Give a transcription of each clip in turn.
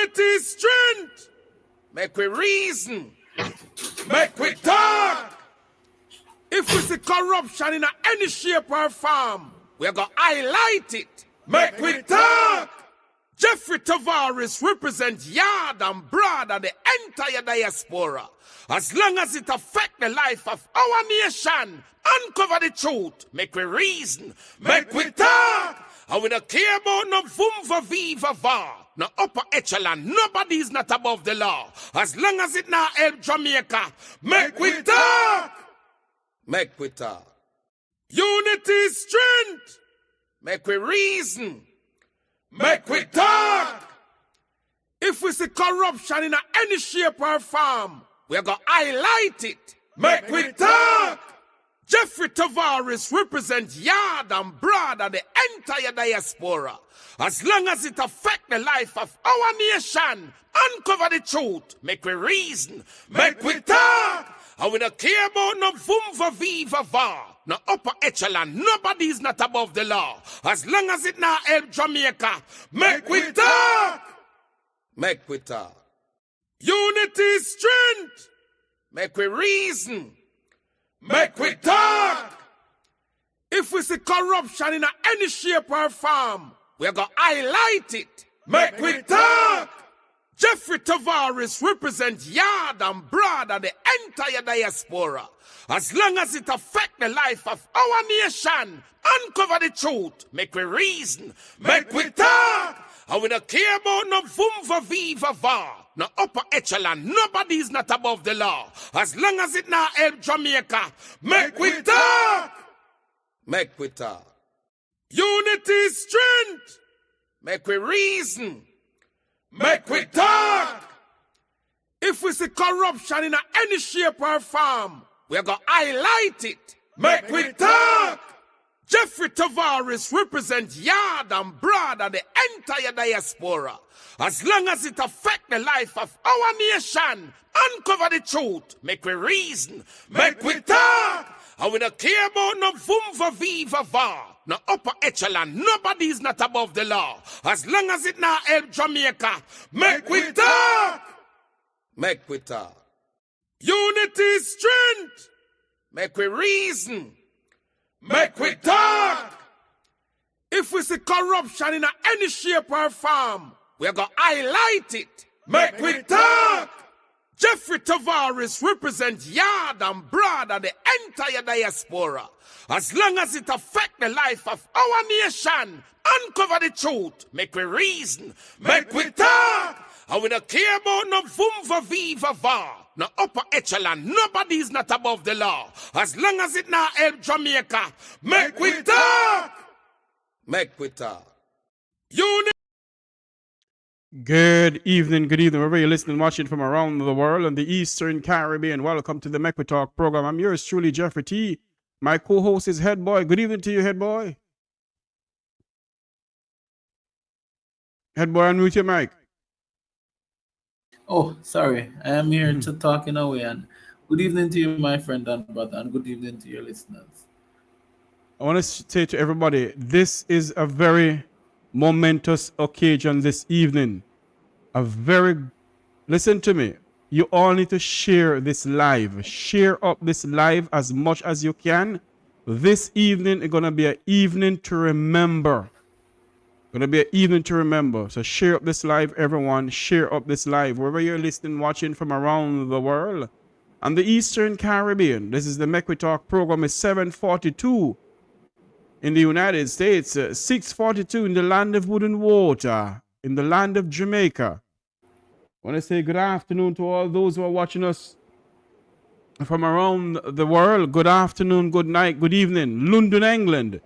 Unity is strength. Make we reason. Make we talk. If we see corruption in any shape or form, we're going to highlight it. Make we talk. Jeffrey Tavares represents yard and broad and the entire diaspora. As long as it affects the life of our nation, uncover the truth. Make we reason. Make we talk. And we don't care about no vumva viva va. No upper echelon. Nobody is not above the law. As long as it not help Jamaica. Make we talk. Make we talk. Unity is strength. Make we reason. Make we talk. If we see corruption in any shape or form, we're going to highlight it. Make we talk. Jeffrey Tavares represents yard and broad and the entire diaspora. As long as it affects the life of our nation, uncover the truth. Make we reason. Make we talk. And we don't care about no vumva viva va. No upper echelon. Nobody is not above the law. As long as it not help Jamaica. Make we talk. Make we talk. Unity is strength. Make we reason. Make we talk. If we see corruption in any shape or form, we're going to highlight it. Make we talk. Jeffrey Tavares represents yard and broad and the entire diaspora. As long as it affects the life of our nation, uncover the truth. Make we reason. Make we talk. And we don't care about no vumva viva va. No upper echelon. Nobody is not above the law. As long as it not help Jamaica. Make we talk. Make we talk. Unity is strength. Make we reason. Make we talk. If we see corruption in any shape or form, we're going to highlight it. Make we talk. Jeffrey Tavares represents yard and broad and the entire diaspora. As long as it affects the life of our nation, uncover the truth. Make we reason. Make we talk. And we don't care about no vumva viva va. No upper echelon. Nobody is not above the law. As long as it not help Jamaica. Make we talk. Make we talk. Unity is strength. Make we reason. Make we talk. If we see corruption in any shape or form, we're going to highlight it. Make we talk. Jeffrey Tavares represents yard and broad and the entire diaspora. As long as it affects the life of our nation, uncover the truth. Make we reason. Make we talk. And we don't care about no vumva viva va. No upper echelon. Nobody is not above the law. As long as it not help Jamaica. Make we talk. Make we talk. Unity. Good evening, wherever you're listening, watching from around the world and the Eastern Caribbean. Welcome to the Make We Talk program. I'm yours truly, Jeffrey T. My co-host is Head Boy. Good evening to you, Head Boy. Head Boy, unmute your mic. Oh, sorry. I am here to talk in a way. And good evening to you, my friend and brother, and good evening to your listeners. I want to say to everybody, this is a very momentous occasion this evening. Listen to me. You all need to share this live. Share up this live as much as you can. This evening is going to be an evening to remember. So share up this live, everyone. Share up this live. Wherever you're listening, watching from around the world and the Eastern Caribbean. This is the Make We Talk program. It's 7:42 in the United States, 6:42 in the land of wood and water, in the land of Jamaica. I want to say good afternoon to all those who are watching us from around the world. Good afternoon, good night, good evening. London, England.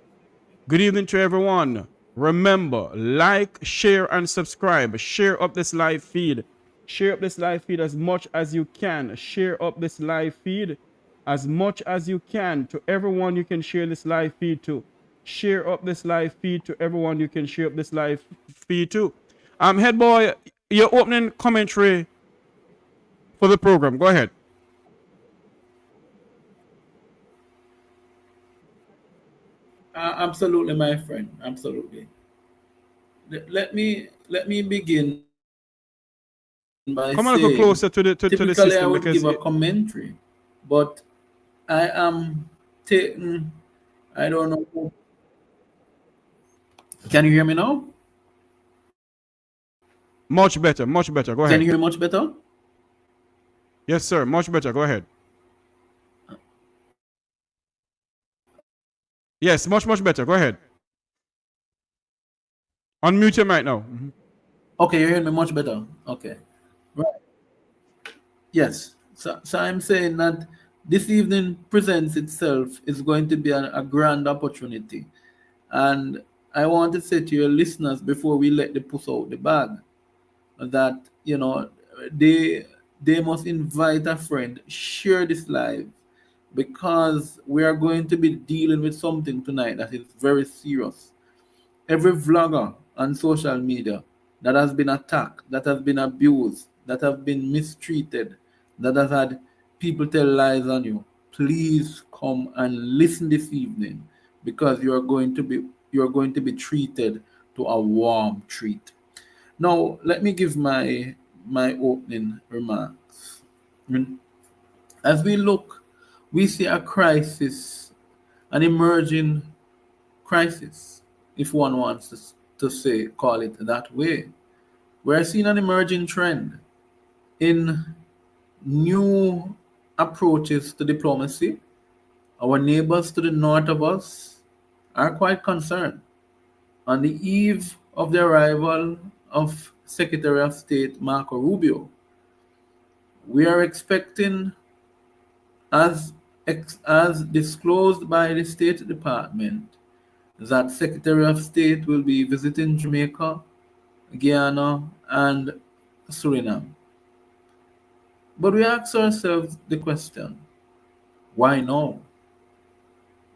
Good evening to everyone. Remember, like, share, and subscribe. Share up this live feed. Share up this live feed as much as you can. Share up this live feed as much as you can to everyone you can share this live feed to. Share up this live feed to everyone you can share up this live feed to. Head Boy, your opening commentary for the program. Go ahead. Absolutely, my friend. Absolutely. Let me begin by Come a little saying, closer to the typically I system would because give a commentary, but I am taking, I don't know. Can you hear me now? much better, much better. Go Can you ahead. hear me much better? Yes, sir. Much better. Go ahead. Yes, much better. Go ahead. Unmute your mic now. Okay, you're hearing me much better. Okay. Right. Yes. So I'm saying that this evening presents itself is going to be a grand opportunity. And I want to say to your listeners before we let the puss out the bag that, they they must invite a friend, share this live, because we are going to be dealing with something tonight that is very serious. Every vlogger on social media that has been attacked, that has been abused, that have been mistreated, that has had people tell lies on you, please come and listen this evening, because you are going to be treated to a warm treat. Now, let me give my opening remarks. Mm. As we look, we see a crisis, an emerging crisis, if one wants to say, call it that way. We're seeing an emerging trend in new approaches to diplomacy. Our neighbors to the north of us are quite concerned. On the eve of the arrival of Secretary of State Marco Rubio, we are expecting, as as disclosed by the State Department, that Secretary of State will be visiting Jamaica, Guyana, and Suriname. But we ask ourselves the question, why now?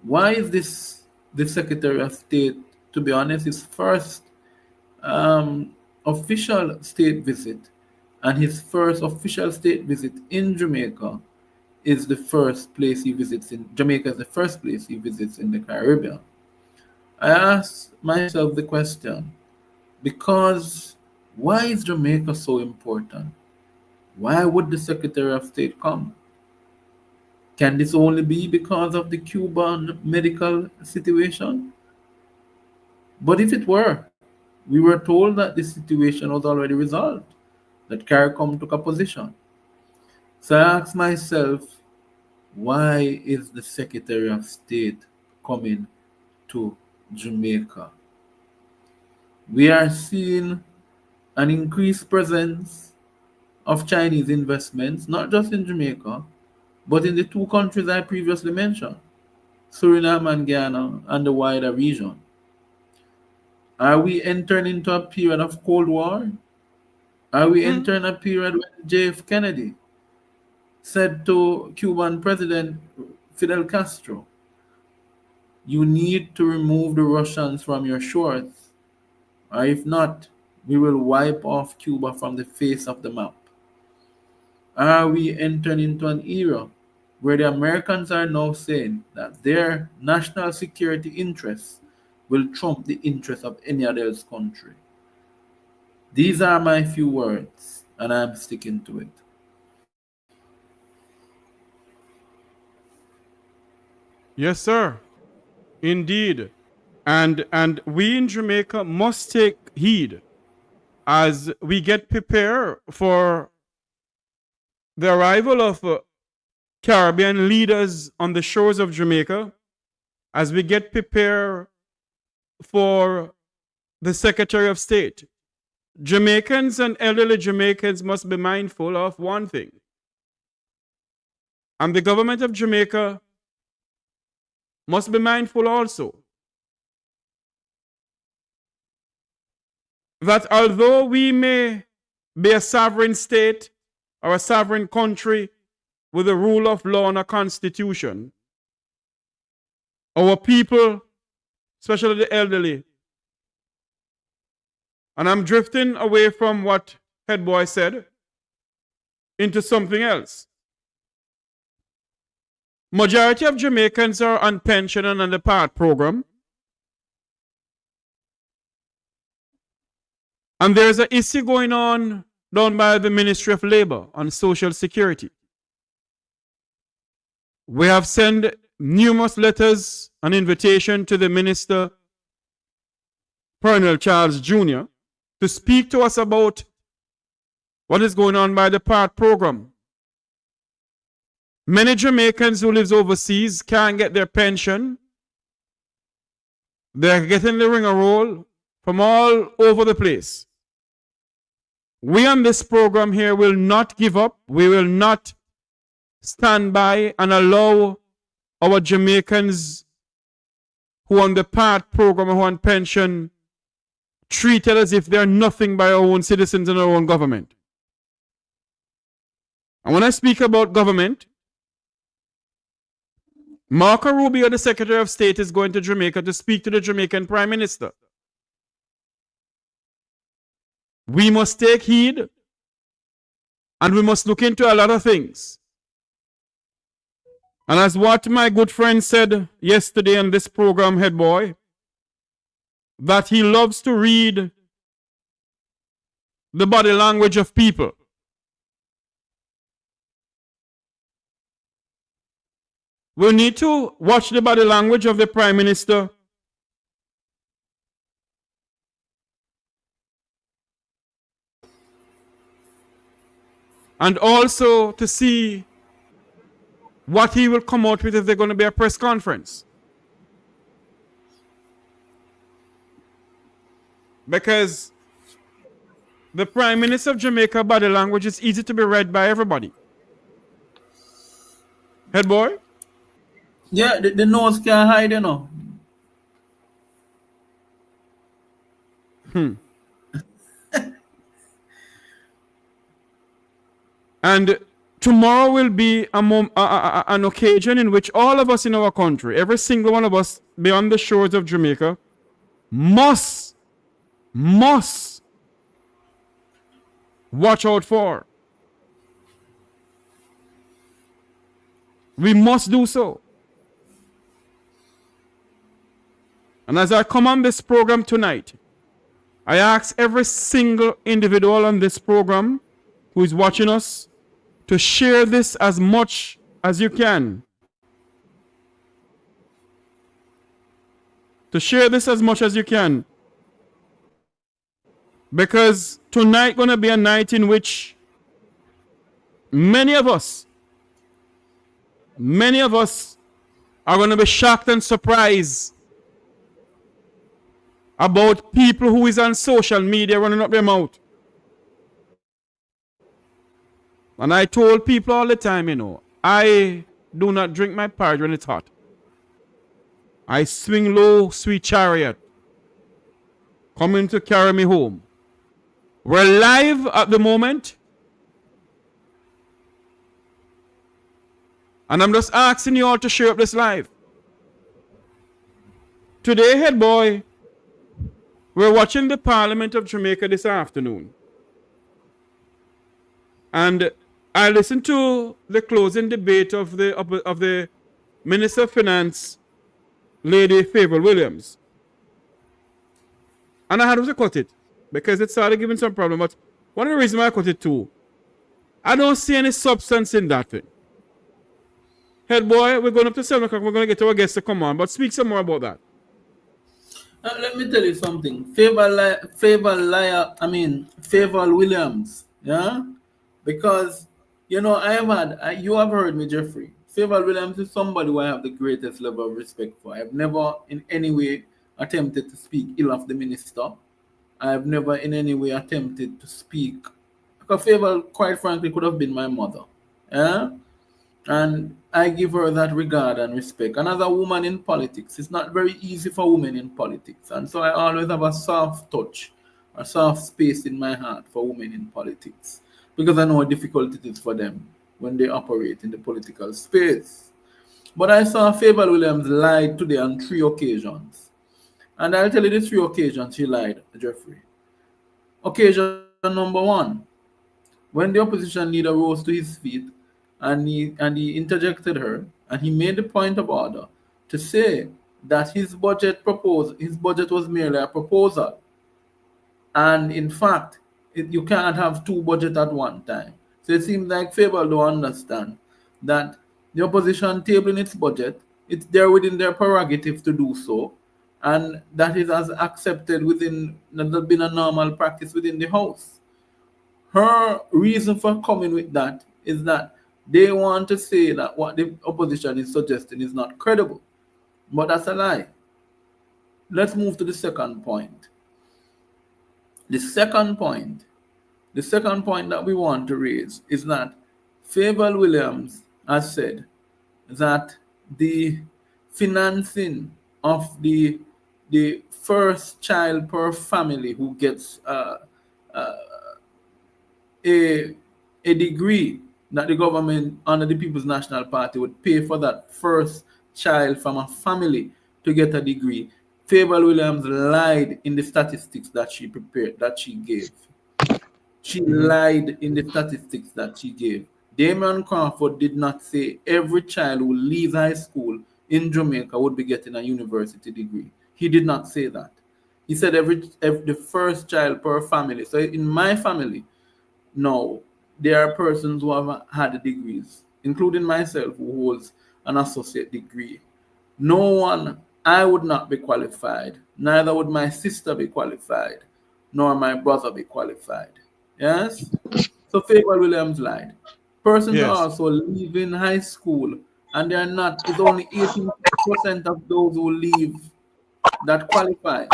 Why is this the Secretary of State, to be honest, his first official state visit, and his first official state visit in Jamaica is the first place he visits in Jamaica is the first place he visits in the Caribbean. I ask myself the question, because why is Jamaica so important? Why would the Secretary of State come? Can this only be because of the Cuban medical situation? But if it were, we were told that the situation was already resolved, that CARICOM took a position. So I ask myself, why is the Secretary of State coming to Jamaica? We are seeing an increased presence of Chinese investments, not just in Jamaica, but in the two countries I previously mentioned, Suriname and Guyana, and the wider region. Are we entering into a period of Cold War? Are we Mm. entering a period when JF Kennedy said to Cuban President Fidel Castro, you need to remove the Russians from your shores, or if not, we will wipe off Cuba from the face of the map? Are we entering into an era where the Americans are now saying that their national security interests will trump the interests of any other else country? These are my few words, and I'm sticking to it. Yes, sir. Indeed. And we in Jamaica must take heed as we get prepared for the arrival of Caribbean leaders on the shores of Jamaica, as we get prepared for the Secretary of State. Jamaicans and elderly Jamaicans must be mindful of one thing. And the government of Jamaica must be mindful also that although we may be a sovereign state or a sovereign country with a rule of law and a constitution, our people, especially the elderly, and I'm drifting away from what Head Boy said into something else. Majority of Jamaicans are on pension and on the PART program. And there's an issue going on done by the Ministry of Labor and Social Security. We have sent numerous letters and invitation to the Minister, Colonel Charles Jr., to speak to us about what is going on by the PART program. Many Jamaicans who live overseas can't get their pension. They're getting the ringer roll from all over the place. We on this program here will not give up. We will not stand by and allow our Jamaicans who on the PART program, who on pension, treated as if they're nothing by our own citizens and our own government. And when I speak about government, Marco Rubio, the Secretary of State, is going to Jamaica to speak to the Jamaican Prime Minister. We must take heed and we must look into a lot of things. And as what my good friend said yesterday on this program, Head Boy, that he loves to read the body language of people. We need to watch the body language of the Prime Minister and also to see what he will come out with if there's going to be a press conference. Because the Prime Minister of Jamaica body language is easy to be read by everybody. Head boy? Yeah, the nose can't hide, you know. And tomorrow will be an occasion in which all of us in our country, every single one of us beyond the shores of Jamaica, must watch out for. We must do so. And as I come on this program tonight, I ask every single individual on this program who is watching us to share this as much as you can. To share this as much as you can. Because tonight going to be a night in which many of us are going to be shocked and surprised about people who is on social media running up their mouth. And I told people all the time, you know, I do not drink my porridge when it's hot. I swing low, sweet chariot, coming to carry me home. We're live at the moment. And I'm just asking you all to share up this live. Today, Head Boy, we're watching the Parliament of Jamaica this afternoon. And I listened to the closing debate of the Minister of Finance, Lady Favour Williams. And I had to cut it because it started giving some problem. But one of the reasons why I cut it too, I don't see any substance in that thing. Head Boy, we're going up to 7 o'clock. We're going to get our guests to come on. But speak some more about that. Let me tell you something. Favour Williams, yeah? Because, you know, you have heard me, Jeffrey. Favour Williams is somebody who I have the greatest level of respect for. I've never in any way attempted to speak ill of the minister. I have never in any way attempted to speak. Because Favour, quite frankly, could have been my mother. Yeah? And I give her that regard and respect. And as a woman in politics, it's not very easy for women in politics. And so I always have a soft touch, a soft space in my heart for women in politics. Because I know how difficult it is for them when they operate in the political space. But I saw Favour Williams lie today on 3 occasions. And I'll tell you the 3 occasions she lied, Jeffrey. Occasion number 1, when the opposition leader rose to his feet and he interjected her, and he made the point of order to say that his budget was merely a proposal. And in fact, you can't have two budgets at one time. So it seems like Fable don't understand that the opposition tabling its budget, it's there within their prerogative to do so, and that is as accepted within, that has been a normal practice within the House. Her reason for coming with that is that they want to say that what the opposition is suggesting is not credible. But that's a lie. Let's move to the second point. The second point that we want to raise is that Fable Williams has said that the financing of the first child per family who gets a degree, that the government under the People's National Party would pay for that first child from a family to get a degree. Fable Williams lied in the statistics that she prepared, that she gave. She lied in the statistics that she gave. Damian Crawford did not say every child who leaves high school in Jamaica would be getting a university degree. He did not say that. He said every the first child per family. So in my family, no, there are persons who have had degrees, including myself, who holds an associate degree. No one, I would not be qualified. Neither would my sister be qualified, nor my brother be qualified. Yes? So Fable Williams lied. Persons Yes. are also leaving high school, and they're not, it's only 18% of those who leave that qualify.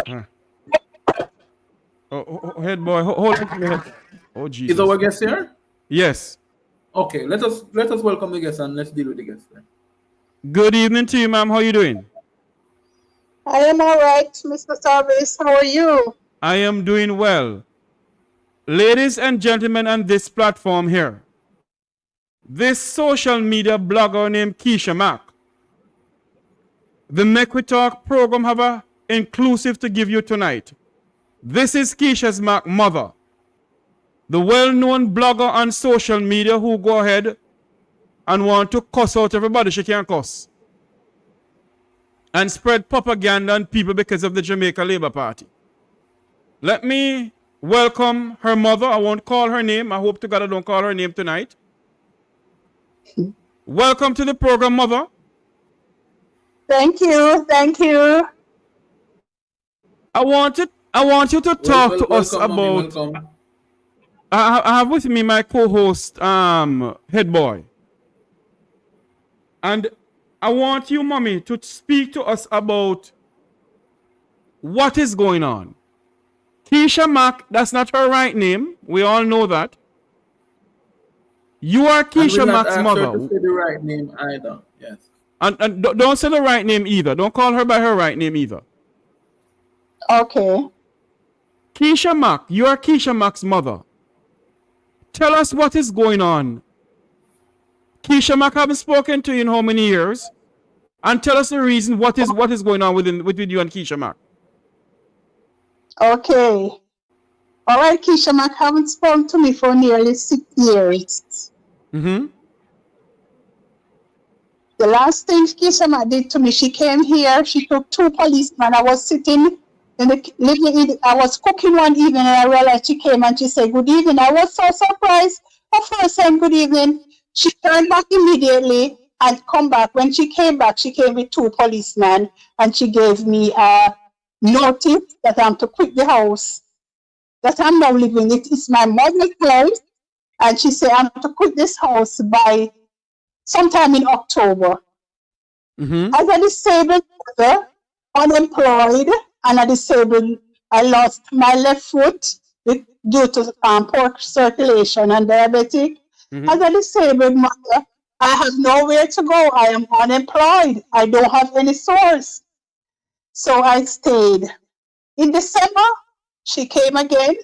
Head boy, hold on a minute. Oh, Jesus. Is our guest here? Yes. Okay, let us welcome the guest and let's deal with the guest then. Good evening to you, ma'am. How are you doing? I am all right, Mr. Tavares. How are you? I am doing well. Ladies and gentlemen on this platform here, this social media blogger named Keisha Mack, the Make We Talk program have a inclusive to give you tonight. This is Keisha's Mack mother, the well-known blogger on social media who go ahead and want to cuss out everybody she can cuss and spread propaganda on people because of the Jamaica Labour Party. Let me welcome her mother. I won't call her name. I hope to God I don't call her name tonight. Welcome to the program, mother. Thank you. Thank you. I want you to talk to us Welcome, mommy, about. welcome. I have with me my co-host, Head Boy. And I want you, mommy, to speak to us about what is going on. Keisha Mack, that's not her right name. We all know that. You are Keisha Mack's mother. To say the right name either. Yes. And don't say the right name either. Don't call her by her right name either. Okay. Keisha Mack, you are Keisha Mack's mother. Tell us what is going on. Keisha Mack haven't spoken to you in how many years? And tell us the reason what is going on with you and Keisha Mack. Okay. All right, Keisha Mack haven't spoken to me for nearly 6 years. Mm-hmm. The last thing Keisha Mack did to me, she came here, she took 2 policemen. I was sitting in the living, I was cooking one evening and I realized she came and she said, good evening. I was so surprised. Her first saying good evening. She turned back immediately and come back. When she came back, she came with 2 policemen and she gave me a notice that I'm to quit the house, that I'm now living it. It's my mother's house. And she said, I'm to quit this house by sometime in October. Mm-hmm. As a disabled mother, unemployed, and a disabled, I lost my left foot due to poor circulation and diabetic. Mm-hmm. As a disabled mother, I have nowhere to go. I am unemployed. I don't have any source. So I stayed. In December, she came again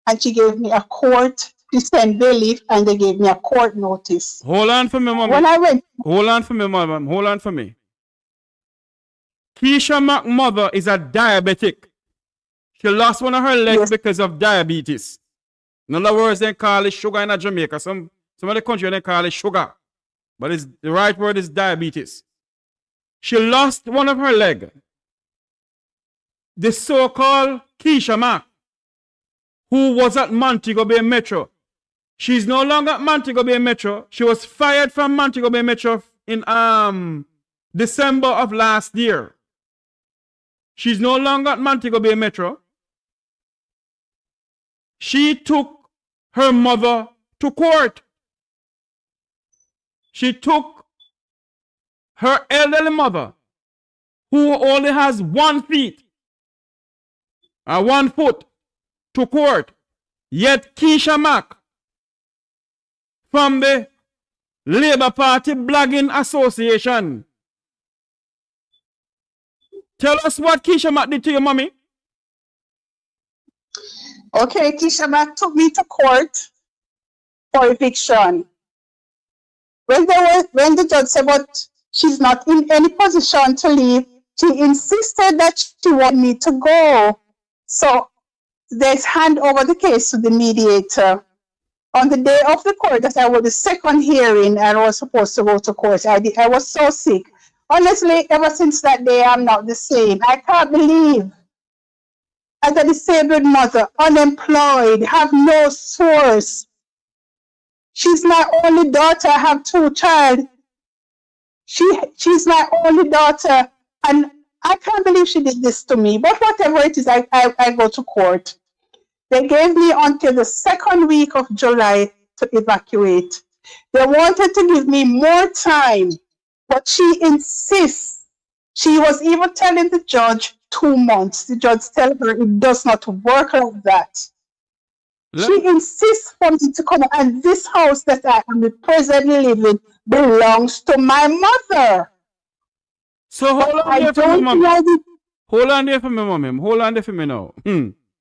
and she gave me a court to send bailiff and they gave me a court notice. Hold on for me, mommy. When I went, Hold on for me, mom. Hold on for me. Keisha Mack's mother is a diabetic. She lost one of her legs Yes. because of diabetes. In other words, they call it sugar in Jamaica. Some of the country they call it sugar. But the right word is diabetes. She lost one of her leg. The so-called Keisha Mack who was at Montego Bay Metro. She's no longer at Montego Bay Metro. She was fired from Montego Bay Metro in December of last year. She's no longer at Montego Bay Metro. She took her mother to court. She took her elderly mother, who only has 1 foot, to court. Yet Keisha Mack from the Labour Party Blogging Association. Tell us what Keisha Mack did to your mommy. Okay, Keisha Mack took me to court for eviction. When the judge said, but she's not in any position to leave, she insisted that she wanted me to go. So they hand over the case to the mediator. On the day of the court, that I was the second hearing, and I was supposed to go to court. I was so sick. Honestly, ever since that day, I'm not the same. I can't believe, as a disabled mother, unemployed, have no source. She's my only daughter. I have 2 children. She's my only daughter, and I can't believe she did this to me. But whatever it is, I go to court. They gave me until the 2nd week of July to evacuate. They wanted to give me more time, but she insists. She was even telling the judge 2 months. The judge telling her it does not work like that. She insists for me to come, and this house that I am presently living belongs to my mother. So hold on there for me, mommy. Hold on there for me, mommy. Hold on there for me now.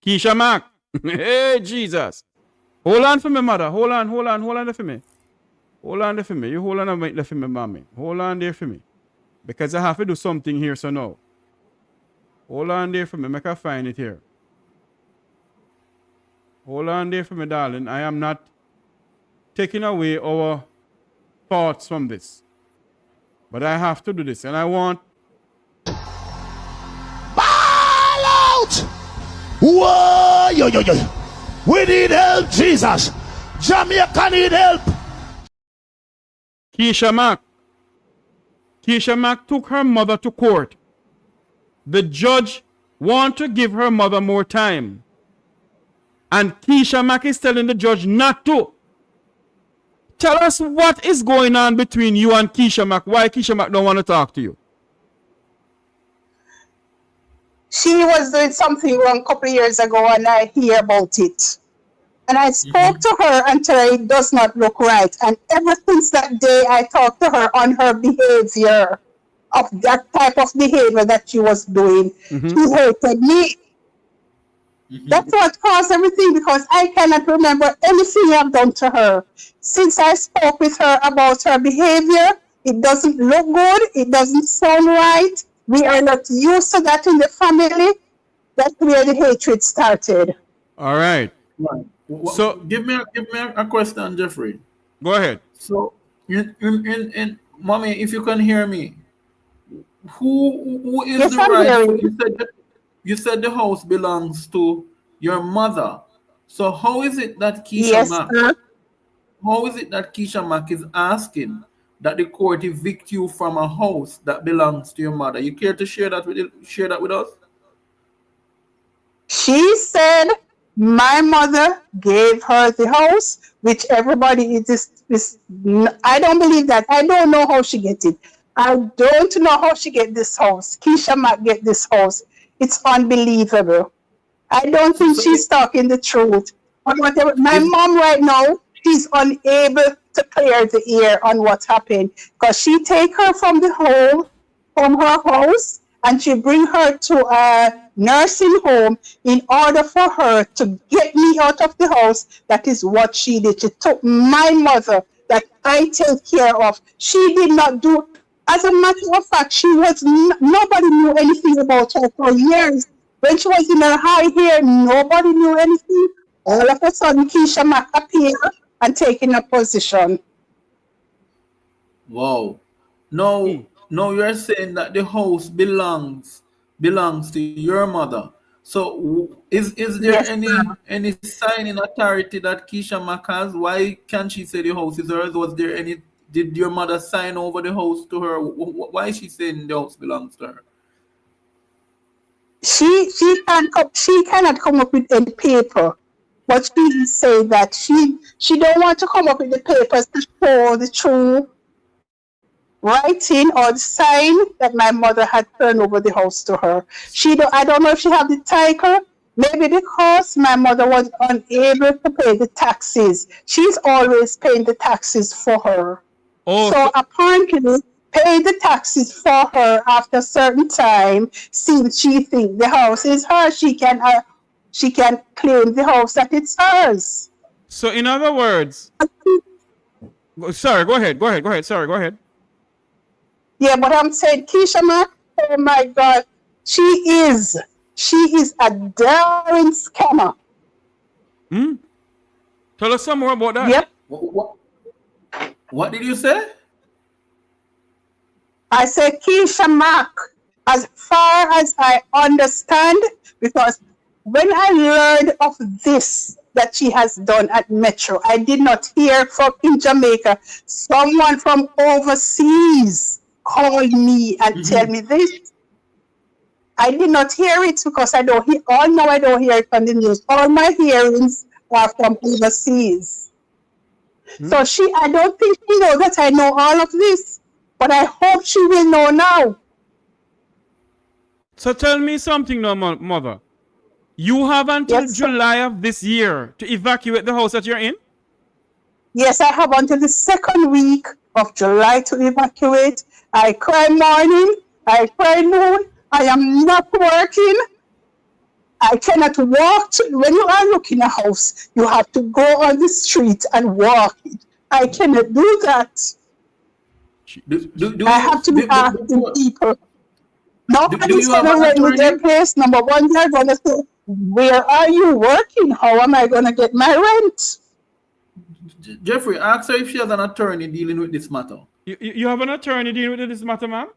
Keisha Mack. Hey, Jesus. Hold on for me, mother. Hold on there for me. Hold on there for me. You hold on a minute there for me, mommy. Hold on there for me. Because I have to do something here, so now. Hold on there for me. Make I find it here. Hold on there for me, darling. I am not taking away our thoughts from this. But I have to do this. And I want... Ball out! Whoa! Yo. We need help, Jesus. Jamaica need help. Keisha Mack took her mother to court. The judge wanted to give her mother more time. And Keisha Mack is telling the judge not to. Tell us what is going on between you and Keisha Mack. Why Keisha Mack don't want to talk to you? She was doing something wrong a couple of years ago, and I hear about it. And I spoke to her until it does not look right. And ever since that day, I talked to her on her behavior, of that type of behavior that she was doing. She hated me. That's what caused everything, because I cannot remember anything I've done to her. Since I spoke with her about her behavior, it doesn't look good. It doesn't sound right. We are not used to that in the family. That's where the hatred started. All right. Right. So give me a question, Jeffrey. Go ahead. So, in mommy, if you can hear me, who is Yes, the I'm rightful? hearing. You said the house belongs to your mother. So how is it that Yes, sir. how is it that Keisha Mack is asking that the court evict you from a house that belongs to your mother? You care to share that with us? She said my mother gave her the house, which everybody is. I don't believe that. I don't know how she get it. I don't know how she get this house. Keisha Mack get this house. It's unbelievable. I don't think she's talking the truth. But whatever, my mom right now, she's unable to clear the air on what happened, because she take her from her house, and she bring her to a nursing home in order for her to get me out of the house. That is what she did. She took my mother that I take care of. She did not do. As a matter of fact, nobody knew anything about her for years. When she was in her high hair, nobody knew anything. All of a sudden, Keisha Mack appeared and taking a position. Wow. No, you're saying that the house belongs to your mother. So is there Yes, sir. any sign in authority that Keisha Mack has? Why can't she say the house is hers? Was there any? Did your mother sign over the house to her? Why is she saying the house belongs to her? She cannot come up with any paper, but she say that she don't want to come up with the papers to show the true writing or the sign that my mother had turned over the house to her. I don't know if she have the title. Maybe because my mother was unable to pay the taxes. She's always paying the taxes for her. Oh, So apparently, pay the taxes for her after a certain time. Since she thinks the house is hers, she can claim the house that it's hers. so in other words, sorry, go ahead. Sorry, go ahead. Yeah, but I'm saying Keisha Mack, oh my God, she is a daring scammer. Tell us some more about that. Yep. What did you say? I said Keisha Mack, as far as I understand, because when I learned of this that she has done at Metro, I did not hear from in Jamaica. Someone from overseas called me and tell me this. I did not hear it because I don't hear. Oh no, I don't hear it on the news. All my hearings are from overseas. So I don't think she knows that I know all of this, but I hope she will know now. So tell me something now, mother. You have until Yes, sir. July of this year to evacuate the house that you're in? Yes, I have until the second week of July to evacuate. I cry morning, I cry noon, I am not working. I cannot walk. When you are looking a house, you have to go on the street and walk it. I cannot do that. I have to be asking people. Nobody's going to rent me their place. Number one, they're going to say, where are you working? How am I going to get my rent? Jeffrey, ask her if she has an attorney dealing with this matter. You have an attorney dealing with this matter, ma'am?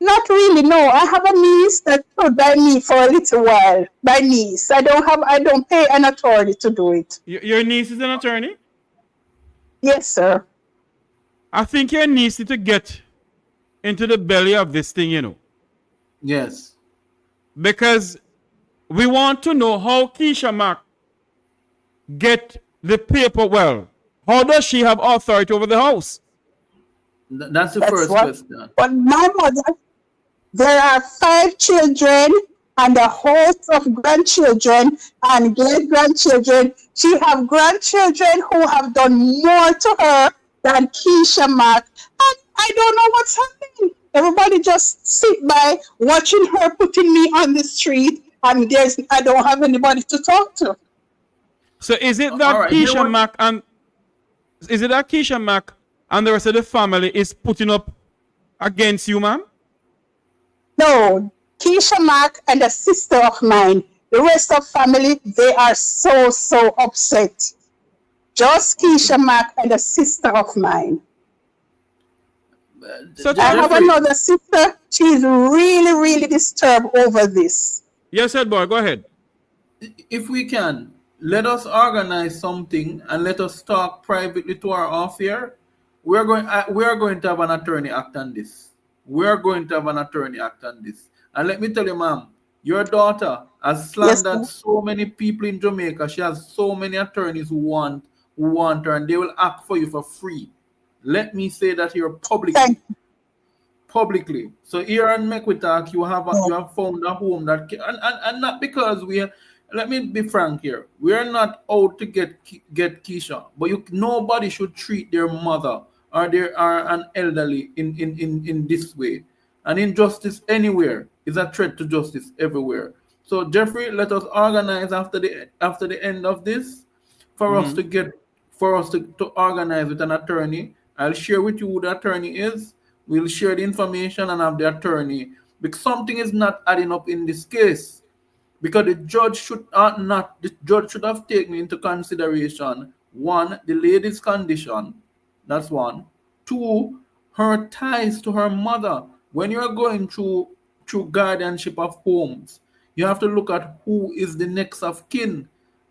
Not really, no. I have a niece that stood by me for a little while. My niece. I don't pay an attorney to do it. Your niece is an attorney? Yes, sir. I think your niece needs to get into the belly of this thing, you know. Yes. Because we want to know how Keisha Mack get the paper. Well, how does she have authority over the house? That's the first question. But my mother, there are 5 children and a host of grandchildren and great-grandchildren. She have grandchildren who have done more to her than Keisha Mack. And I don't know what's happening. Everybody just sit by watching her putting me on the street, and I don't have anybody to talk to. So is it that Keisha Mack and the rest of the family is putting up against you, ma'am? No, Keisha Mack and a sister of mine. The rest of family, they are so upset. Just Keisha Mack and a sister of mine. So I have another sister. She's really disturbed over this. Yes, head boy, go ahead. If we can, let us organize something and let us talk privately to our affair. We are going to have an attorney act on this. And let me tell you, ma'am, your daughter has slandered so many people in Jamaica. She has so many attorneys who want her, and they will act for you for free. Let me say that here publicly. So here on Make We Talk, you have found a home that and not because let me be frank here. We are not out to get Keisha, but nobody should treat their mother or an elderly in this way. And injustice anywhere is a threat to justice everywhere. So Jeffrey, let us organize after the end of this for us to organize with an attorney. I'll share with you who the attorney is. We'll share the information and have the attorney, because something is not adding up in this case. Because the judge should have taken into consideration, 1, the lady's condition. That's 1. 2, her ties to her mother. When you're going through guardianship of homes, You have to look at who is the next of kin.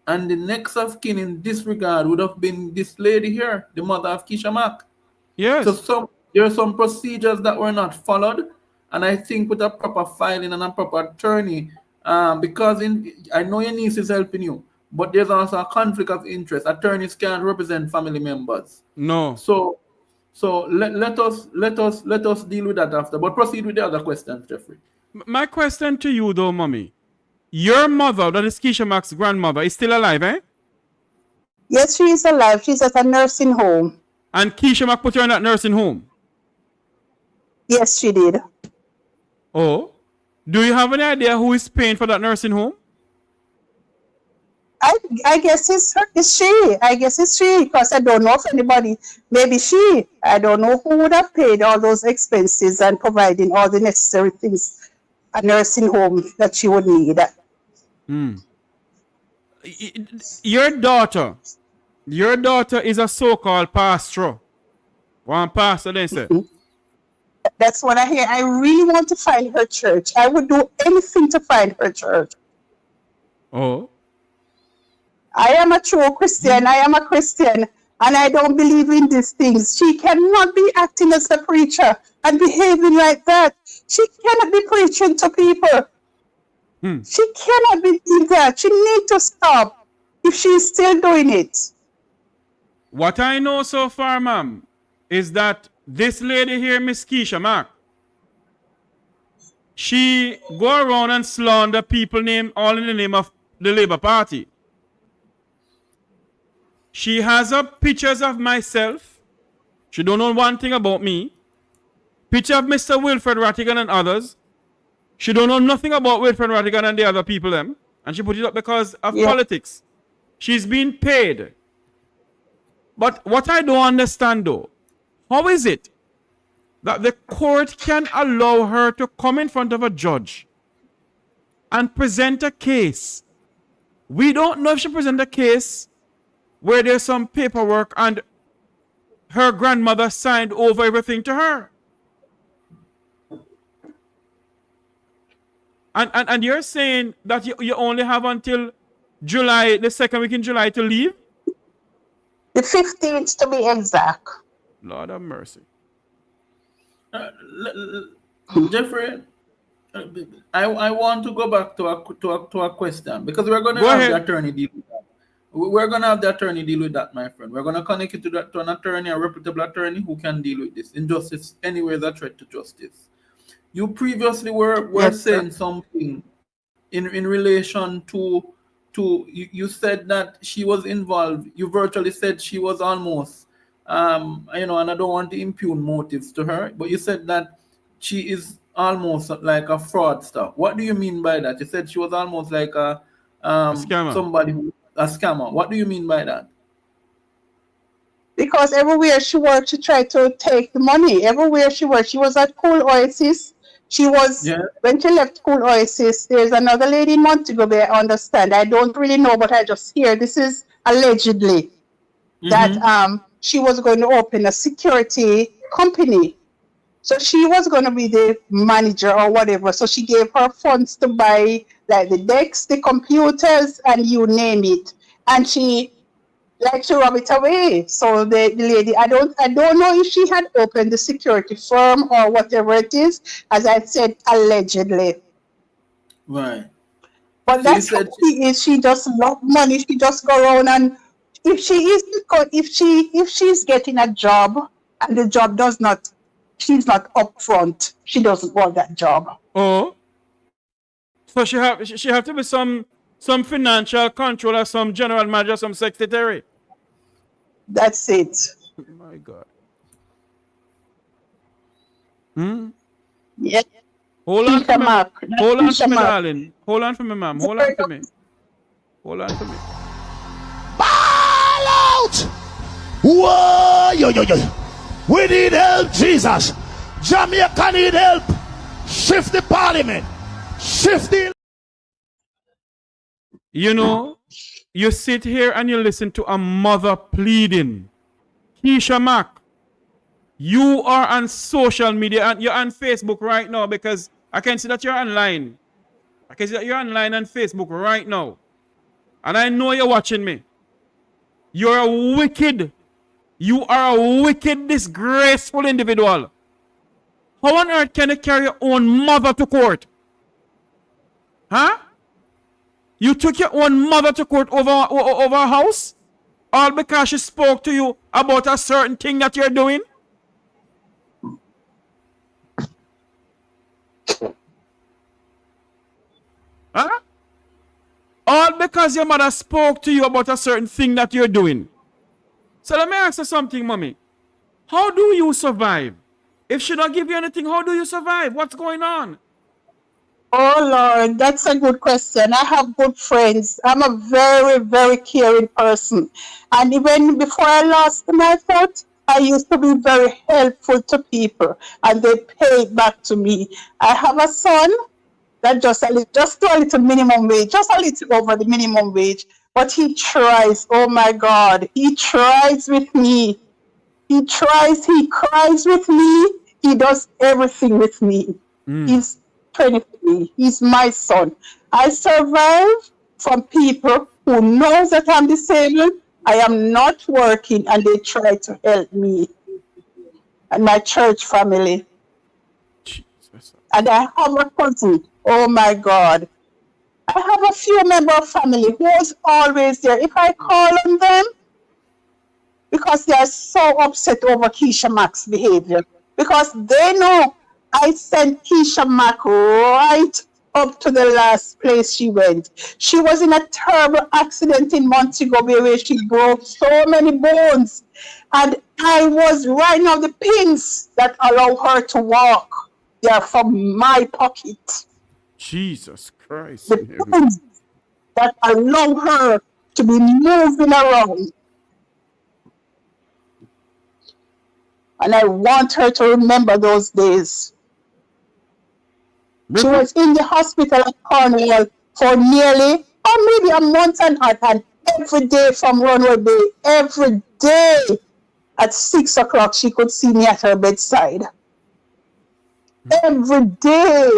And the next of kin in this regard would have been this lady here, the mother of Keisha Mack. Yes. So there are some procedures that were not followed, and I think with a proper filing and a proper attorney, because I know your niece is helping you, but there's also a conflict of interest. Attorneys can't represent family members. No. So let us deal with that after. But proceed with the other questions, Jeffrey. My question to you, though, mommy. Your mother, that is Keisha Mack's grandmother, is still alive, eh? Yes, she is alive. She's at a nursing home. And Keisha Mack put her in that nursing home? Yes, she did. Oh? Do you have any idea who is paying for that nursing home? I guess it's she. I guess it's she, because I don't know if anybody, maybe she. I don't know who would have paid all those expenses and providing all the necessary things a nursing home that she would need. Your daughter is a so-called pastor. One pastor, they say. That's what I hear. I really want to find her church. I would do anything to find her church. Oh? I am a true Christian. I am a Christian, and I don't believe in these things. She cannot be acting as a preacher and behaving like that. She cannot be preaching to people. She cannot be doing that. She needs to stop if she's still doing it. What I know so far, ma'am, is that this lady here, Miss Keisha Mack, she go around and slander people name all in the name of the Labour Party. She has up pictures of myself. She don't know one thing about me. Picture of Mr. Wilfred Rattigan and others. She don't know nothing about Wilfred Rattigan and the other people them. And she put it up because of politics. She's being paid. But what I don't understand though, how is it that the court can allow her to come in front of a judge and present a case? We don't know if she present a case where there's some paperwork and her grandmother signed over everything to her. And you're saying that you only have until July, the second week in July to leave? The 15th to be exact. Lord have mercy. Jeffrey, I want to go back to a question, because we're going to have the attorney deal with that. We're going to have the attorney deal with that, my friend. We're going to connect you to an attorney, a reputable attorney who can deal with this. Injustice anywhere is a threat to justice. You previously were saying something in relation to you said that she was involved. You virtually said she was almost, and I don't want to impugn motives to her, but you said that she is almost like a fraudster. What do you mean by that? You said she was almost like a scammer. A scammer. What do you mean by that? Because everywhere she worked, she tried to take the money. Everywhere she worked, she was at Cool Oasis. She was, when she left Cool Oasis, there's another lady in Montego Bay, I understand. I don't really know, but I just hear this is allegedly that she was going to open a security company. So she was going to be the manager or whatever. So she gave her funds to buy like the decks, the computers, and you name it. And she rub it away. So the lady, I don't know if she had opened the security firm or whatever it is. As I said, allegedly. Right. But so that's what she is. She just love money. She just go around, and if she's getting a job and the job she's not upfront, she doesn't want that job. Oh. So she have to be some financial controller, some general manager, some secretary. That's it. Oh my God. Yeah. Hold on for me. Hold on for me, darling. Hold on for me, ma'am. Hold on for me. Hold on for me. Ball out! Whoa, yo. We need help, Jesus. Jamaica need help. Shift the parliament. Shift the... You sit here and you listen to a mother pleading. Keisha Mack, you are on social media and you're on Facebook right now because I can see that you're online. Because you're online on Facebook right now. And I know you're watching me. You're a wicked, you are a wicked, disgraceful individual. How on earth can you carry your own mother to court? Huh? You took your own mother to court over a house? All because she spoke to you about a certain thing that you're doing? Huh? All because your mother spoke to you about a certain thing that you're doing. So let me ask you something, mommy. How do you survive? If she don't give you anything, how do you survive? What's going on? Oh Lord, that's a good question. I have good friends. I'm a very, very caring person. And even before I lost my foot, I used to be very helpful to people and they paid back to me. I have a son that just do a little minimum wage, just a little over the minimum wage. But he tries. Oh my God, he tries with me. He tries, he cries with me, he does everything with me. He's 23, he's my son. I survive from people who knows that I'm disabled, I am not working, and they try to help me and my church family. Jesus. And I have a cousin, oh my God. I have a few members of family who's always there. If I call on them, because they are so upset over Keisha Mack's behavior. Because they know I sent Keisha Mack right up to the last place she went. She was in a terrible accident in Montego where she broke so many bones. And I was writing out the pins that allow her to walk. They are from my pocket. Jesus Christ. The pins that allow her to be moving around. And I want her to remember those days. She was in the hospital at Cornwall for nearly, or maybe a month and a half, and every day from Runway Bay, every day at 6 o'clock, she could see me at her bedside. Every day.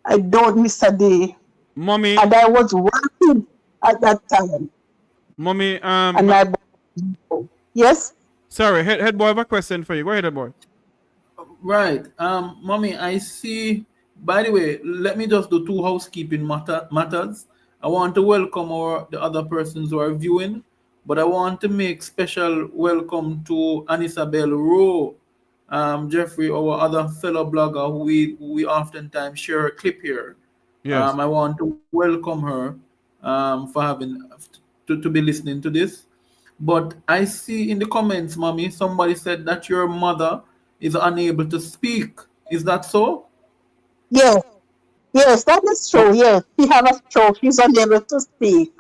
I don't miss a day. Mommy. And I was working at that time. Mommy, and my yes? Sorry, head boy, I have a question for you. Go ahead, head boy. Right. Mommy, I see. By the way, let me just do two housekeeping matters. I want to welcome the other persons who are viewing, but I want to make special welcome to Anisabel Rowe, Jeffrey, our other fellow blogger who we oftentimes share a clip here. Yes. I want to welcome her for having to be listening to this. But I see in the comments, Mommy, somebody said that your mother is unable to speak. Is that so? Yes. Yes, that is true. Yes, she have a stroke. She's unable to speak.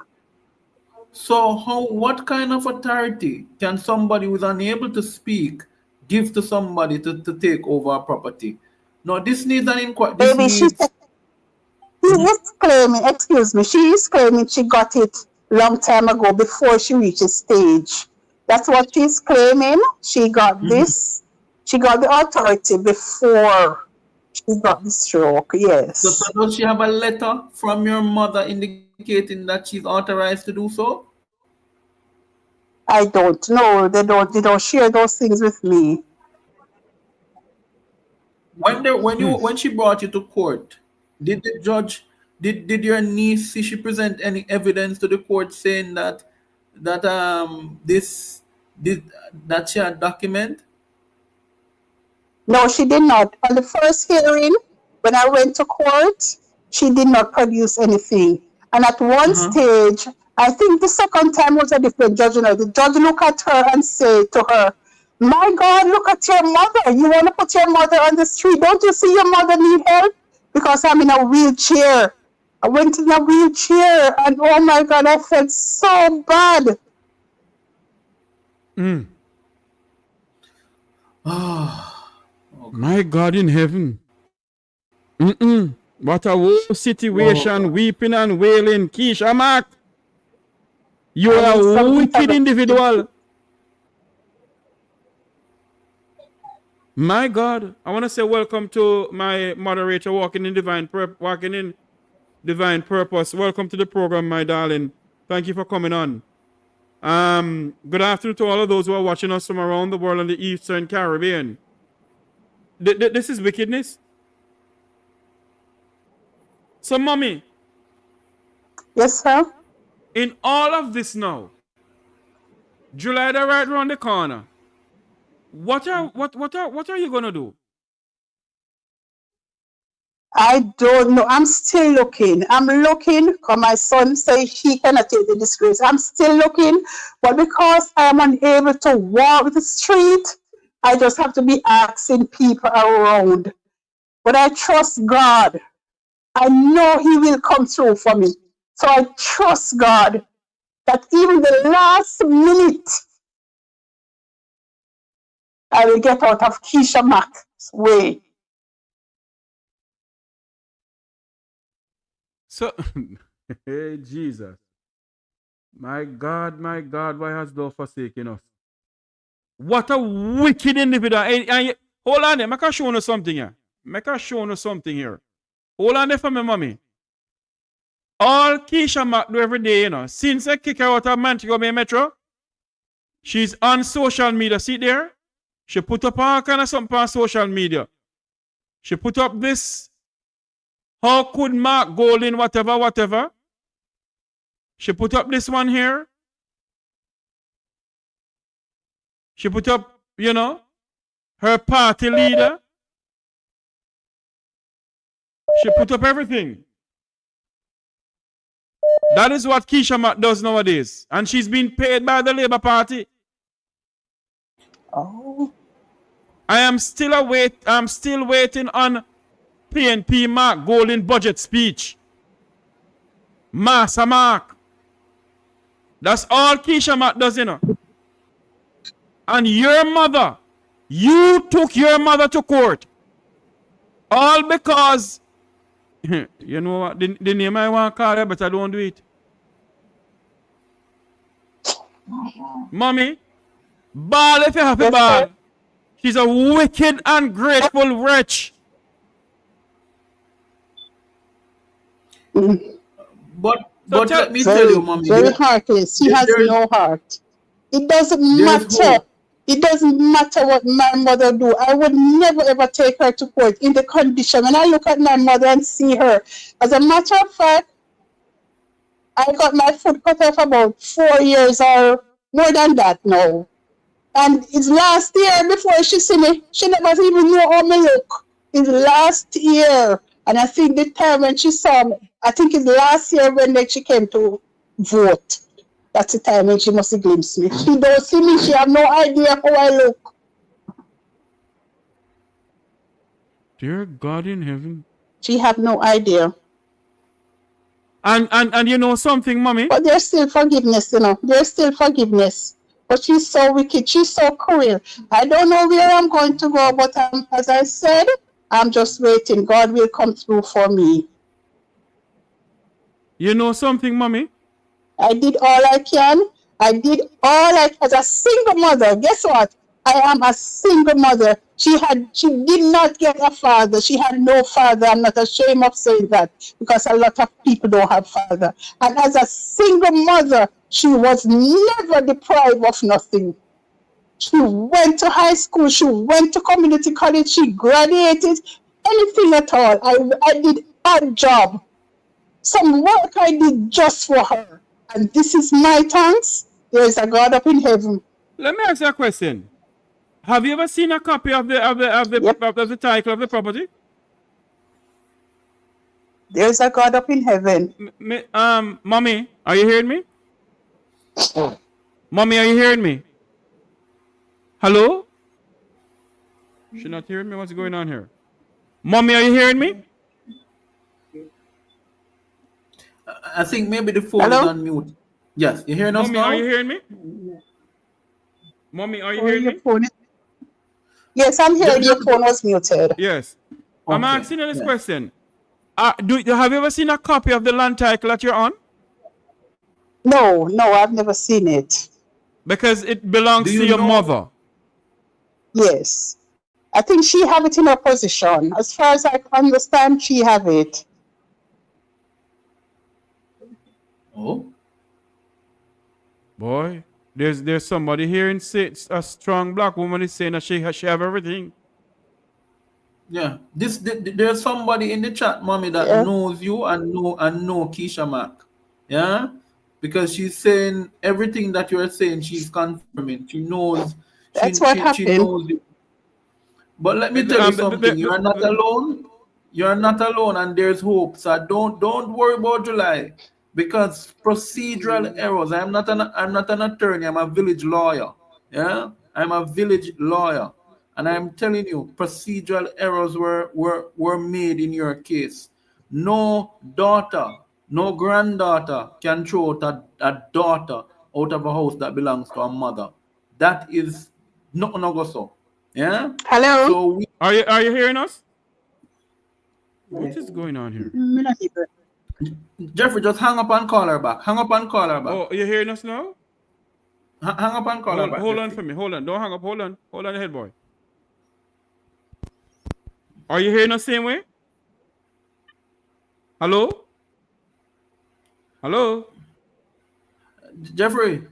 So what kind of authority can somebody who's unable to speak give to somebody to take over a property? No, this needs an inquiry. Maybe she is claiming, excuse me, she is claiming she got it long time ago before she reaches stage. That's what she's claiming. She got this. She got the authority before she got the stroke. Yes. So does she have a letter from your mother indicating that she's authorized to do so? I don't know. They don't share those things with me. When she brought you to court, did the judge did your niece see she present any evidence to the court saying that she had document? No, she did not. On the first hearing, when I went to court, she did not produce anything. And at one stage, I think the second time was a different judge. You know, the judge looked at her and said to her, "My God, look at your mother. You want to put your mother on the street? Don't you see your mother need help? Because I'm in a wheelchair." I went in a wheelchair, and oh my God, I felt so bad. My God in heaven. What a whole situation, weeping and wailing. Keisha Mack, you are a wicked individual. My God, I want to say welcome to my moderator walking in divine walking in Divine Purpose. Welcome to the program, my darling. Thank you for coming on. Good afternoon to all of those who are watching us from around the world in the Eastern Caribbean. This is wickedness. So, mommy. Yes, sir. In all of this now, July the right around the corner. What are you gonna do? I don't know. I'm still looking. I'm looking because my son says he cannot take the disgrace. I'm still looking, but because I am unable to walk the street, I just have to be asking people around. But I trust God. I know He will come through for me. So I trust God that even the last minute, I will get out of Keisha Mack's way. So, hey, Jesus. My God, why hast thou forsaken us? What a wicked individual. Hold on there. Make I show you something here. Hold on there for me, mommy. All Keisha Mack do every day, since I kick her out of Montego Bay Metro, she's on social media. See there? She put up all kind of something on social media. She put up this. How could Mark Golden, whatever. She put up this one here. She put up, her party leader. She put up everything. That is what Keisha Mack does nowadays. And she's been paid by the Labour Party. Oh. I'm still waiting on PNP Mark Golden budget speech. Massa Mark. That's all Keisha Mack does, And your mother, you took your mother to court. All because, you know what, the name I want to call her, but I don't do it. Mommy, ball if you have a ball. She's a wicked, ungrateful wretch. But let me tell you, mommy. Very heartless. She has no heart. It doesn't matter. Hope. It doesn't matter what my mother do. I would never ever take her to court in the condition. When I look at my mother and see her, as a matter of fact, I got my foot cut off about 4 years or more than that now. And it's last year before she see me, she never even know how me look. It's last year. And I think the time when she saw me, I think it's last year when she came to vote. That's the time when she must have glimpsed me. She don't see me, she have no idea how I look. Dear God in heaven. She have no idea. And you know something, mommy? But there's still forgiveness, There's still forgiveness. But she's so wicked, she's so cruel. I don't know where I'm going to go, but as I said, I'm just waiting. God will come through for me. You know something, mommy? I did all I can. As a single mother. Guess what? I am a single mother. She did not get a father. She had no father. I'm not ashamed of saying that because a lot of people don't have father. And as a single mother, she was never deprived of nothing. She went to high school. She went to community college. She graduated. Anything at all. I did odd job. Some work I did just for her. And this is my thanks. There is a God up in heaven. Let me ask you a question. Have you ever seen a copy of the title of the property? There is a God up in heaven. Mommy, are you hearing me? Mommy, are you hearing me? Hello? She's not hearing me? What's going on here? Mommy, are you hearing me? I think maybe the phone is on mute. Yes, you hearing us Mommy, now? are you hearing me? Mommy, are you hearing me? Yes, I'm hearing your phone was muted. Yes. I'm asking you this question. Have you ever seen a copy of the land title that you're on? No, I've never seen it. Because it belongs to your mother. Yes. I think she have it in her possession. As far as I understand, she have it. Oh, Boy, there's somebody here in a strong black woman is saying that she have everything. yeah. There's somebody in the chat, mommy, that Yeah. knows you and know Keisha Mac. Yeah, because she's saying everything that you're saying. She's confirming. She knows. That's what She happened. knows you. But let me The- tell you um, the- something. You the- are not the- alone. You are not alone, and there's hope. So don't worry about July, because procedural errors. I'm not an attorney. I'm a village lawyer. Yeah, I'm a village lawyer, and I'm telling you, procedural errors were made in your case. No daughter, no granddaughter can throw out a daughter out of a house that belongs to a mother. That is not no so. Yeah. Hello? So we Are you hearing us? What is going on here? Me not hear. Jeffrey, just hang up and call her back. Hang up and call her back. Oh, you hearing us now? Hang up and call her back. Hold on Jeffrey. for me. Hold on. Don't hang up. Hold on, head boy. Are you hearing us same way? Hello? Hello? Jeffrey.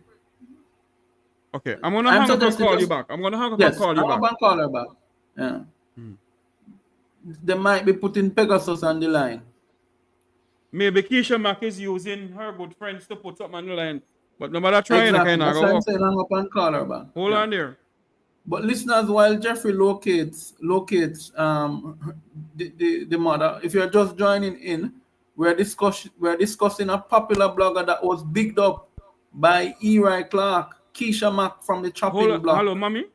Okay, I'm gonna I'm hang up and suggesting call you just- back. I'm gonna hang up Yes, and call you hang up back. and call her back. Yeah. They might be putting Pegasus on the line. Maybe Keisha Mack is using her good friends to put something on the line. But no matter trying, I Exactly. can't That's go why I'm up. saying hang up and call her back. Hold Yeah. on there. But listeners, while Jeffrey locates the mother, if you're just joining in, we're discussing a popular blogger that was bigged up by Eli Clark, Keisha Mack from the Hold chopping on. block. Hello, mommy.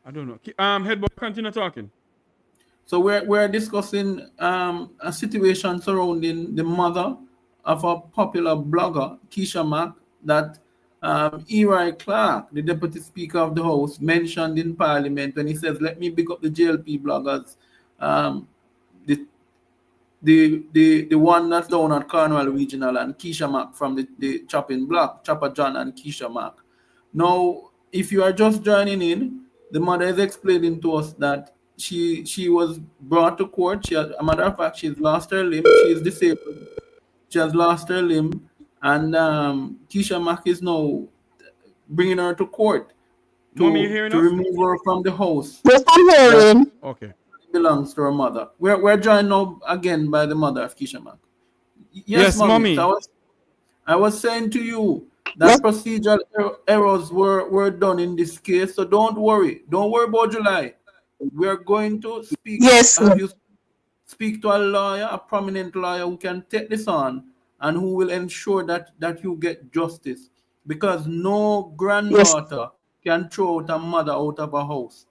I don't know. Head boy, continue talking. So we're discussing a situation surrounding the mother of a popular blogger, Keisha Mack, that Eli Clark, the Deputy Speaker of the House, mentioned in Parliament when he says, "Let me pick up the JLP bloggers, the one that's down at Cornwall Regional, and Keisha Mack from the chopping block, Chopper John and Keisha Mack." Now, if you are just joining in, the mother is explaining to us that she was brought to court. A matter of fact, she's lost her limb. She is disabled. She has lost her limb, and Keisha Mack is now bringing her to court Mommy, you hearing to us? remove her from the house Yes, I'm that hearing. Okay. belongs to her mother. We're joined now again by the mother of Keisha Mack. Yes, mommy. So I was saying to you Yes. that procedural errors were done in this case. So don't worry. Don't worry about July. We're going to Yes. have you speak to a lawyer, a prominent lawyer who can take this on and who will ensure that you get justice. Because no granddaughter can throw out a mother out of a house.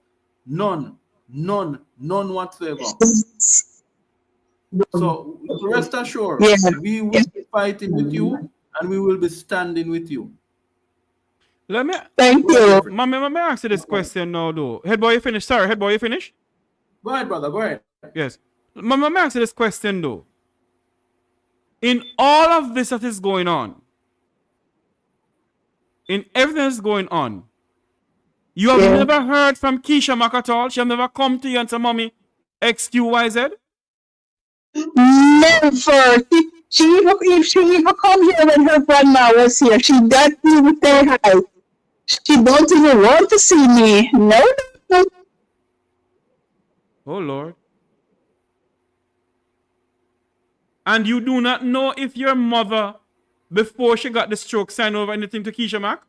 None whatsoever. So rest assured, Yeah. we will be fighting with you and we will be standing with you. Let me, Thank you. mommy, let me ask you this question now, though. Head boy, you finished? Sorry, head boy, you finished? Go ahead, brother. Go ahead. Yes. Mommy, let me ask you this question, though. In all of this that is going on, in everything that's going on, you have Yeah. never heard from Keisha Mack at all? She have never come to you and said, mommy, XQYZ? Never. If she even come here when her grandma was here, she doesn't even say hi. She don't even want to see me. No. Oh, Lord. And you do not know if your mother, before she got the stroke, signed over anything to Keisha Mack?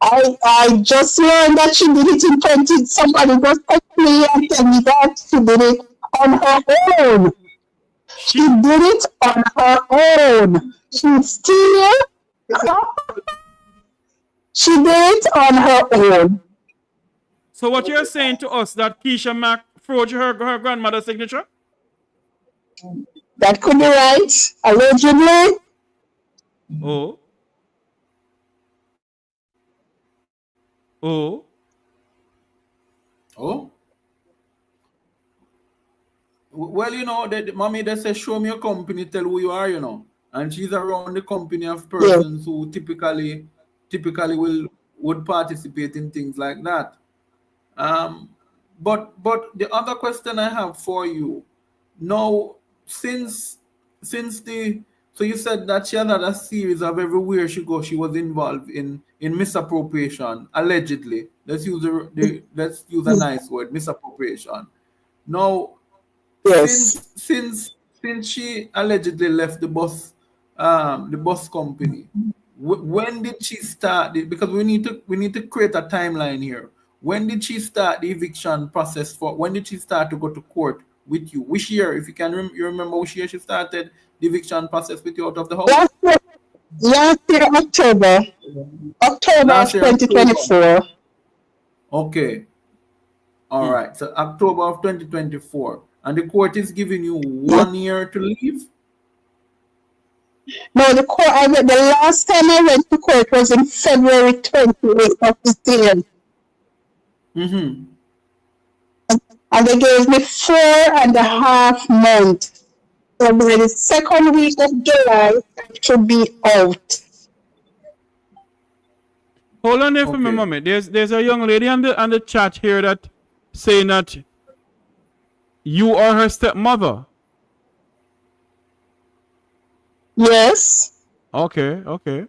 I just learned that she did it in 20. Somebody just text me and tell me that she did it on her own. She did it on her own. She still. She did it on her own. So what you're saying to us that Keisha Mack forged her grandmother's signature? That could be right. Allegedly. Oh. Oh. Oh. Well, you know, mommy, they say, show me your company, tell who you are, you know. And she's around the company of persons who typically would participate in things like that. But the other question I have for you now, since so you said that she had a series of everywhere she goes, she was involved in misappropriation, allegedly. Let's use let's use a nice word, misappropriation. Now, Yes. since she allegedly left the bus company, when did she start because we need to create a timeline here. When did she start the eviction process for? When did she start to go to court with you? Which year, if you can you remember which year she started the eviction process with you out of the house? Last year, October of Last year October. 2024. Okay, all right. So October of 2024, and the court is giving you 1 year to leave. No, the last time I went to court was in February 28th of this year. Mm-hmm. And they gave me 4.5 months. So by the second week of July, I should be out. Hold on there for me a moment. There's a young lady on the chat here that saying that you are her stepmother. Yes. Okay. Okay.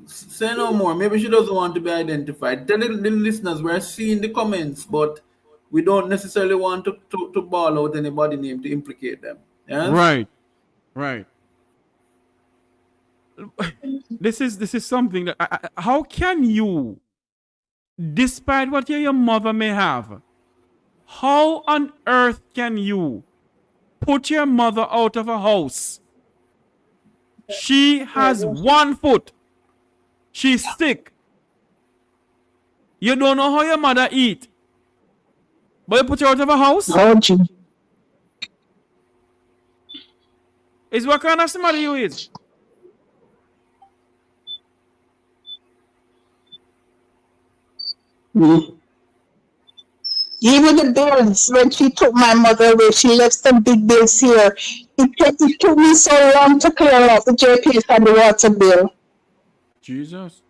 Say no more. Maybe she doesn't want to be identified. Tell the listeners we're seeing the comments, but we don't necessarily want to ball out anybody's name to implicate them. Yes? Right. This is something that how can you, despite what your mother may have, how on earth can you put your mother out of a house? She has 1 foot. She's sick. You don't know how your mother eat, but you put her out of a house? Oh, gee. Is what kind of somebody you is? Even the bills, when she took my mother away, she left some big bills here. It took me so long to clear out the JPS and the water bill. Jesus.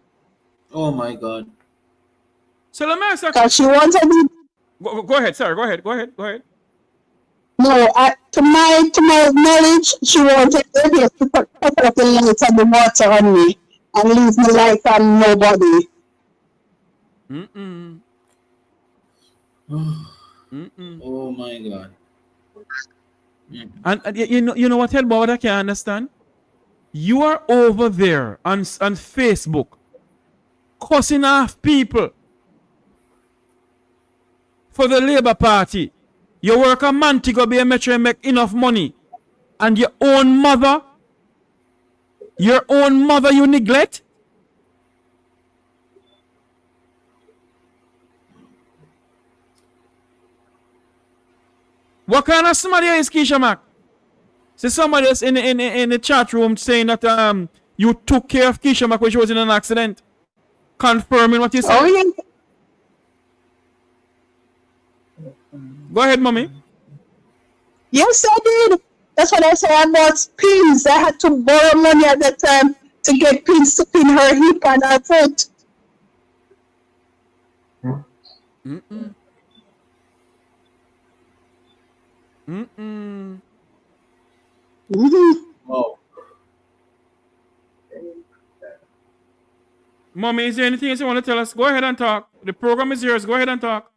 Oh my God. So let me ask you. Because she wanted me. Go ahead, sir. Go ahead. No, to my knowledge, she wanted JPS to cut off the lights and the water on me and leave the light on nobody. Oh my God. And you know what, Elba, I can't understand? You are over there on Facebook cussing off people for the Labour Party. You work at Montego Bay Metro and make enough money, and your own mother you neglect? What kind of somebody is Keisha Mac? So somebody else in the chat room saying that you took care of Keisha Mac when she was in an accident, confirming what you said. Oh, yeah. Go ahead, mommy. Yes, I did. That's what I said. I bought pins. I had to borrow money at that time to get pins to pin her hip and her foot. Wow. Mommy, is there anything else you want to tell us? Go ahead and talk. The program is yours. Go ahead and talk.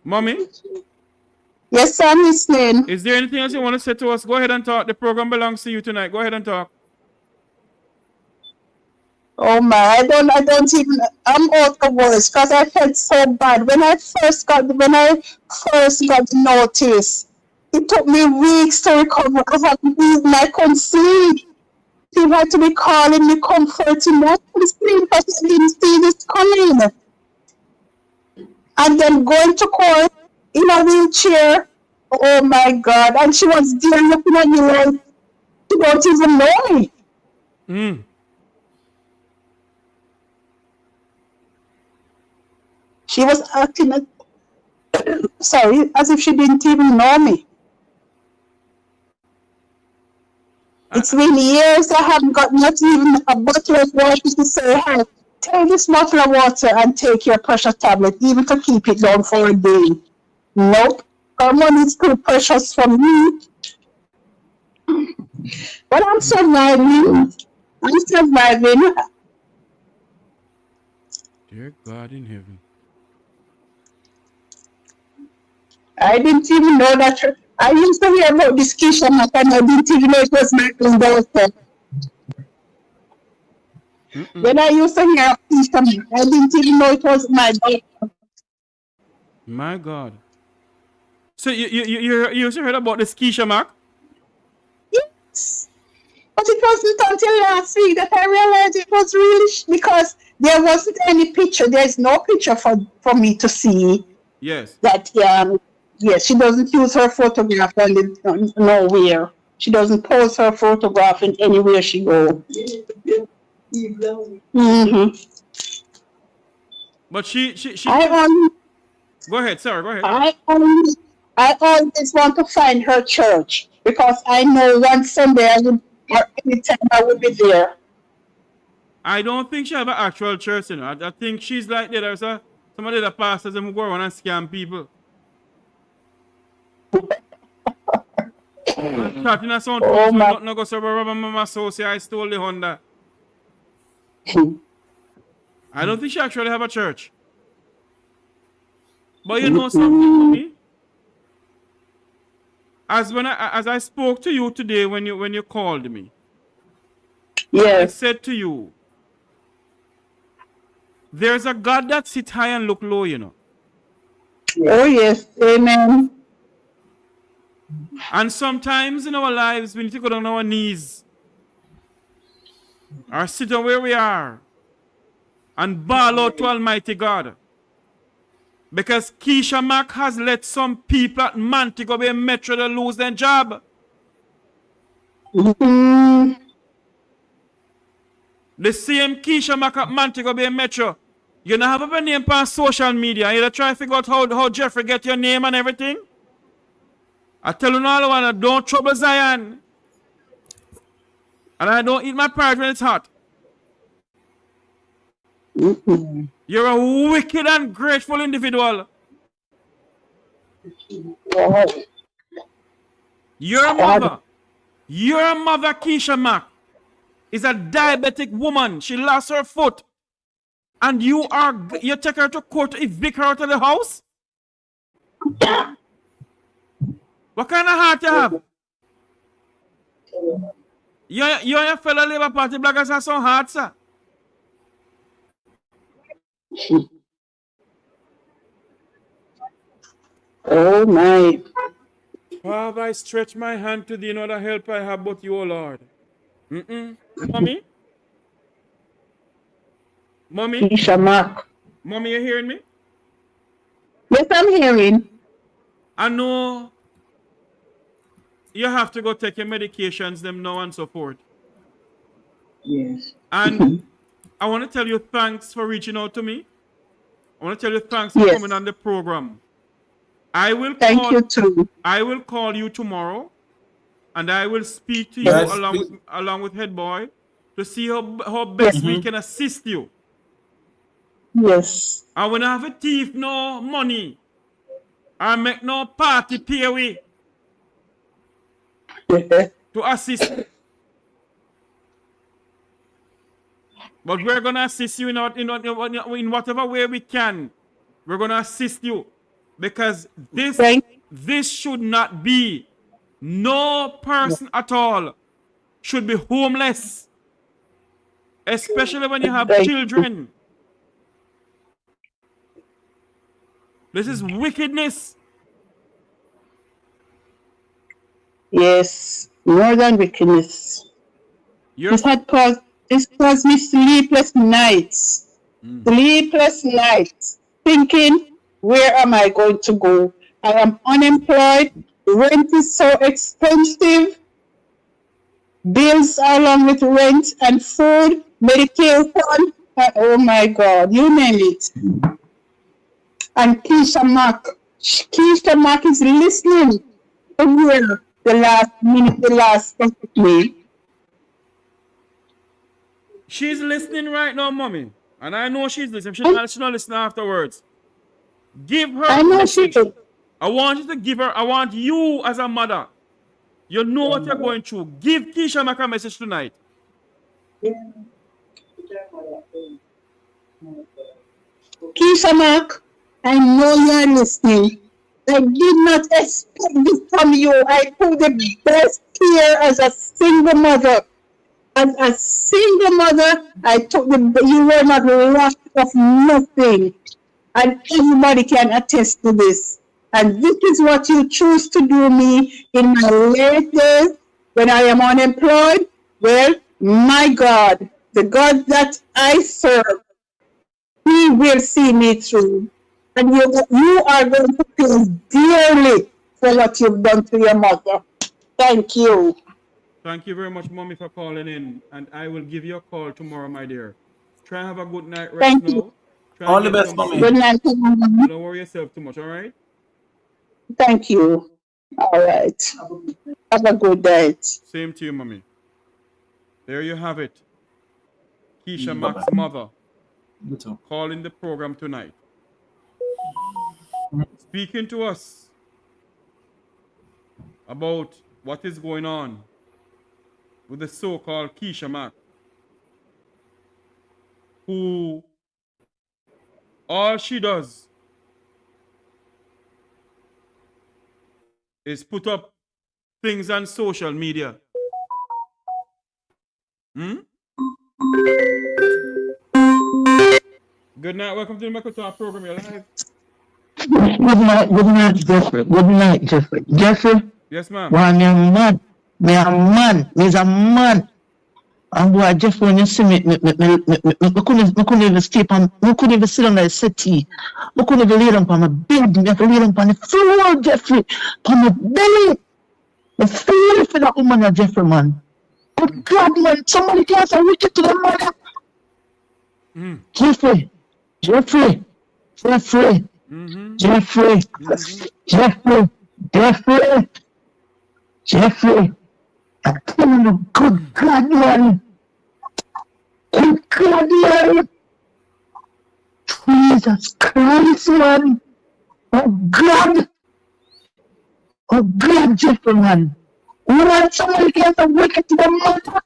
Mommy? Yes, I'm listening. Is there anything else you want to say to us? Go ahead and talk. The program belongs to you tonight. Go ahead and talk. Oh my, I'm out of words because I felt so bad. When I first got the notice, it took me weeks to recover because I couldn't sleep. People had to be calling me, comforting me. I couldn't sleep because I didn't see this coming. And then going to court in a wheelchair. Oh my God. And she was there looking at me like she don't even know me. She was acting as if she didn't even know me. It's been years I haven't got not even a bottle of water to say, hey, take this bottle of water and take your precious tablet, even to keep it down for a day. Nope. Her money is too precious for me. But I'm surviving. I'm surviving. Dear God in heaven. I didn't even know that. I used to hear about this Keisha Mac and I didn't even know it was my own daughter. When I used to hear of Keisha Mac, I didn't even know it was my daughter. My God. So you also heard about this Keisha Mac? Yes. But it wasn't until last week that I realized it was really because there wasn't any picture. There's no picture for me to see. Yes. That yes, she doesn't use her photograph nowhere. She doesn't post her photograph in anywhere she go. Mm-hmm. But she go ahead, sorry, go ahead. I always want to find her church because I know one Sunday or anytime I will be there. I don't think she have an actual church, you know. I think she's like that. There's some of the pastors who go around and scam people. Chatting a sound so not go serve a mama so say I stole the Honda. I don't think she actually have a church. But you know something for me? As I spoke to you today when you called me. Yes. I said to you, there's a God that sits high and look low, you know. Oh yes, amen. And sometimes in our lives we need to go down on our knees or sit down where we are and bawl out to Almighty God. Because Keisha Mac has let some people at Montego Bay Metro to lose their job. Mm-hmm. The same Keisha Mac at Montego Bay Metro. You don't have a name on social media. You try to figure out how Jeffrey get your name and everything. I tell you all one, don't trouble Zion. And I don't eat my porridge when it's hot. Mm-hmm. You're a wicked and grateful individual. Wow. Your mother, Keisha Mac, is a diabetic woman. She lost her foot. And you take her to court to evict her out of the house? What kind of heart you have? You and your fellow Labour Party bloggers have some heart, sir. Oh my. Father, I stretch my hand to thee, no other help I have but you, O Lord. Mommy? Mommy? Keisha Mac. Mommy, you hearing me? Yes, I'm hearing. I know you have to go take your medications, them now and so forth. Yes. And I want to tell you thanks for reaching out to me. I want to tell you thanks for coming on the program. Thank you too. I will call you tomorrow, and I will speak to you along with Head Boy to see how best we can assist you. Yes. And when I have a thief no money, I make no party pay away to assist. But we're going to assist you in whatever way we can. We're going to assist you. Because this should not be. No person at all should be homeless. Especially when you have children. This is wickedness. Yes, more than wickedness. This caused me sleepless nights. Sleepless nights. Thinking, where am I going to go? I am unemployed. Rent is so expensive. Bills along with rent and food, medication. Oh my God, you name it. And Keisha Mac is listening to hear the last week. She's listening right now, Mommy. And I know she's listening. She's not listening afterwards. Give her a message I want you to give her, I want you as a mother. You know what you're going through. Give Keisha Mac a message tonight. Keisha Mac, I know you're listening. I did not expect this from you. I put the best care as a single mother. As a single mother, you were not lost of nothing. And everybody can attest to this. And this is what you choose to do me in my late days when I am unemployed. Well, my God, the God that I serve, He will see me through. And you are going to pay dearly for what you've done to your mother. Thank you. Thank you very much, Mommy, for calling in. And I will give you a call tomorrow, my dear. Try and have a good night rest Thank now. you. Try All and the get best, some mommy. sleep. Good night. Don't worry yourself too much, all right? Thank you. All right. Have a good night. Same to you, Mommy. There you have it. Keisha Bye-bye. Mac's mother You too. calling the program tonight. Speaking to us about what is going on with the so-called Keisha Mac, who all she does is put up things on social media. Good night. Welcome to the Michael Talk program. You're live. Good night, Jeffrey. Good night, Jeffrey. Jeffrey, Yes, ma'am. one young man. Me a man. Me's a man. And boy, Jeffrey, when you see me couldn't even sleep on, me couldn't even sit on the settee. Me couldn't even lay down on my bed. Me have to lay down on the floor, Jeffrey. On my belly. I feel for that woman, Jeffrey, man. But God, man, somebody can say wicked to the mother. Jeffrey. Jeffrey. Jeffrey. Jeffrey. Jeffrey. Jeffrey. Jeffrey. I'm telling you, good God, man. Good God, man. Jesus Christ, man. Oh, God. Oh, God, Jeffrey, man. When somebody gets a wicked to the mother.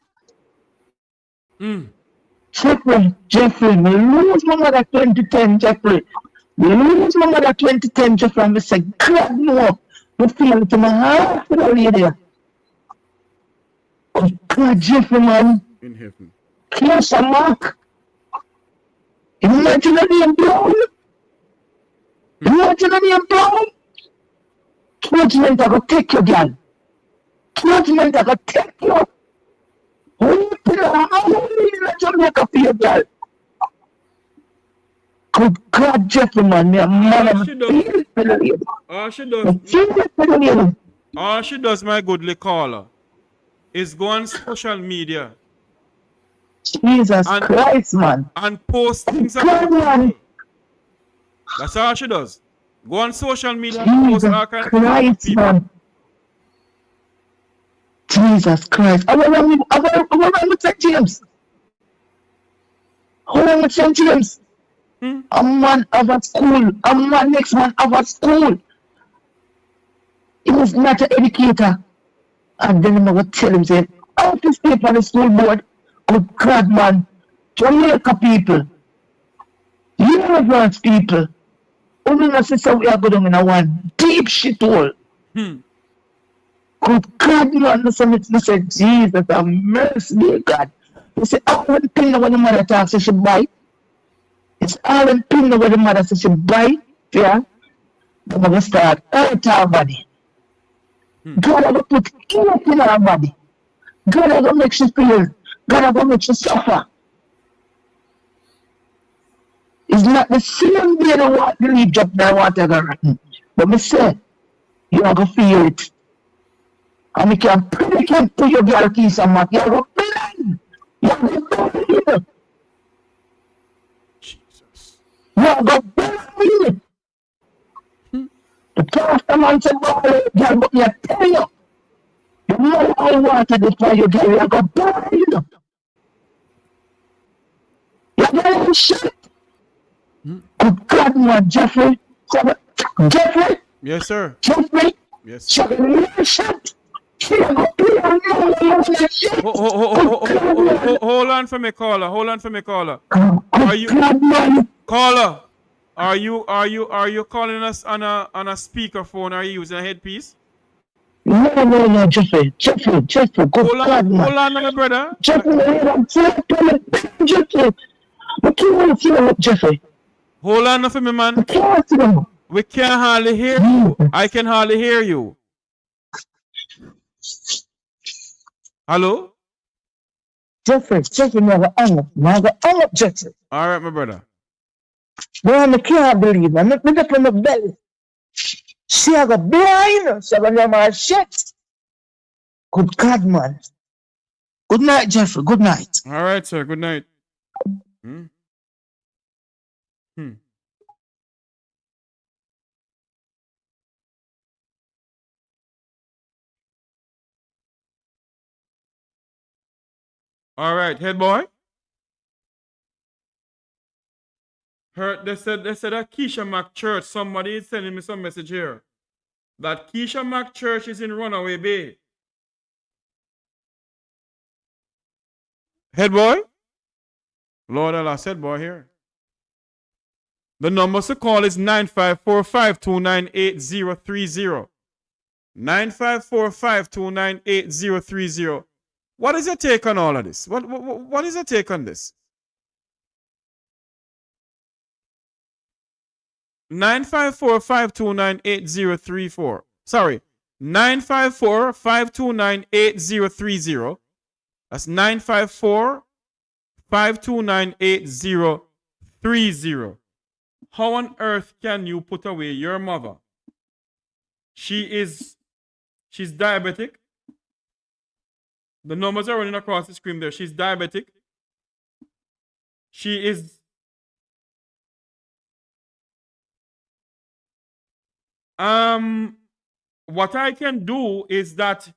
Jeffrey, me lose my mother 2010, Jeffrey. Me lose my mother 2010, Jeffrey, and me say, God, no. Me feel it to my heart for the lady. Oh, God, Jeffrey, man. In heaven. Keisha Mac. Imagine the name down. Imagine the name down. Judgment I go take you, girl. Judgment I go take you. Weeping in Jamaica for you, girl. Good God, Jeffrey, man. Me a man. All she does, all she does, my goodly caller, is go on social media Jesus Christ, man. and post things God, about man. people. That's all she does. Go on social media and post Jesus all kinds of Christ, people. man. Jesus Christ. I went with St. James. I went with St. James. A man of a school. A man next man of a school. He was not an educator. And then I would tell him, say, how to stay on the school board? Good God, man. Jamaica people. Universe people. Only my sister, we are going in a one deep shit hole. Good God, man. Listen, Jesus, have mercy, dear God. You say, all the thing when the mother talks, she should buy. It's all the thing when the mother says she buy. Yeah? I'm going to start hurt our body. God, I'm going to put anything in our body. God, I'm going to make you feel. God, I'm going to make you suffer. It's not the same way the leaf drop that water go rotten. But me say, you are going to feel it. And you can predicate to your girl Keisha Mac. You are going to blind. You are going to blind. Jesus. You are going to blind. The pastor man said, girl, but me tell you. You know how water destroy your girl. You are going to blind. You are going to shit. Good God, man, Jeffrey. Jeffrey? Yes, sir. Jeffrey, Yes. shut your shut. Hold on for me, caller. Hold on for me, caller. Are you caller? Are you calling us on a speakerphone? Are you using a headpiece? No, Jeffrey, good God, man. Hold on, my brother. Jeffrey, I can't see them, Jeffrey. Hold on for me, man. I can't see them. We can't hardly hear you. I can hardly hear you. Hello? Jeffrey, never hung up, Jeffrey. All right, my brother. Man, I can't believe it. I'm up in the belly. She have a blind. She have a my shit. Good God, man. Good night, Jeffrey. Good night. All right, sir. Good night. All right, head boy. They said at Keisha Mac Church, somebody is sending me some message here. That Keisha Mac Church is in Runaway Bay. Head boy? Lord Allah, head boy here. The number to call is 954-529-8030. 954-529-8030. What is your take on all of this? What is your take on this? 954-529-8034. Sorry, 954-529-8030. That's 954-529-8030. How on earth can you put away your mother? She's diabetic. The numbers are running across the screen there. She's diabetic. She is what I can do is that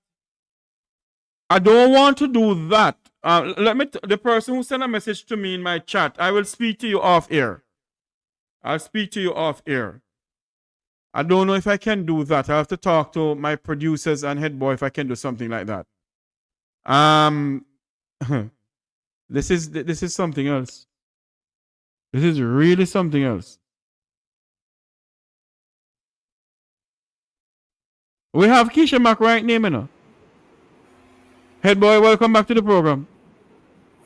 I don't want to do that. The person who sent a message to me in my chat, I will speak to you off air. I'll speak to you off air. I don't know if I can do that. I have to talk to my producers and head boy if I can do something like that. This is something else. This is really something else. We have Keisha Mac right name, you know. Head boy, welcome back to the program.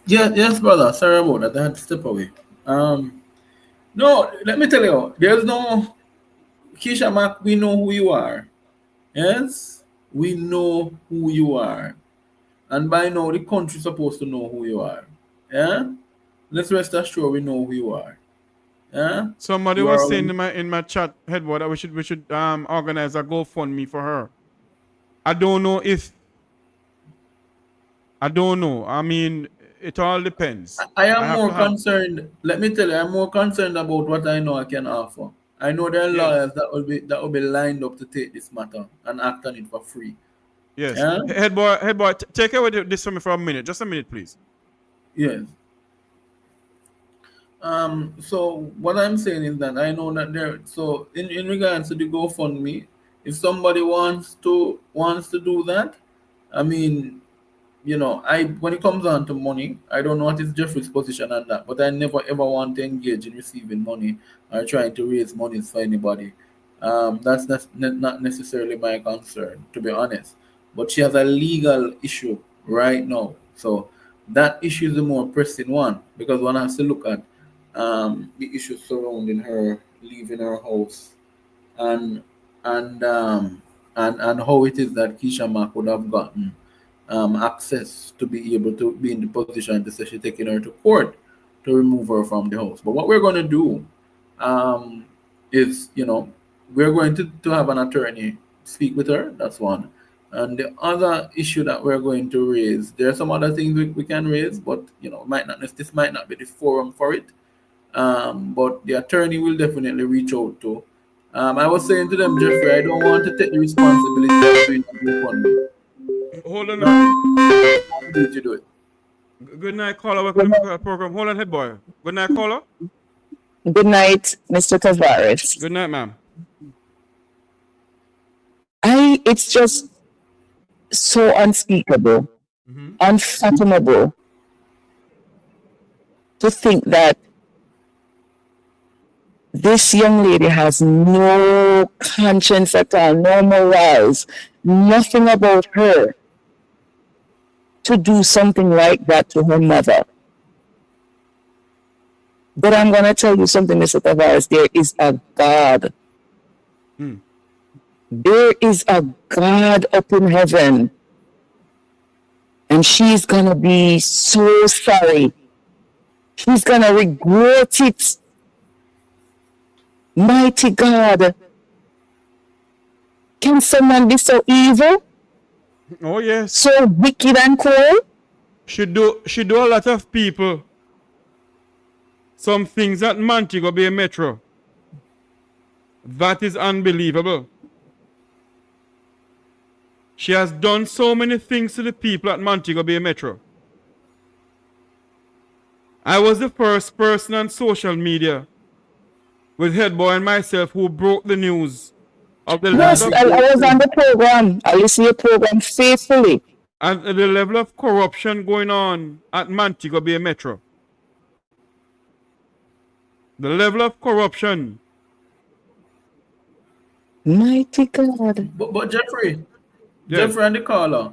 Yes, brother. Sorry about that. I had to step away. No, let me tell you, there's no Keisha Mac, we know who you are. Yes? We know who you are. And by now, the country's supposed to know who you are. Yeah? Let's rest assured we know who you are. Yeah? Somebody was saying in my chat, head boy, that we should organize a GoFundMe for her. I don't know. I mean, it all depends. I am more concerned. Let me tell you, I'm more concerned about what I know I can offer. I know there are lawyers that will be lined up to take this matter and act on it for free. Yes. Yeah? Head boy, take away this from me for a minute. Just a minute, please. Yes. So what I'm saying is that I know that so in regards to the GoFundMe, if somebody wants to do that, I mean, you know, when it comes down to money, I don't know what is Jeffrey's position on that, but I never ever want to engage in receiving money or trying to raise money for anybody. That's not necessarily my concern, to be honest. But she has a legal issue right now, so that issue is the more pressing one, because one has to look at the issues surrounding her leaving her house and how it is that Keisha Mac would have gotten access to be able to be in the position to say she's taking her to court to remove her from the house. But what we're going to do is, you know, we're going to have an attorney speak with her. That's one. And the other issue that we're going to raise, there are some other things we can raise, but, you know, this might not be the forum for it. But the attorney will definitely reach out to. I was saying to them, Jeffrey, I don't want to take the responsibility of doing the funding. Hold on. How did you do it? Good night, caller. Welcome to the program. Hold on, head boy. Good night, caller. Good night, Mr. Tavares. Good night, ma'am. It's just so unspeakable, unfathomable to think that this young lady has no conscience at all, no morals, nothing about her to do something like that to her mother. But I'm going to tell you something, Mr. Tavares. There is a God. There is a God up in heaven. And she's going to be so sorry. She's going to regret it. Mighty God. Can someone be so evil? Oh yes. So wicked and cruel? She do a lot of people some things at Montego Bay Metro. That is unbelievable. She has done so many things to the people at Montego Bay Metro. I was the first person on social media with Headboy and myself who broke the news of the Yes, I was on the program. I listened to your program faithfully. And the level of corruption going on at Montego Bay Metro. The level of corruption. Mighty God. But Jeffrey, Yes. Jeffrey and the caller,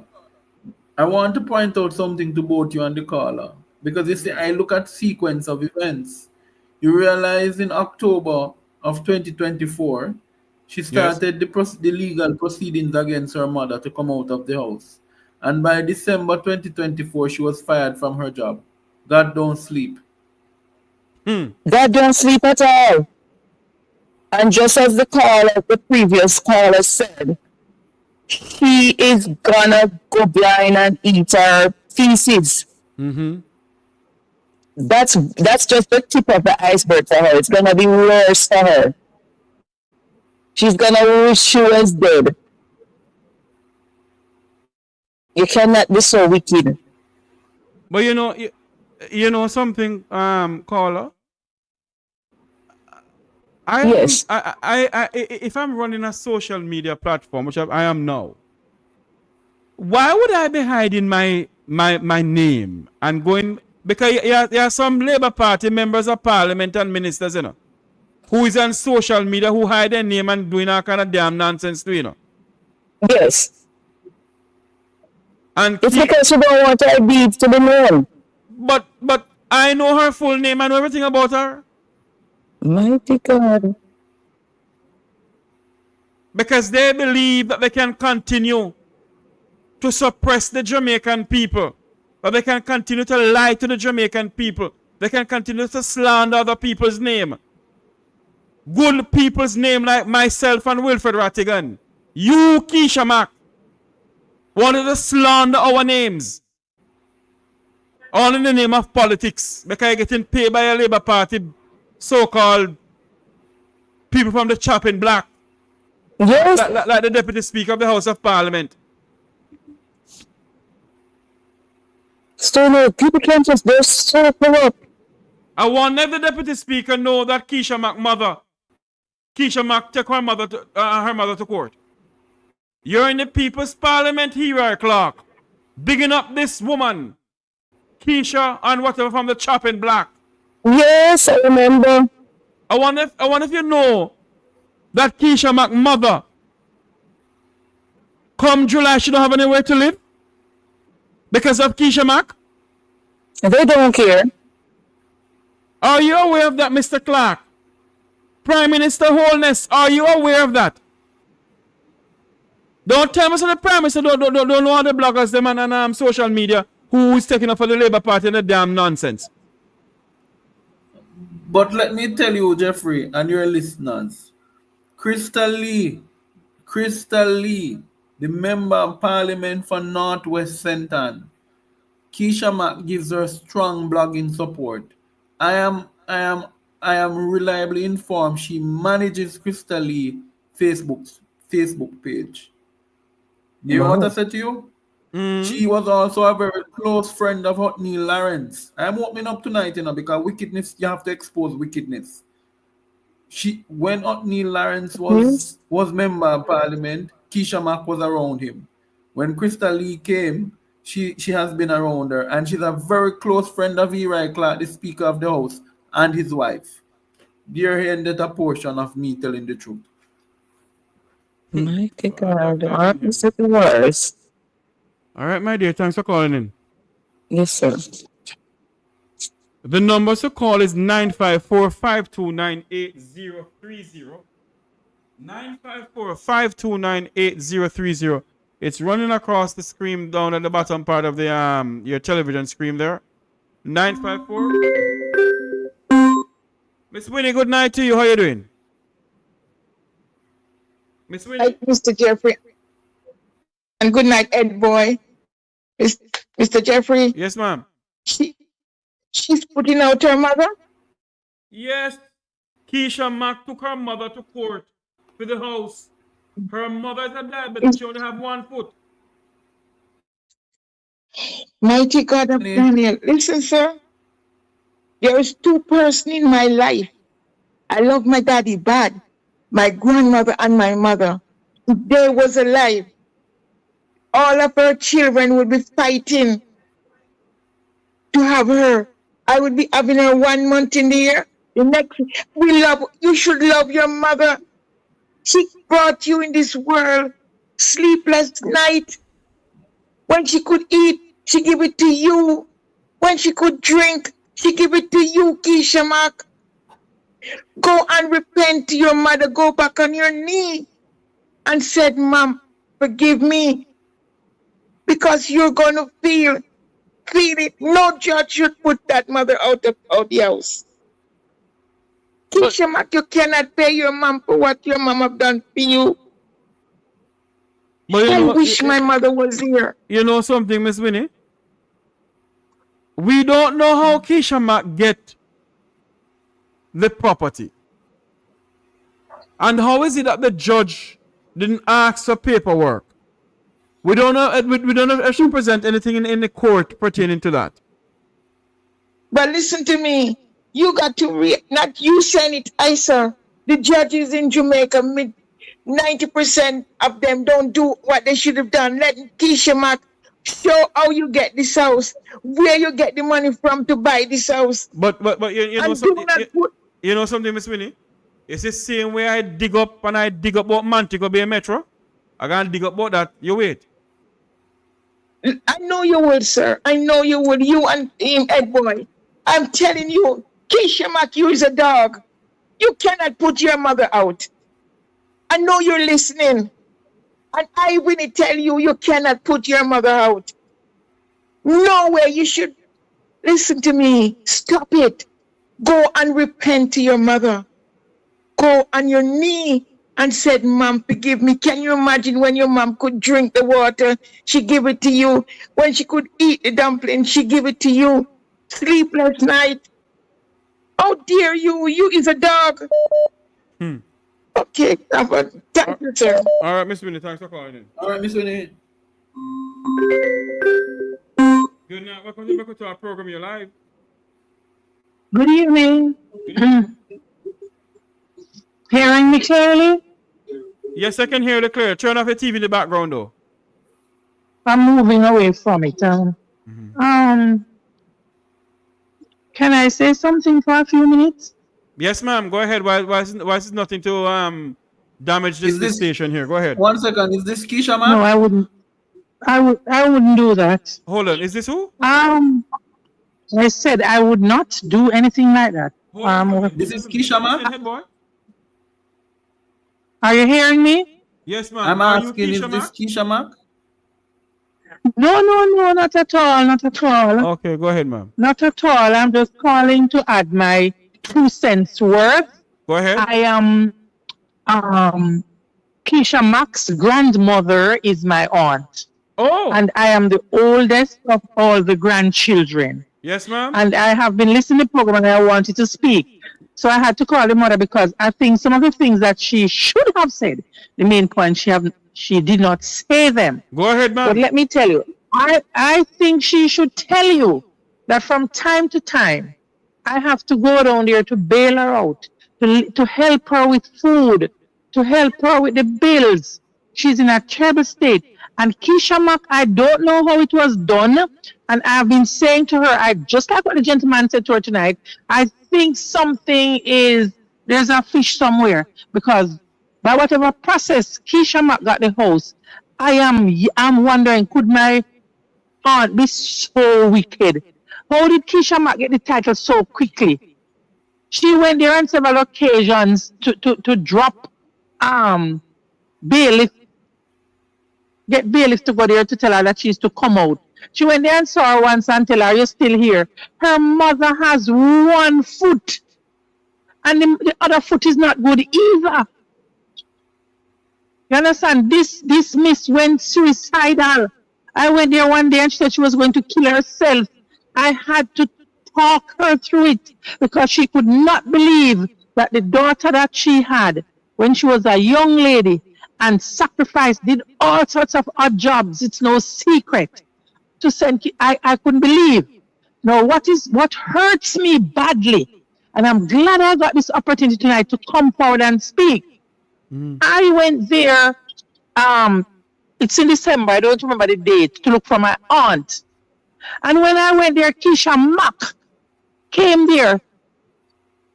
I want to point out something to both you and the caller. Because you see, I look at sequence of events. You realize in October of 2024, she started the legal proceedings against her mother to come out of the house. And by December 2024, she was fired from her job. God don't sleep. God don't sleep at all. And just as the previous caller said, she is gonna go blind and eat her feces. That's just the tip of the iceberg for her. It's gonna be worse for her. She's gonna wish she was dead. You cannot be so wicked. But you know something, caller? Yes. If I'm running a social media platform, which I am now, why would I be hiding my name and going? Because there are some Labour Party members of Parliament and ministers, who is on social media who hide their name and doing all kind of damn nonsense too, Yes. And It's because she don't want her deeds to be known. but I know her full name. I know everything about her. Mighty God. Because they believe that they can continue to suppress the Jamaican people. That they can continue to lie to the Jamaican people. They can continue to slander other people's name. Good people's name like myself and Wilfred Rattigan. You, Keisha Mack, wanted to slander our names. All in the name of politics. Because you're getting paid by a Labour Party so-called people from the chopping block. Yes. Like the Deputy Speaker of the House of Parliament. So no, people can't just, they're so corrupt. I want every Deputy Speaker know that Keisha Mack mother, Keisha Mack take her mother to court. You're in the People's Parliament here, Clark. Bigging up this woman, Keisha and whatever from the chopping block. Yes, I remember. I wonder if you know that Keisha Mack mother, come July, she don't have anywhere to live because of Keisha Mack. They don't care. Are you aware of that, Mr. Clark? Prime Minister Holness, are you aware of that? Don't tell me so the Prime Minister don't know all the bloggers them and social media who is taking up for the Labour Party and the damn nonsense. But let me tell you, Jeffrey, and your listeners, Crystal Lee, the Member of Parliament for Northwest Senton, Keisha Mack gives her strong blogging support. I am reliably informed she manages Crystal Lee Facebook page. You know what I said to you? She was also a very close friend of Neil Lawrence. I'm opening up tonight, because wickedness, you have to expose wickedness. When Neil Lawrence was member of Parliament, Keisha Mack was around him. When Crystal Lee came, she has been around her, and she's a very close friend of Eli Clark, the Speaker of the House, and his wife. There ended a portion of me telling the truth. My God, honest at the worst. All right, my dear. Thanks for calling in. Yes, sir. The number to call is 954-529-8030. 954-529-8030. It's running across the screen down at the bottom part of the your television screen there. 954. Miss Winnie, good night to you. How you doing? Miss Winnie? Hi, Mr. Jeffrey. And good night, Ed boy. Mr. Jeffrey, Yes, ma'am. she's putting out her mother. Yes. Keisha Mack took her mother to court to the house. Her mother is a diabetic. She only have 1 foot. Mighty God of Daniel. Listen, sir. There is 2 persons in my life. I love my daddy bad. My grandmother and my mother. If they was alive, all of her children would be fighting to have her. I would be having her 1 month in the year. The next, you should love your mother. She brought you in this world. Sleepless night. When she could eat, she give it to you. When she could drink, she give it to you, Keisha Mack. Go and repent to your mother. Go back on your knee and said, Mom, forgive me. Because you're going to feel it. No judge should put that mother out of the house. Keisha Mack, you cannot pay your mom for what your mom have done for you. But I wish my mother was here. You know something, Miss Winnie? We don't know how Keisha Mack get the property. And how is it that the judge didn't ask for paperwork? We don't know. We don't know if she present anything in the court pertaining to that. But listen to me. You got to not you saying it, I sir. The judges in Jamaica, 90% of them don't do what they should have done. Let Keisha Mack show how you get this house, where you get the money from to buy this house. But you know something. You know something, Miss Winnie? It's the same way I dig up about Montego Bay Metro. I can't dig up about that. You wait. I know you would, sir. I know you would. You and him, Ed boy. I'm telling you, Keisha Mack, you is a dog. You cannot put your mother out. I know you're listening. And I will tell you, you cannot put your mother out. No way. You should listen to me. Stop it. Go and repent to your mother. Go on your knee and said, Mom, forgive me. Can you imagine when your mom could drink the water, she give it to you. When she could eat the dumpling, she give it to you. Sleepless night. How dare you? You is a dog. Okay, thank you, sir. All right, Miss Winnie, thanks for calling in. All right, Miss Winnie. Good night. Welcome to our program. You're live. Good evening. Hearing me clearly? Yes, I can hear you clear. Turn off your TV in the background, though. I'm moving away from it. Can I say something for a few minutes? Yes, ma'am. Go ahead. Why is it nothing to damage this station here? Go ahead. 1 second. Is this Keisha Mack? No, I wouldn't. I wouldn't do that. Hold on. Is this who? I said I would not do anything like that. This is Keisha Mack? Are you hearing me? Yes, ma'am. I'm asking, is this Keisha Mack? No, not at all, not at all. Okay, go ahead, ma'am. Not at all. I'm just calling to add my 2 cents worth. Go ahead. I am Keisha Mack's grandmother is my aunt. Oh. And I am the oldest of all the grandchildren. Yes, ma'am. And I have been listening to the program and I wanted to speak. So I had to call the mother because I think some of the things that she should have said, the main point, she did not say them. Go ahead, ma'am. But let me tell you, I think she should tell you that from time to time, I have to go down there to bail her out, to help her with food, to help her with the bills. She's in a terrible state. And Keisha Mack, I don't know how it was done. And I've been saying to her, I just like what the gentleman said to her tonight, I think there's a fish somewhere. Because by whatever process Keisha Mack got the house, I'm wondering, could my aunt be so wicked? How did Keisha Mack get the title so quickly? She went there on several occasions to drop bailiff, get bailiff to go there to tell her that she's to come out. She went there and saw her once and tell her, you're still here. Her mother has one foot, and the other foot is not good either. You understand? This miss went suicidal. I went there one day and she said she was going to kill herself. I had to talk her through it because she could not believe that the daughter that she had when she was a young lady and sacrificed, did all sorts of odd jobs. It's no secret. To send, I couldn't believe. Now, what hurts me badly, and I'm glad I got this opportunity tonight to come forward and speak. I went there, it's in December, I don't remember the date, to look for my aunt. And when I went there, Keisha Mack came there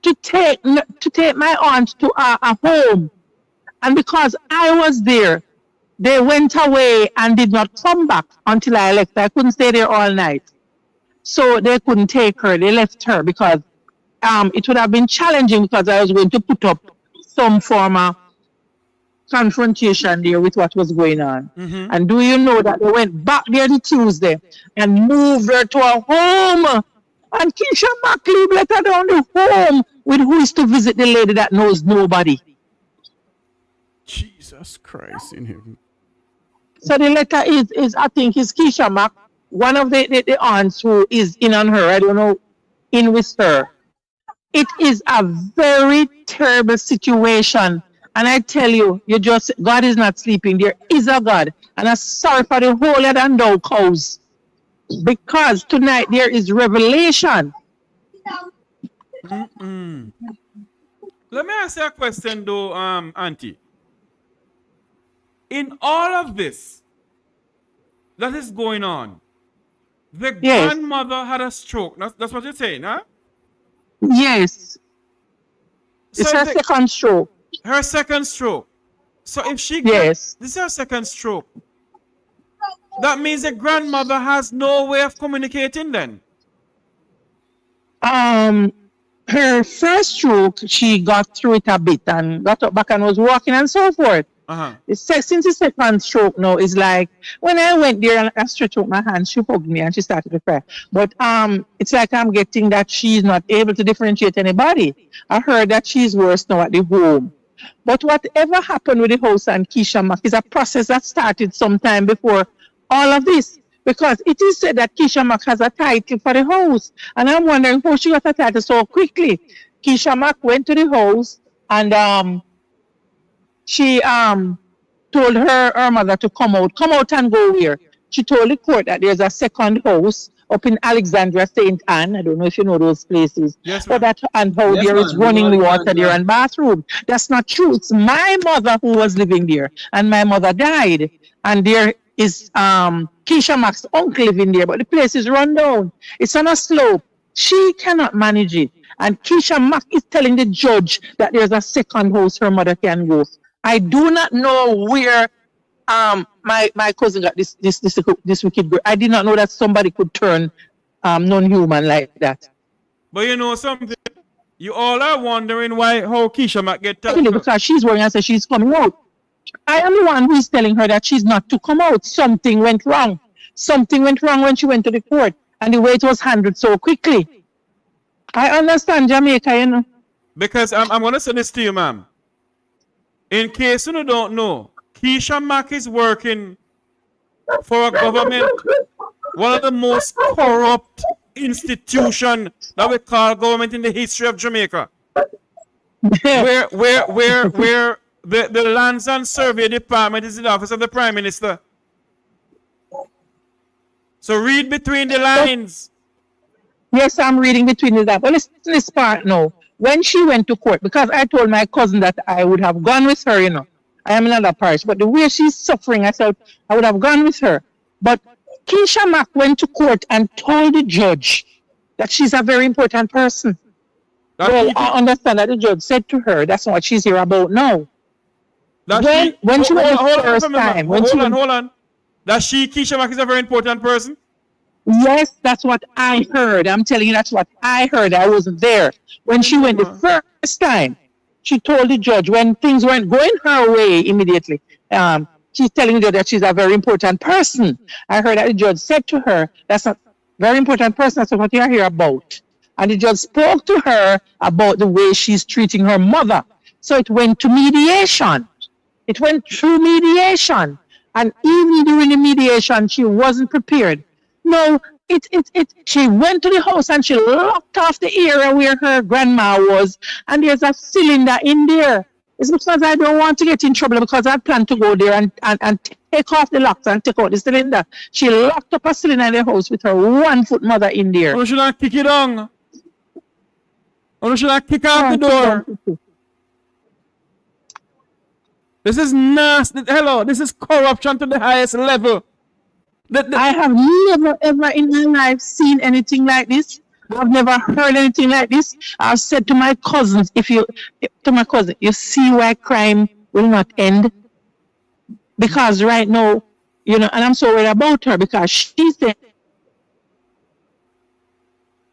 to take my aunt to a home. And because I was there, they went away and did not come back until I left. I couldn't stay there all night. So they couldn't take her. They left her because it would have been challenging because I was going to put up some form of confrontation there with what was going on. And do you know that they went back there the Tuesday and moved her to a home? And Keisha Mack let her down the home with who is to visit the lady that knows nobody. Jesus Christ in heaven. So the letter is I think is Keisha Mack, one of the aunts who is in on her. I don't know, in with her. It is a very terrible situation. And I tell you, God is not sleeping. There is a God. And I'm sorry for the holier than thou cows. Because tonight there is revelation. Let me ask you a question though, Auntie. In all of this that is going on, the grandmother had a stroke. That's what you're saying, huh? Yes. It's So her second stroke. her second stroke. So if she Yes. this is her second stroke, that means the grandmother has no way of communicating then. Her first stroke, she got through it a bit and got up back and was walking and so forth. Since the second stroke now is like when I went there and I stretched out my hand, she hugged me and she started to cry. But it's like I'm getting that she's not able to differentiate anybody. I heard that she's worse now at the home. But whatever happened with the house and Keisha Mack is a process that started sometime before all of this. Because it is said that Keisha Mack has a title for the house. And I'm wondering how she got a title so quickly. Keisha Mack went to the house and she told her mother to come out and go where? She told the court that there's a second house up in Alexandria, St. Anne. I don't know if you know those places. Yes, but there is running water there and bathroom. That's not true. It's my mother who was living there. And my mother died. And there is Keisha Mack's uncle living there. But the place is run down. It's on a slope. She cannot manage it. And Keisha Mack is telling the judge that there's a second house her mother can go. I do not know where my cousin got this wicked girl. I did not know that somebody could turn non-human like that. But you know something? You all are wondering how Keisha Mack get touched. Because she's worrying and says she's coming out. I am the one who is telling her that she's not to come out. Something went wrong. Something went wrong when she went to the court. And the way it was handled so quickly. I understand Jamaica, you know. Because I'm going to say this to you, ma'am. In case you don't know, Keisha Mack is working for a government, one of the most corrupt institutions that we call government in the history of Jamaica. where the Lands and Survey Department is in the office of the Prime Minister. So read between the lines. Yes, I'm reading between the lines. But listen to this part now. When she went to court, because I told my cousin that I would have gone with her, you know, I am in another parish. But the way she's suffering, I thought I would have gone with her. But Keisha Mack went to court and told the judge that she's a very important person. That Well, she, I understand that the judge said to her, that's not what she's here about now. that When she went the hold on, first time, when she went, hold on. That Keisha Mack is a very important person. yes, that's what I heard. I'm telling you, that's what I heard. I wasn't there. When she went the first time, she told the judge when things weren't going her way immediately. She's telling the judge that she's a very important person. I heard that the judge said to her, that's a very important person. That's what you're here about. And the judge spoke to her about the way she's treating her mother. So it went to mediation. It went through mediation. And even during the mediation, she wasn't prepared. No, she went to the house and she locked off the area where her grandma was. And there's a cylinder in there. It's because I don't want to get in trouble because I plan to go there and take off the locks and take out the cylinder. She locked up a cylinder in the house with her 1 foot mother in there. Or should I kick it on? Or should I kick out the door? This is nasty. Hello, this is corruption to the highest level. I have never ever in my life seen anything like this. I've never heard anything like this. I've said to my cousins, you see why crime will not end? Because right now, and I'm so worried about her because she said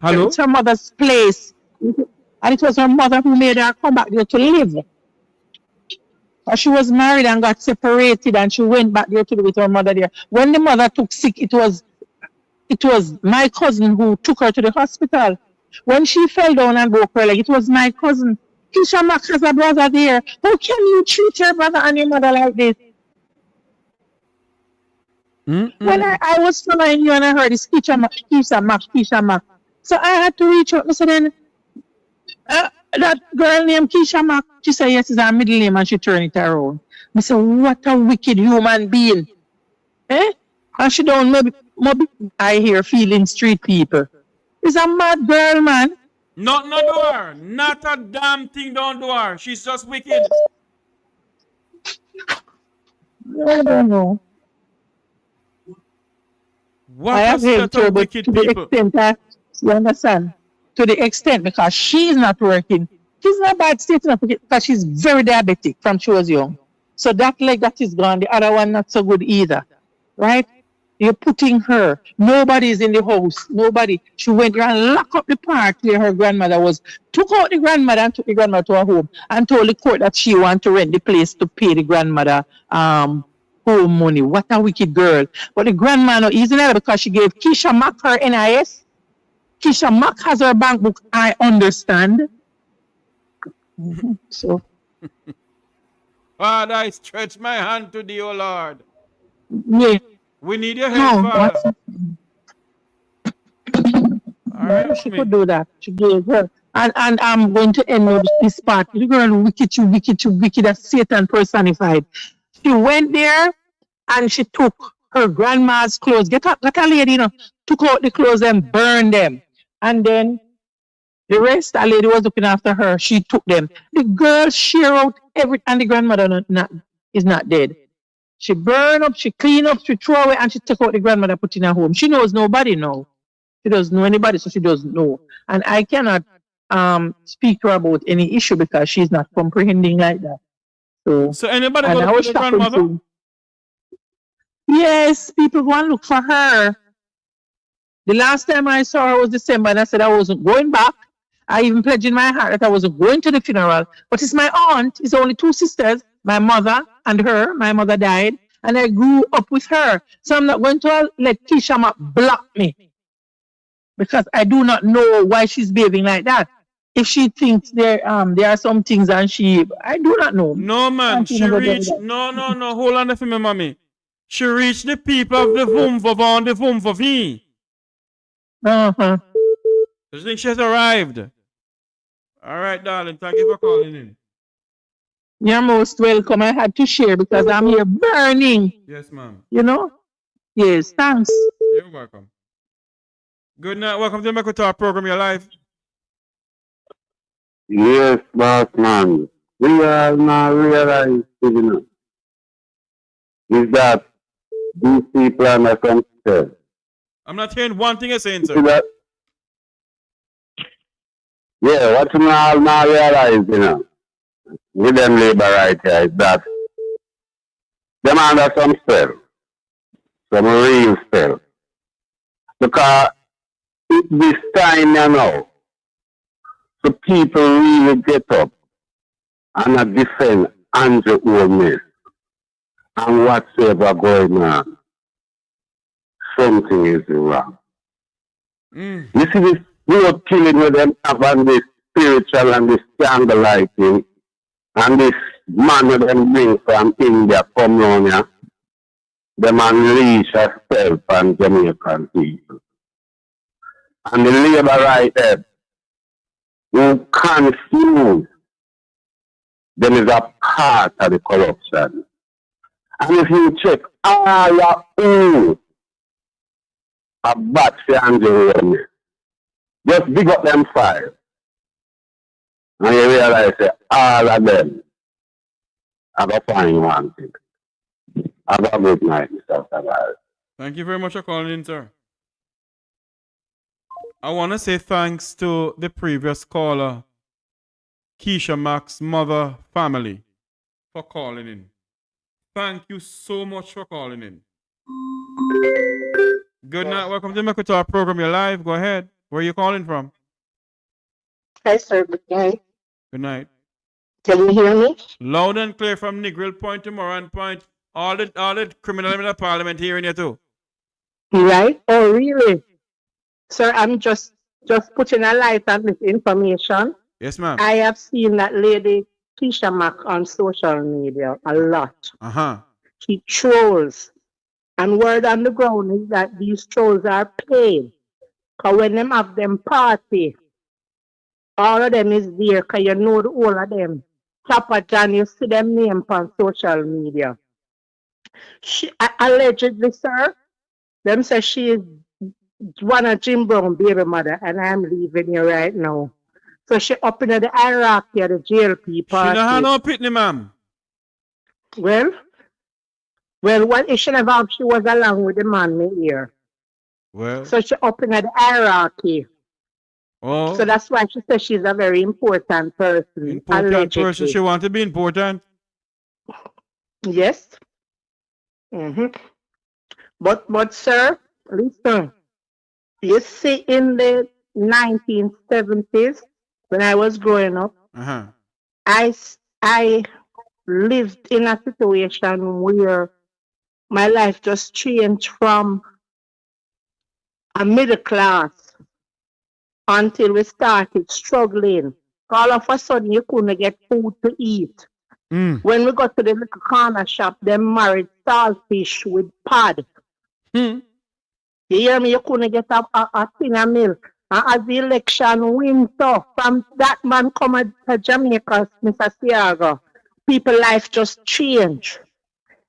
hello? It's her mother's place. And it was her mother who made her come back there to live. She was married and got separated and she went back there to live with her mother there. When the mother took sick, it was my cousin who took her to the hospital. When she fell down and broke her leg, it was my cousin. Keisha Mack has a brother there. How can you treat your brother and your mother like this? When I was following you and I heard this Keisha Mack. So I had to reach out. So then that girl named Keisha Mack, she said yes, it's her middle name and she turned it around. I said, what a wicked human being. And she don't maybe I hear feeling street people. It's a mad girl, man. Not do her. Not a damn thing don't do her. She's just wicked. I don't know. What I a have heard set her, of but wicked to the people. extent that, you understand? To the extent because she's not working. She's in a bad state because she's very diabetic from she was young. So that leg that is gone, the other one not so good either. Right? You're putting her. Nobody's in the house. Nobody. She went there and locked up the park where her grandmother was. Took out the grandmother and took the grandmother to her home and told the court that she wanted to rent the place to pay the grandmother home money. What a wicked girl. But the grandma no easy now because she gave Keisha Mack her NIS. Keisha Mack has her bank book. I understand. So. Father, I stretch my hand to thee, O Lord. Yeah. We need your help, Father. All right, she could do that. She gave her. And I'm going to end with this part. The girl wicked as Satan personified. She went there and she took her grandma's clothes. Got a lady, took out the clothes and burned them. And then the rest, a lady was looking after her. She took them. The girl shear out everything, and the grandmother is not dead. She burn up, she clean up, she throw away, and she took out the grandmother, put in her home. She knows nobody now. She doesn't know anybody, so she doesn't know. And I cannot speak to her about any issue because she's not comprehending like that. So anybody go look for the grandmother? Yes, people go and look for her. The last time I saw her was December, and I said I wasn't going back. I even pledged in my heart that I wasn't going to the funeral. But it's my aunt. It's only two sisters, my mother and her. My mother died, and I grew up with her. So I'm not going to let Keisha Mack block me because I do not know why she's behaving like that. If she thinks there are some things and I do not know. No, man. She reached. No. Hold on for me, mommy. She reached the people of the Vumvov on the Vumvovi. Uh-huh. I think she has arrived. All right, darling. Thank you for calling in. You're most welcome. I had to share because I'm here burning. Yes, ma'am. Yes, thanks. You're welcome. Good night. Welcome to the Mekwitar program, your life. Yes, boss man. We are not realizing is that these people are not concerned. I'm not hearing one thing you're saying, See sir. that? Yeah, what you now realize, with them labor right here is that them under some spell, some real spell. Because it's this time so people really get up and not defend Andrew Holmes and whatsoever going on. Something is wrong. You see this road killing with them have on this spiritual and this candlelighting and this man that them bring from India come round here, them unleash a spell on Jamaican people. And the labor right there who confuse them is a part of the corruption. And if you check all your own a batch and just dig up them files. And you realize that all of them have a fine one thing. Have a good night, Mr. Tavares. Thank you very much for calling in, sir. I want to say thanks to the previous caller, Keisha Mac's mother family, for calling in. Thank you so much for calling in. Good night. Welcome to the Mekutar program. You're live. Go ahead. Where are you calling from? Hi, sir. Good night. Good night. Can you hear me? Loud and clear from Negril Point to Moran Point. All the criminal in the parliament hearing you too. Right? Oh, really? Sir, I'm just putting a light on this information. Yes, ma'am. I have seen that lady Keisha Mac on social media a lot. She trolls. And word on the ground is that these trolls are paid. Because when them have them party, all of them is there because you know the whole of them. Chopper John, you see them name on social media. She allegedly, sir, them say she is one of Jim Brown baby mother, and I'm leaving here right now. So she up in the hierarchy of the JLP party. She don't have no pitney, ma'am. Well, what if she never have, she was along with the man me here. Well. So she up in the hierarchy. Oh. So that's why she says she's a very important person. Important person. She want to be important. Yes. But sir, listen. You see, in the 1970s, when I was growing up, I lived in a situation where my life just changed from a middle class until we started struggling. All of a sudden, you couldn't get food to eat. When we got to the little corner shop, they married saltfish with pad. You hear me? You couldn't get a tin of milk. And as the election went off, from that man coming to Jamaica, Mr. Siaga, people's life just changed.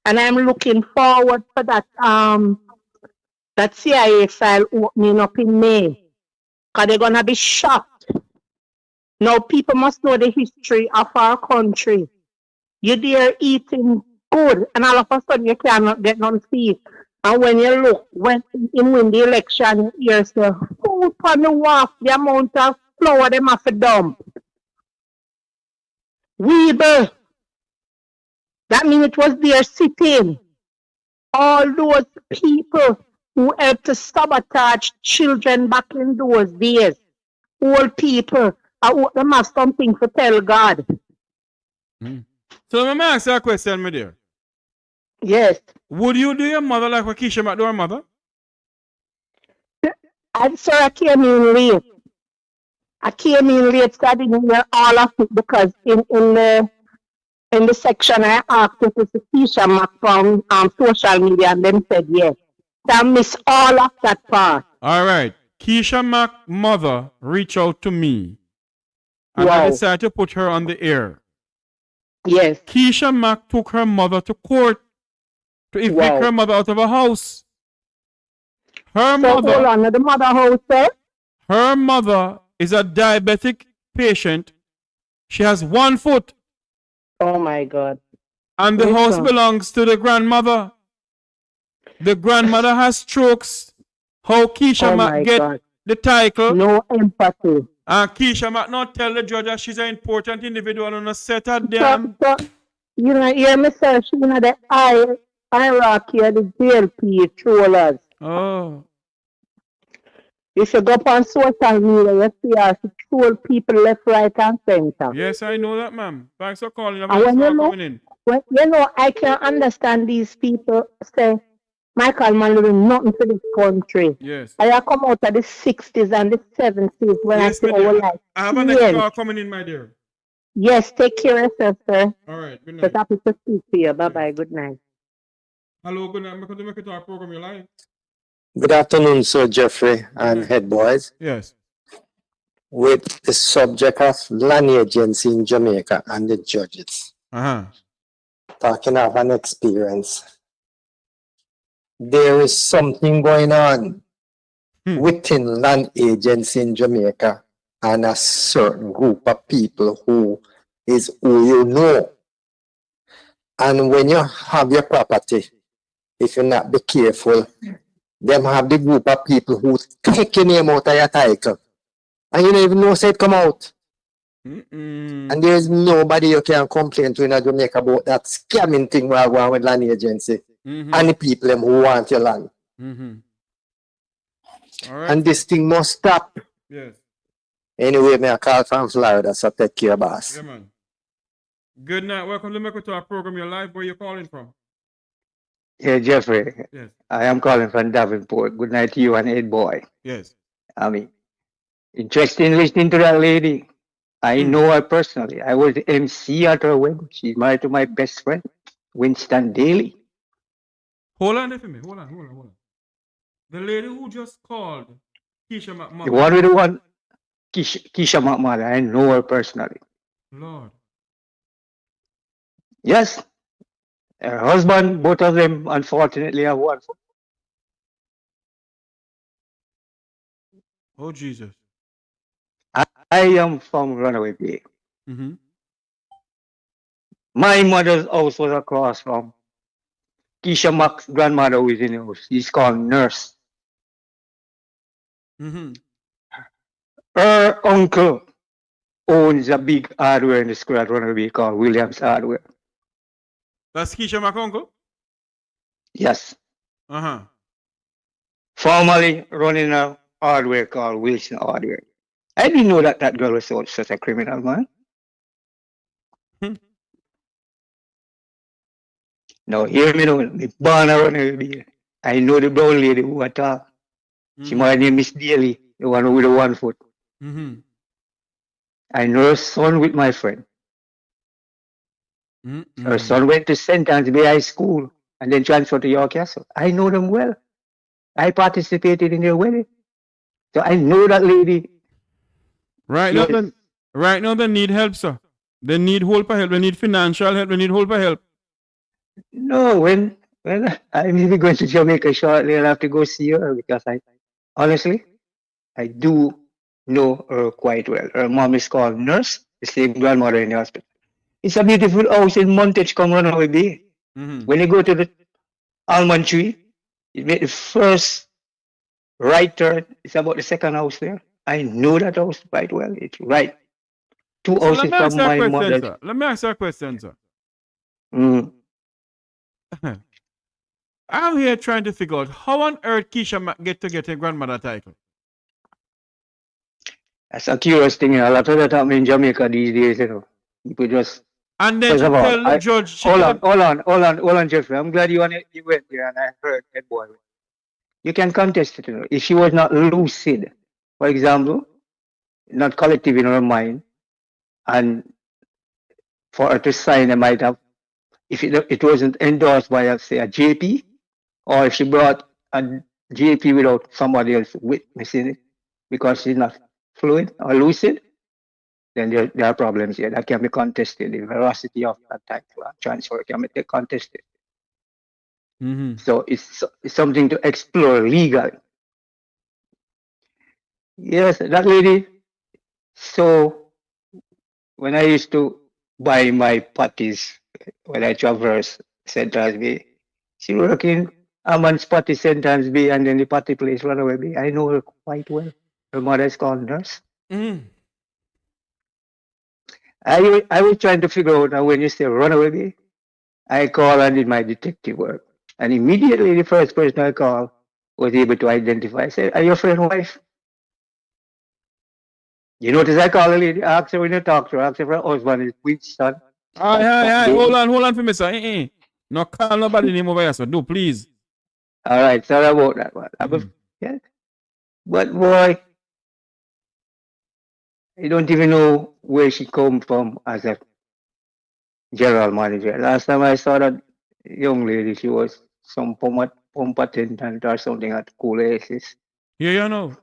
And I'm looking forward for that CIA file opening up in May. Because they're going to be shocked. Now people must know the history of our country. You're there eating good, and all of a sudden you cannot get none feed. And when you look, when in win the election, you say, food on the wharf, the amount of flour they have to dump. Weeble. That means it was there sitting. All those people who helped to sabotage children back in those days. Old people, I want them have something to tell God. So let me ask you a question, my dear. Yes. Would you do your mother like what Keisha might do her mother? I'm sorry, I came in late. So I didn't hear all of it because in the section I asked if it's Keisha Mac from social media, and them said yes. So I missed all of that part. All right. Keisha Mac's mother reached out to me, and I decided to put her on the air. Yes. Keisha Mac took her mother to court to evict her mother out of her house. Her mother. Hold on, the mother house, sir? Her mother is a diabetic patient. She has one foot. Oh my God. And the house belongs to the grandmother. The grandmother has strokes. How Keisha Oh might my get God. the title. No empathy. And Keisha might not tell the judge that she's an important individual on a set of So, them. so you know, hear me say, she know the hierarchy of the JLP trollers. Oh. You should go up on social media, you see her, she troll people left, right, and center. Yes, I know that, ma'am. Thanks for calling. I'm And when you know, coming in. I can understand these people say, Michael man doing nothing for this country. Yes. I come out of the 60s and the 70s when Yes, I see my dear. our life. I have a next call coming in, my dear. Yes, take care of yourself, sir. All right, good But night. happy to speak to you. Bye-bye, good night. Hello, good night. I'm going to make our program you live. Good afternoon, Sir Jeffrey and night. head boys. Yes. With the subject of land agency in Jamaica and the judges. Talking of an experience. There is something going on within land agency in Jamaica and a certain group of people who you know. And when you have your property, if you not be careful, them have the group of people who take your name out of your title. And you don't even know say it come out. And there is nobody you can complain to in Jamaica about that scamming thing we're going with land agency. And the people them who want your land. All right. And this thing must stop. Yes. Anyway, me I call from Florida, so take care, boss. Yeah, man. Good night. Welcome to make our program your live. Where you calling from? Yeah, Jeffrey. Yes. I am calling from Davenport. Good night to you and Ed Boy. Yes. I mean, interesting listening to that lady. I know her personally. I was the MC at her wedding. She's married to my best friend, Winston Daly. Hold on there for me. Hold on. The lady who just called, Keisha McMahon. The one with the one, Keisha McMahon. I know her personally. Lord. Yes. Her husband, both of them, unfortunately, have one. Oh, Jesus. I am from Runaway Bay. My mother's house was across from Keisha Mac's grandmother who is in the house. She's called Nurse. Her uncle owns a big hardware in the square at Runaway Bay called Williams Hardware. That's Keisha Mac's uncle? Yes. Formerly running a hardware called Wilson Hardware. I didn't know that that girl was such a criminal, man. Now, hear me now. Me born around here. I know the brown lady who I talk. She my name is Daly, the one with the 1 foot. I know her son with my friend. Her son went to St. Anne's Bay High School and then transferred to York Castle. I know them well. I participated in their wedding. So I know that lady. Right now, they need help, sir. They need help. They need financial help. They need help. No, when I'm even going to Jamaica shortly, I'll have to go see her because honestly, I do know her quite well. Her mom is called Nurse, the same grandmother in the hospital. It's a beautiful house in Montego, come Runaway Bay. When you go to the almond tree, you make the first right turn. It's about the second house there. I know that house quite well. It's right. Two houses from my mother. Let me ask you a question, sir. I'm here trying to figure out how on earth Keisha get a grandmother title. That's a curious thing. A lot of that happen in Jamaica these days, you know. People just. And then she tell the judge. Hold on, Jeffrey. I'm glad you went there and I heard that boy. You can contest it, you know. If she was not lucid, for example, not collective in her mind, and for her to sign, it might have, if it wasn't endorsed by, say, a JP, or if she brought a JP without somebody else witnessing it, because she's not fluid or lucid, then there are problems here that can be contested. The veracity of that type of transfer can be contested. So it's something to explore legally. Yes, that lady. So when I used to buy my patties when I traverse Central Bay, she working I'm on Spotty St. Times B and then the party place Runaway B. I know her quite well. Her mother is called Nurse. I was trying to figure out when you say Runaway B, I called and did my detective work. And immediately the first person I called was able to identify. I said, are you a friend wife? You notice I call a lady, ask her when you talk to her, ask her for her husband, his which son. Aye. Hold on for me, sir. No call nobody name over here, sir. Do, please. All right, sorry about that one. Yeah. But boy, I don't even know where she come from as a general manager. Last time I saw that young lady, she was some pump attendant or something at Cool Oasis. Yeah, you know.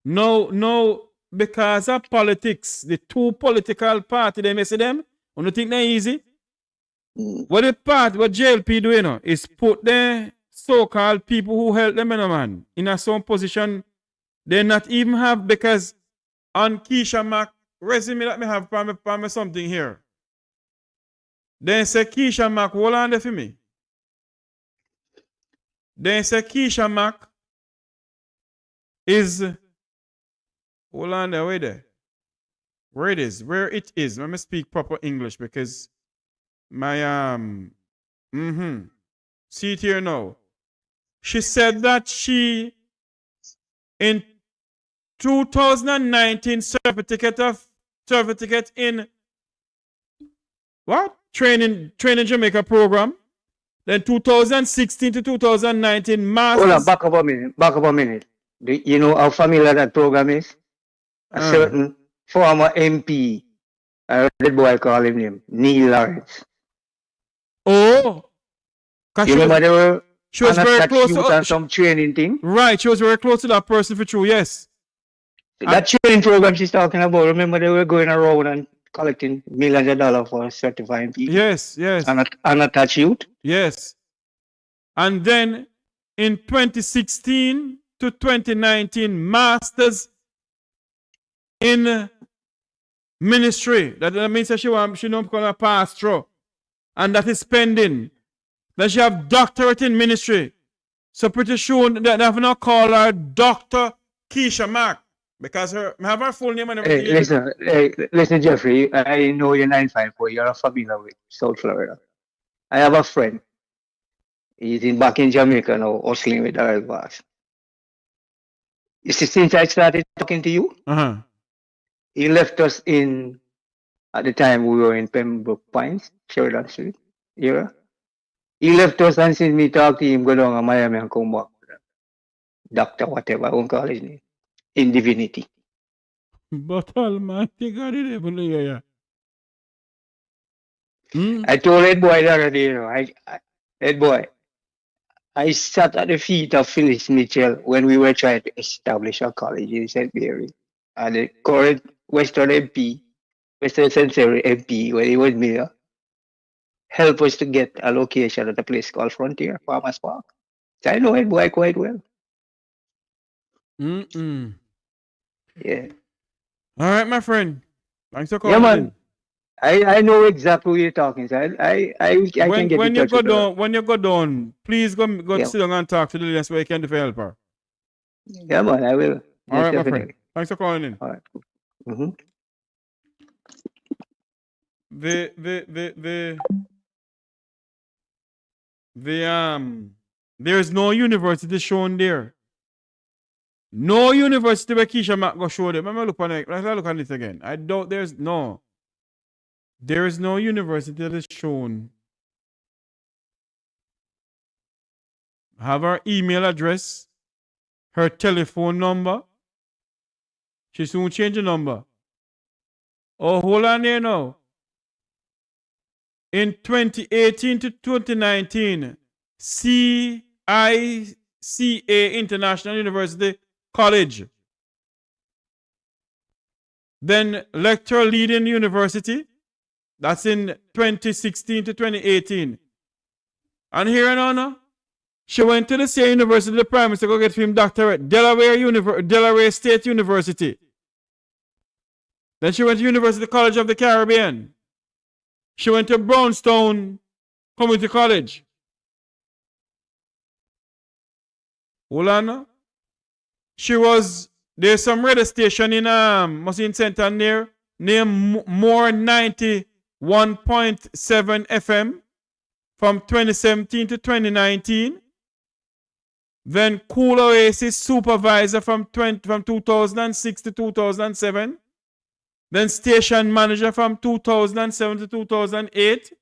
No, because of politics, the two political party, they mess them. You don't think they're easy? What JLP do, is put the so-called people who help them, man, in a some position they not even have, because on Keisha Mac resume that me have for me something here. Then say Keisha Mac, hold on there for me. Then say Keisha Mac is, hold on there, wait there. Where it is. Let me speak proper English because my see it here now. She said that she in 2019 certificate in what? Training Jamaica program. Then 2016 to 2019 masters. Hold on, back up a minute. You know how familiar that program is? A certain former MP, I heard that boy call him name, Neil Lawrence. Oh, you remember she was very close to some training thing? Right, she was very close to that person for true, yes. That training program she's talking about, remember they were going around and collecting millions of dollars for certifying people? Yes. Unattached youth? Yes. And then in 2016 to 2019, masters in ministry. That means that she don't become a pastor. And that is pending. Then she have doctorate in ministry. So pretty sure that they have not called her Dr. Keisha Mack. Because I have her full name and everything. Listen, Jeffrey, I know you're 954. You're familiar with South Florida. I have a friend. He's back in Jamaica now, hustling with our boss. You see, since I started talking to you, he left us at the time we were in Pembroke Pines, Sheridan Street, era. He left us and since me talk to him, go down to Miami and come back. Doctor, whatever, I won't call his name. In divinity. But Almighty God in heaven, yeah. I told that boy the other day, that boy, I sat at the feet of Phyllis Mitchell when we were trying to establish a college in St. Mary. And the current Western St. Mary MP, when he was mayor, helped us to get a location at a place called Frontier, Farmers Park. So I know that boy quite well. Yeah. All right, my friend. Thanks for calling. Yeah, man. I know exactly what you're talking. So I can get when in you touch go with when you go down, please go sit down and talk to the lady so you can do for help her. Yeah, man, I will. All right, definitely. my friend. Thanks for calling in. All right. There's no university shown there. No university where Keisha Mac go show them. Let me look on it again. I doubt there is no university that is shown. Have her email address, her telephone number. She soon change the number. Oh, hold on there now. In 2018 to 2019, CICA International University College. Then lecturer leading university. That's in 2016 to 2018. And here and on, she went to the same university, the prime minister, go get him doctorate, Delaware State University. Then she went to University College of the Caribbean. She went to Brownstone Community College. Hold on. There's some radio station in Machine Center near More 91.7 FM from 2017 to 2019. Then Cool Oasis supervisor from 2006 to 2007. Then station manager from 2007 to 2008.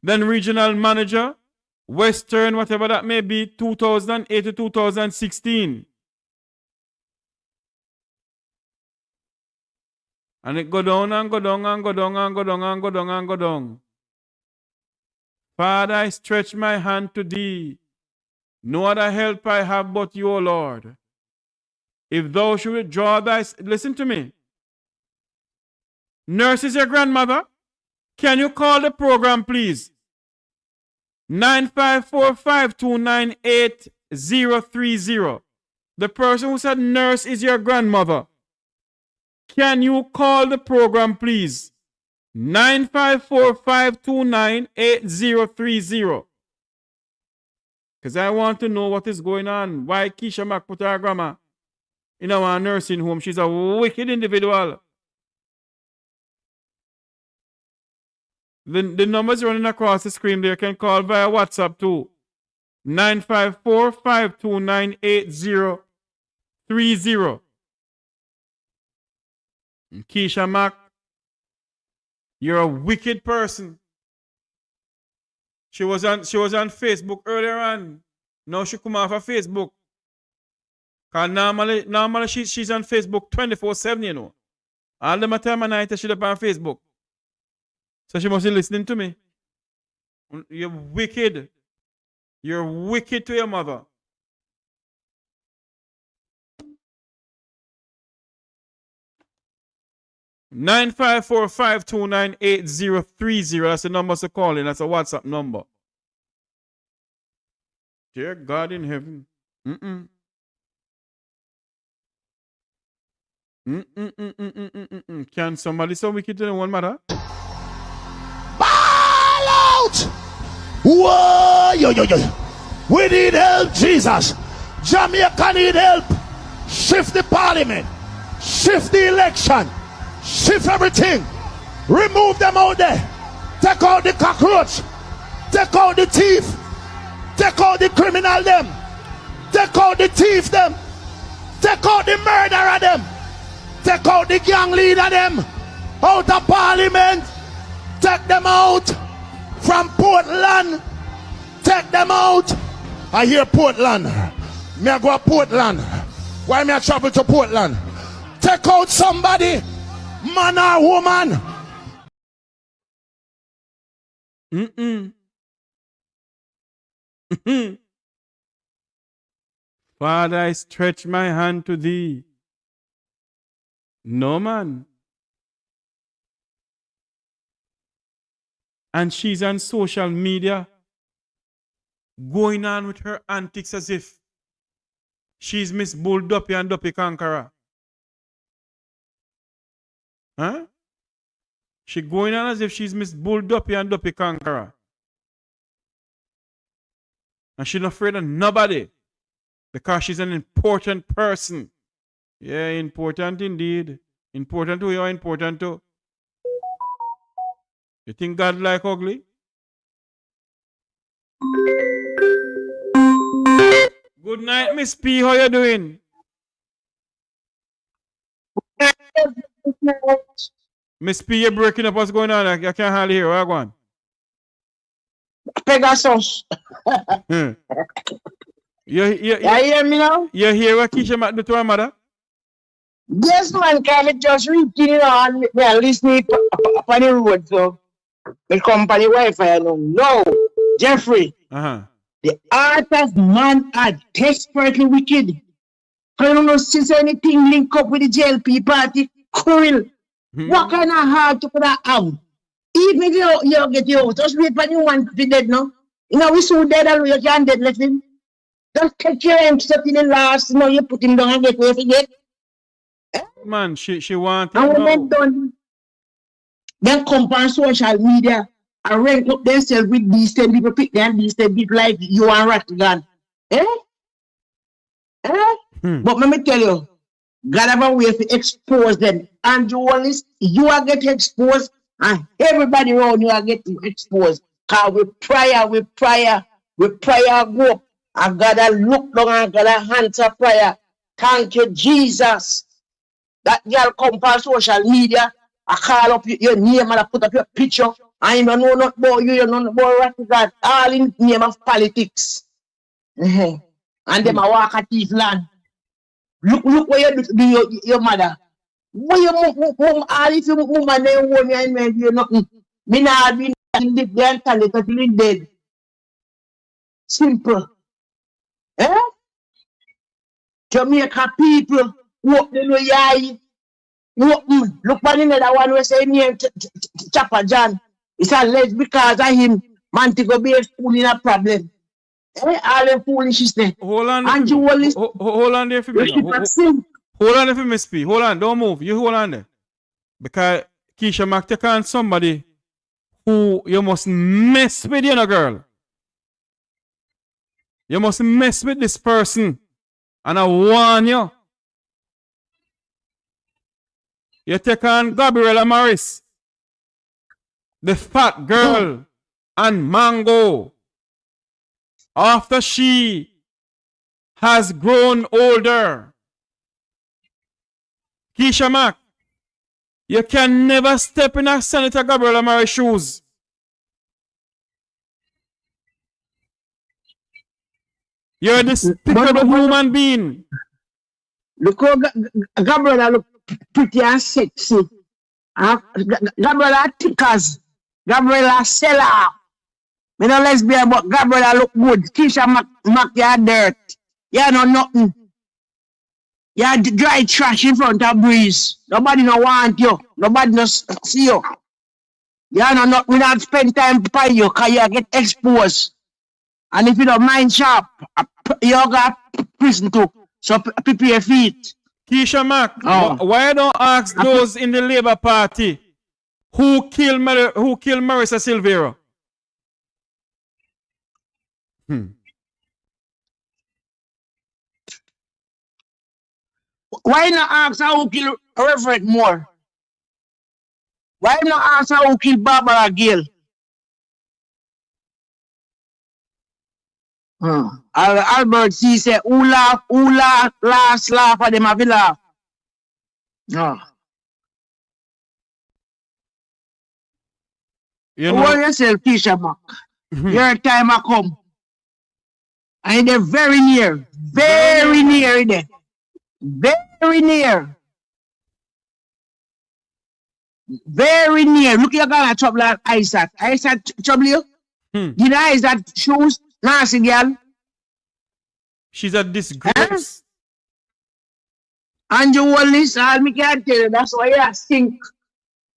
Then regional manager, Western, whatever that may be, 2008 to 2016. And it go down and go down and go down and go down and go down and go down. Father, I stretch my hand to thee. No other help I have but you, O Lord. If thou should withdraw thy... Listen to me. Nurse is your grandmother. Can you call the program, please? 954-529-8030. The person who said nurse is your grandmother. Can you call the program, please? 954-529-8030. Because I want to know what is going on. Why Keisha Mack put her grandma in our nursing home. She's a wicked individual. The numbers running across the screen there. Can call via WhatsApp too. 954-529-8030. Keisha Mack, you're a wicked person. She was on Facebook earlier on. Now she come off of Facebook. Cause normally she's on Facebook 24/7, you know. All the time and night she's up on Facebook. So she must be listening to me. You're wicked. You're wicked to your mother. (954-529-8030). That's the number to call in. That's a WhatsApp number. Dear God in heaven. Can somebody so wicked to the one mother? Ball out! Whoa! Yo. We need help, Jesus. Jamaica need help. Shift the parliament. Shift the election. Shift everything. Remove them out there. Take out the cockroach. Take out the thief. Take out the criminal them. Take out the thief them. Take out the murderer them. Take out the gang leader them. Out of parliament. Take them out. From Portland. Take them out. I hear Portland. Me I go to Portland. Why me I travel to Portland? Take out somebody. Man or woman. Father, I stretch my hand to thee. No man. And she's on social media going on with her antics as if she's Miss Bull Duppy and Duppy Conqueror. Huh? She going on as if she's Miss Bull Duppy and Duppy Conqueror. And she's not afraid of nobody. Because she's an important person. Yeah, important indeed. Important to you, important to. You think God like ugly? Good night, Miss P. How you doing? Miss P, you're breaking up. What's going on? I can't hardly hear. Where are you going? Pegasus. You hear me now? You hear what Keisha Mack do to her mother? Yes, man. Can I just reading it on? Well, listening on the road, so the company Wi-Fi. No, Jeffrey. The artist man are desperately wicked. I don't know since anything link up with the JLP party. Cool. What kind of heart to put that out? Even if you get you out, just wait for you want to be dead now. You know, we so dead and you can't dead let him. Just take your hand step in the last, you know, you put him down and get where he get. Man, she want and when they're done, then come on social media and rank up themselves with these 10 people, pick them, these 10 people like you and Rattigan. Eh? But let me tell you, God have a way to expose them. And you are getting exposed, and everybody around you are getting exposed. Because we prayer go up. And God will look down and God will answer prayer. Thank you, Jesus. That girl come on social media, I call up your name and I put up your picture. I don't know not about you, you know not about what God. All in name of politics. And them a walk a thief land. Look what you do to your mother. Why you move all if you move my name one and you nothing. Me not be in the dental until you dead. Simple. Eh? Jamaica people walk the way. Look at the one who say name Chapa John. It's alleged because of him. Montego be fooling a problem. All the foolishness. Hold on. And you always Hold on there for me. Hold on there for me, speak. Hold on, don't move. You hold on there. Because Keisha Mac take on somebody who you must mess with, you know, girl. You must mess with this person. And I warn you. You take on Gabriela Morris, the fat girl, and Mango. After she has grown older. Keisha Mac, you can never step in a Senator Gabriela Morris shoes. You're a despicable human being. Look how Gabriela look pretty and sexy. Gabriela tickers. Gabriela seller. Me no lesbian, but Gabriela look good. Keisha Mac you dirt. You know nothing. You dry trash in front of breeze. Nobody no want you. Nobody no see you. You know not. We not spend time by you because you get exposed. And if you don't mind sharp, you got prison too. So prepare your feet. Keisha Mac, why don't ask those in the Labour Party who killed Marissa Silvera? Why not ask how who killed Reverend Moore? Why not ask how who killed Barbara Gill? Albert C said, who laugh, last laugh at them have laugh. You know, worry yourself, Keisha Mac. Your time will come. And they're very near. Very near there. Very near. Very near. Look, you're gonna trouble like Isaac. Isaac trouble you? You know Isaac shoes? Nasty girl. She's a disgrace. And you always, all me can tell you, that's why you stink.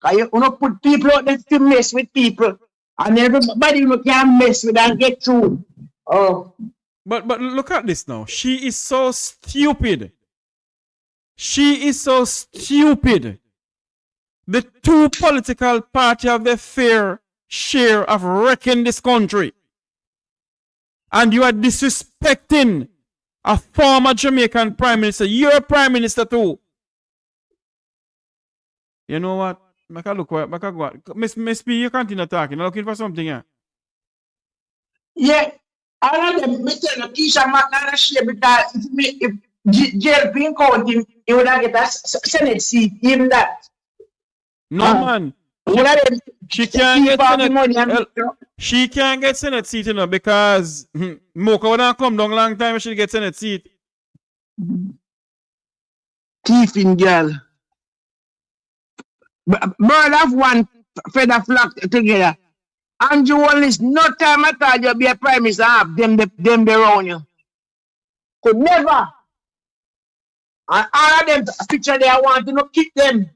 Because you don't put people out there to mess with people. And everybody you can mess with and get through. But look at this now. She is so stupid. She is so stupid. The two political parties have their fair share of wrecking this country. And you are disrespecting a former Jamaican Prime Minister. You're a Prime Minister too. You know what? Miss P, you continue talking. I'm looking for something here. Yeah. All of them, Mr. Keisha Mac not share because if jail being called him, he would have get a Senate seat, even that. No man. She can't get Senate. She can't get Senate seat, you know, because Mocha would not come down long time she get Senate seat. Thieving girl. Bird of one feather flock together. And you always no time at all you'll be a prime minister have them around you. Could never. And all of them picture they want to keep them.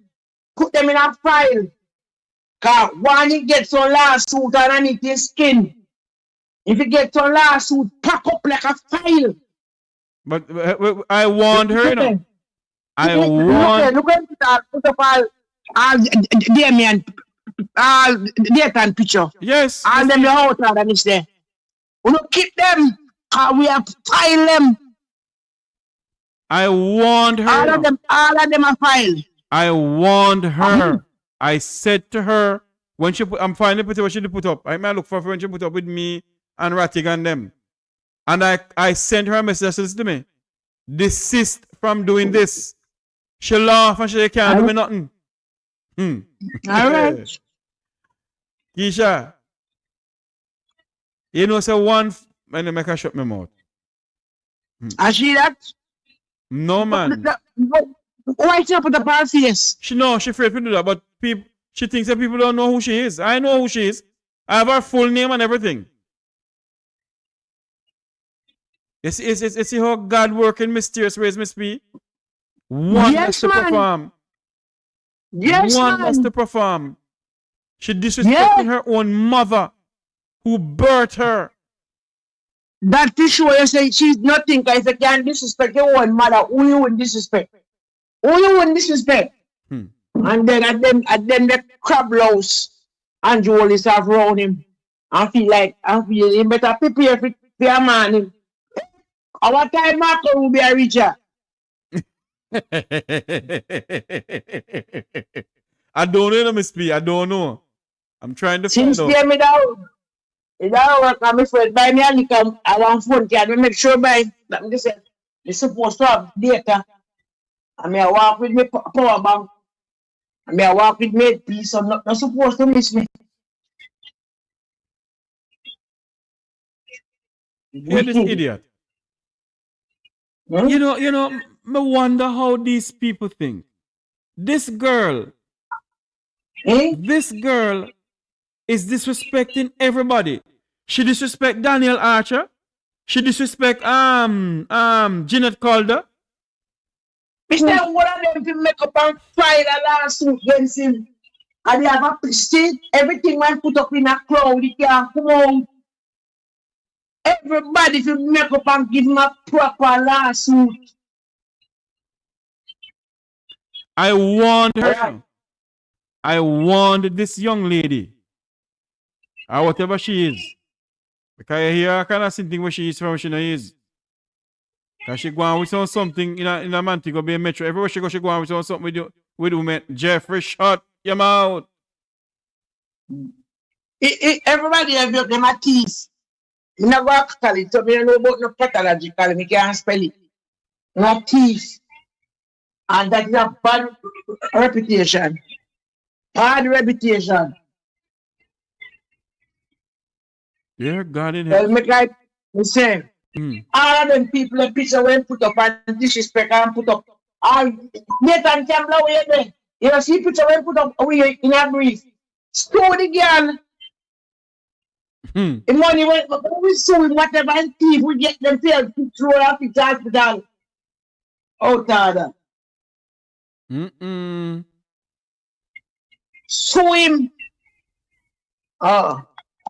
Put them in a file. Because when you get some lawsuit underneath your skin, if you get some lawsuit, pack up like a file. But I warned her, you know. I warned. Look at that. Put up all Damien, all data and picture. Yes. All them the out and it's there. We don't keep them. We have to file them. I warned her. All of them are filed. I warned her. I said to her when she put, I'm finally put what she did put up. I might look for her when she put up with me and Ratig and them. And I sent her a message that says to me, desist from doing this. She laughed and she can't do me nothing. All right. Keisha, you know, so one, let me make her shut my mouth. I see that? No, man. Why she put the past yes? She afraid to do that, but she thinks that people don't know who she is. I know who she is. I have her full name and everything. You see how God works in mysterious ways, Miss P? One has to perform. Yes, One has to perform. She disrespecting her own mother who birthed her. That issue you say she's nothing because you can't disrespect your own mother. Who you wouldn't disrespect? Who you wouldn't disrespect? And then at them the crab louse and Joel is around him. I feel him better prepare for your man. Our time Marco will be a richer. I don't know, Miss P. I don't know. I'm trying to find out. Since me down. It don't work. I'm afraid by me and come I want phone can make sure by that me say you're supposed to have data. I mean I walk with me power bank. I mean I walk with me piece. I'm not supposed to miss me. Hear this idiot. You know, I wonder how these people think. This girl is disrespecting everybody. She disrespect Daniel Archer. She disrespect Jeanette Calder. Mr. One of them to make up and file a lawsuit against him. And they have a state everything when put up in a crowd, it can't come out. Everybody should make up and give him a proper lawsuit. I warned her. I warned this young lady. Or whatever she is. Because you hear her kind of thing where she is from, she is. Because she go on with something in a Montego Bay Metro. Everywhere she go on with something with women. Jeffrey, shut your mouth. Everybody have them a tease. I never call it, so I don't know about no pathological, I can't spell it. No tease. And that is a bad reputation. Bad reputation. Yeah, God in Well, heaven. make like the same. All of them people a picture when put up and disrespect and put up. All Nathan Campbell away there. You see picture when put up away in a brief. Store the girl. The money when we sue whatever and thief we get them paid to throw up the hospital. Oh Tada. Sue him.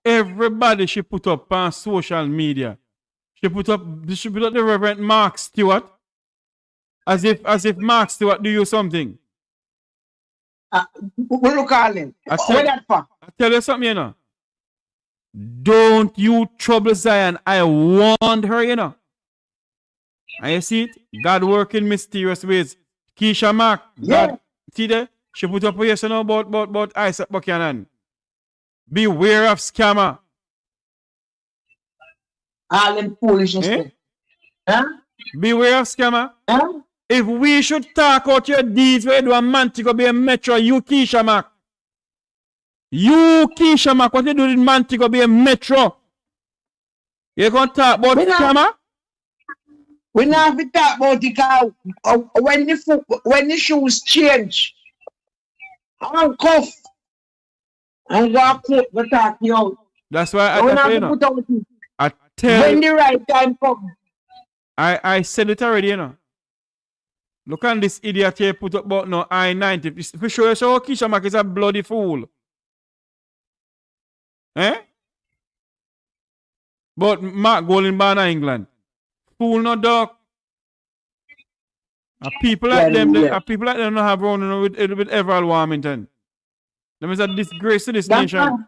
Everybody she put up on social media. She put up the Reverend Mark Stewart. As if Mark Stewart do you something. What you call him? I tell you something, you know. Don't you trouble Zion. I warned her, you know. And you see it? God work in mysterious ways. Keisha Mark. God, see there? She put up a yes you know, about Isaac Buchanan. Beware of scammer. All them foolishness. Beware of scammer. If we should talk out your deeds where you do a Montego Bay Metro, you Keisha Mark. You Keisha Mark, what you do in Montego Bay Metro? You gonna talk about scammer? We not have to talk about it because when the shoes change, I'm cuff. I'm going to talk you out. That's why I tell you know. I tell when the right time comes. I said it already, you know. Look at this idiot here put up about no I-90. For sure, so Keisha Mark is a bloody fool. But Mark Goldenbarn in England. Fool no dog. People like them don't have run with Everall Warmington. Them is a disgrace to this nation.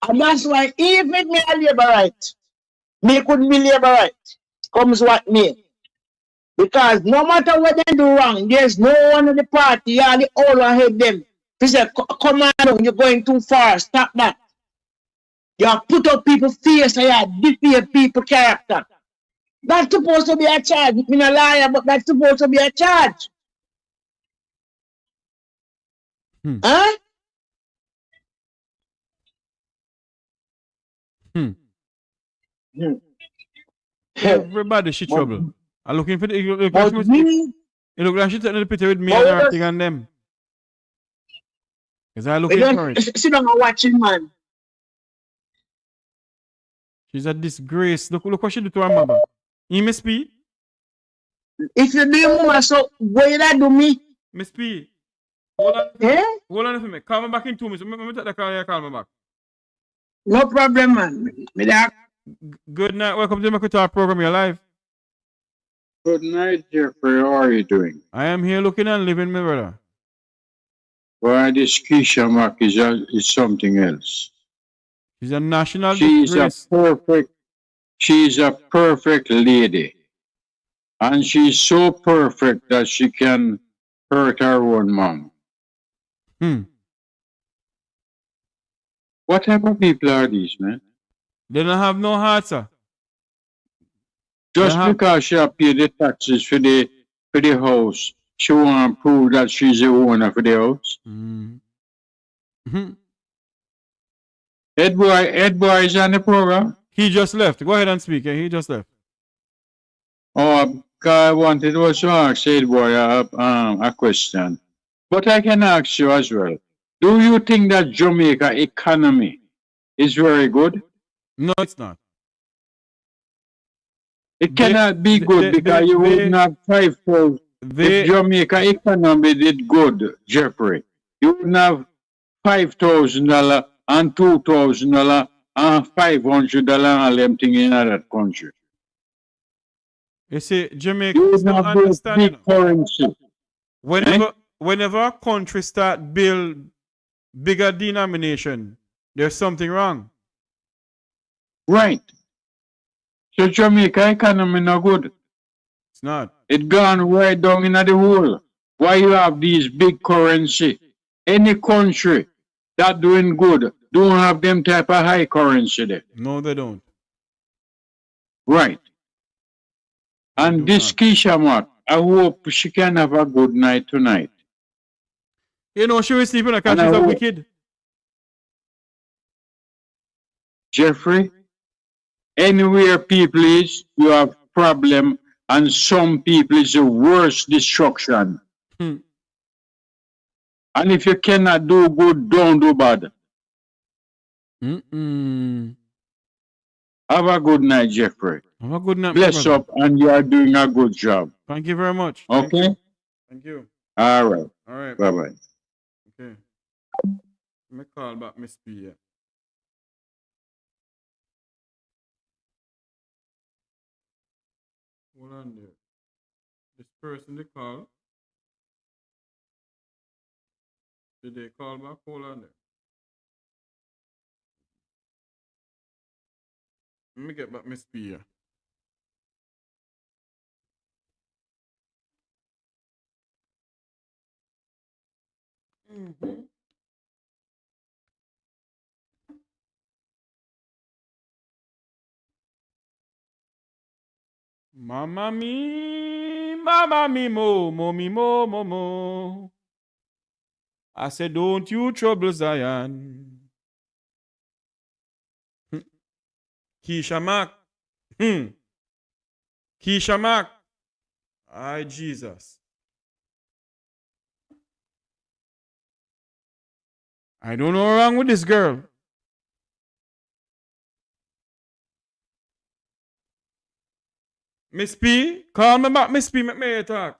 And that's why even me a labor right, me couldn't be labor right. Comes what me. Because no matter what they do wrong, there's no one in the party or the old one help them. They say, come on, you're going too far. Stop that. You have put up people's face and you have defeated people's character. That's supposed to be a charge. I'm not a liar, but that's supposed to be a charge. Huh? Everybody she trouble. I'm looking for the it look like she taking the picture with me and everything and them. Because I looking for it. Sit down and watch it, man. She's a disgrace. Look what she do to her mother. You Miss P? If you do mama, so what you that do me? Miss P. Hold on. Eh? Hold on for me. Call me back in 2 minutes. Let me take the call here, call me back. No problem, man. Good night. Welcome to the Makutar program. You're live. Good night, Jeffrey. How are you doing? I am here looking and living, my brother. Well, this Keisha Mack is something else. She's a national She's disgrace. She's a perfect lady. And she's so perfect that she can hurt her own mom. What type of people are these, man? They don't have no heart, sir. Just because she have paid the taxes for the house, she want to prove that she's the owner for the house. Ed Boy is on the program. He just left. Go ahead and speak. He just left. Oh, I wanted to also ask Ed Boy a question. But I can ask you as well. Do you think that Jamaica economy is very good? No, it's not. It cannot be good because you wouldn't have 5,000. If Jamaica economy did good, Jeffrey, you wouldn't have $5,000 and $2,000 and $500 all them things in that country. You see, Jamaica is not understanding. Big currency. Whenever a country start build bigger denomination, there's something wrong. Right. So Jamaica economy not good. It's not. It gone right down in the hole. Why you have these big currency? Any country that doing good don't have them type of high currency there. No, they don't. Right. And this Keisha Mack, I hope she can have a good night tonight. You know, she was sleeping because she's a wicked. Jeffrey, anywhere people is, you have problem, and some people is the worst destruction. And if you cannot do good, don't do bad. Have a good night, Jeffrey. Have a good night. Bless up, and you are doing a good job. Thank you very much. Okay? Thank you. All right. All right. Bye-bye. Okay. Let me call back Miss P. Yeah. Hold on there. This person they call. Did they call back? Hold on there. Let me get back Miss P. Yeah. Mama me, mo, mo. I said, don't you trouble Zion. Keisha Mack. Keisha Mack. Ay, Jesus. I don't know what's wrong with this girl. Miss P, call me back, Miss P, make me talk.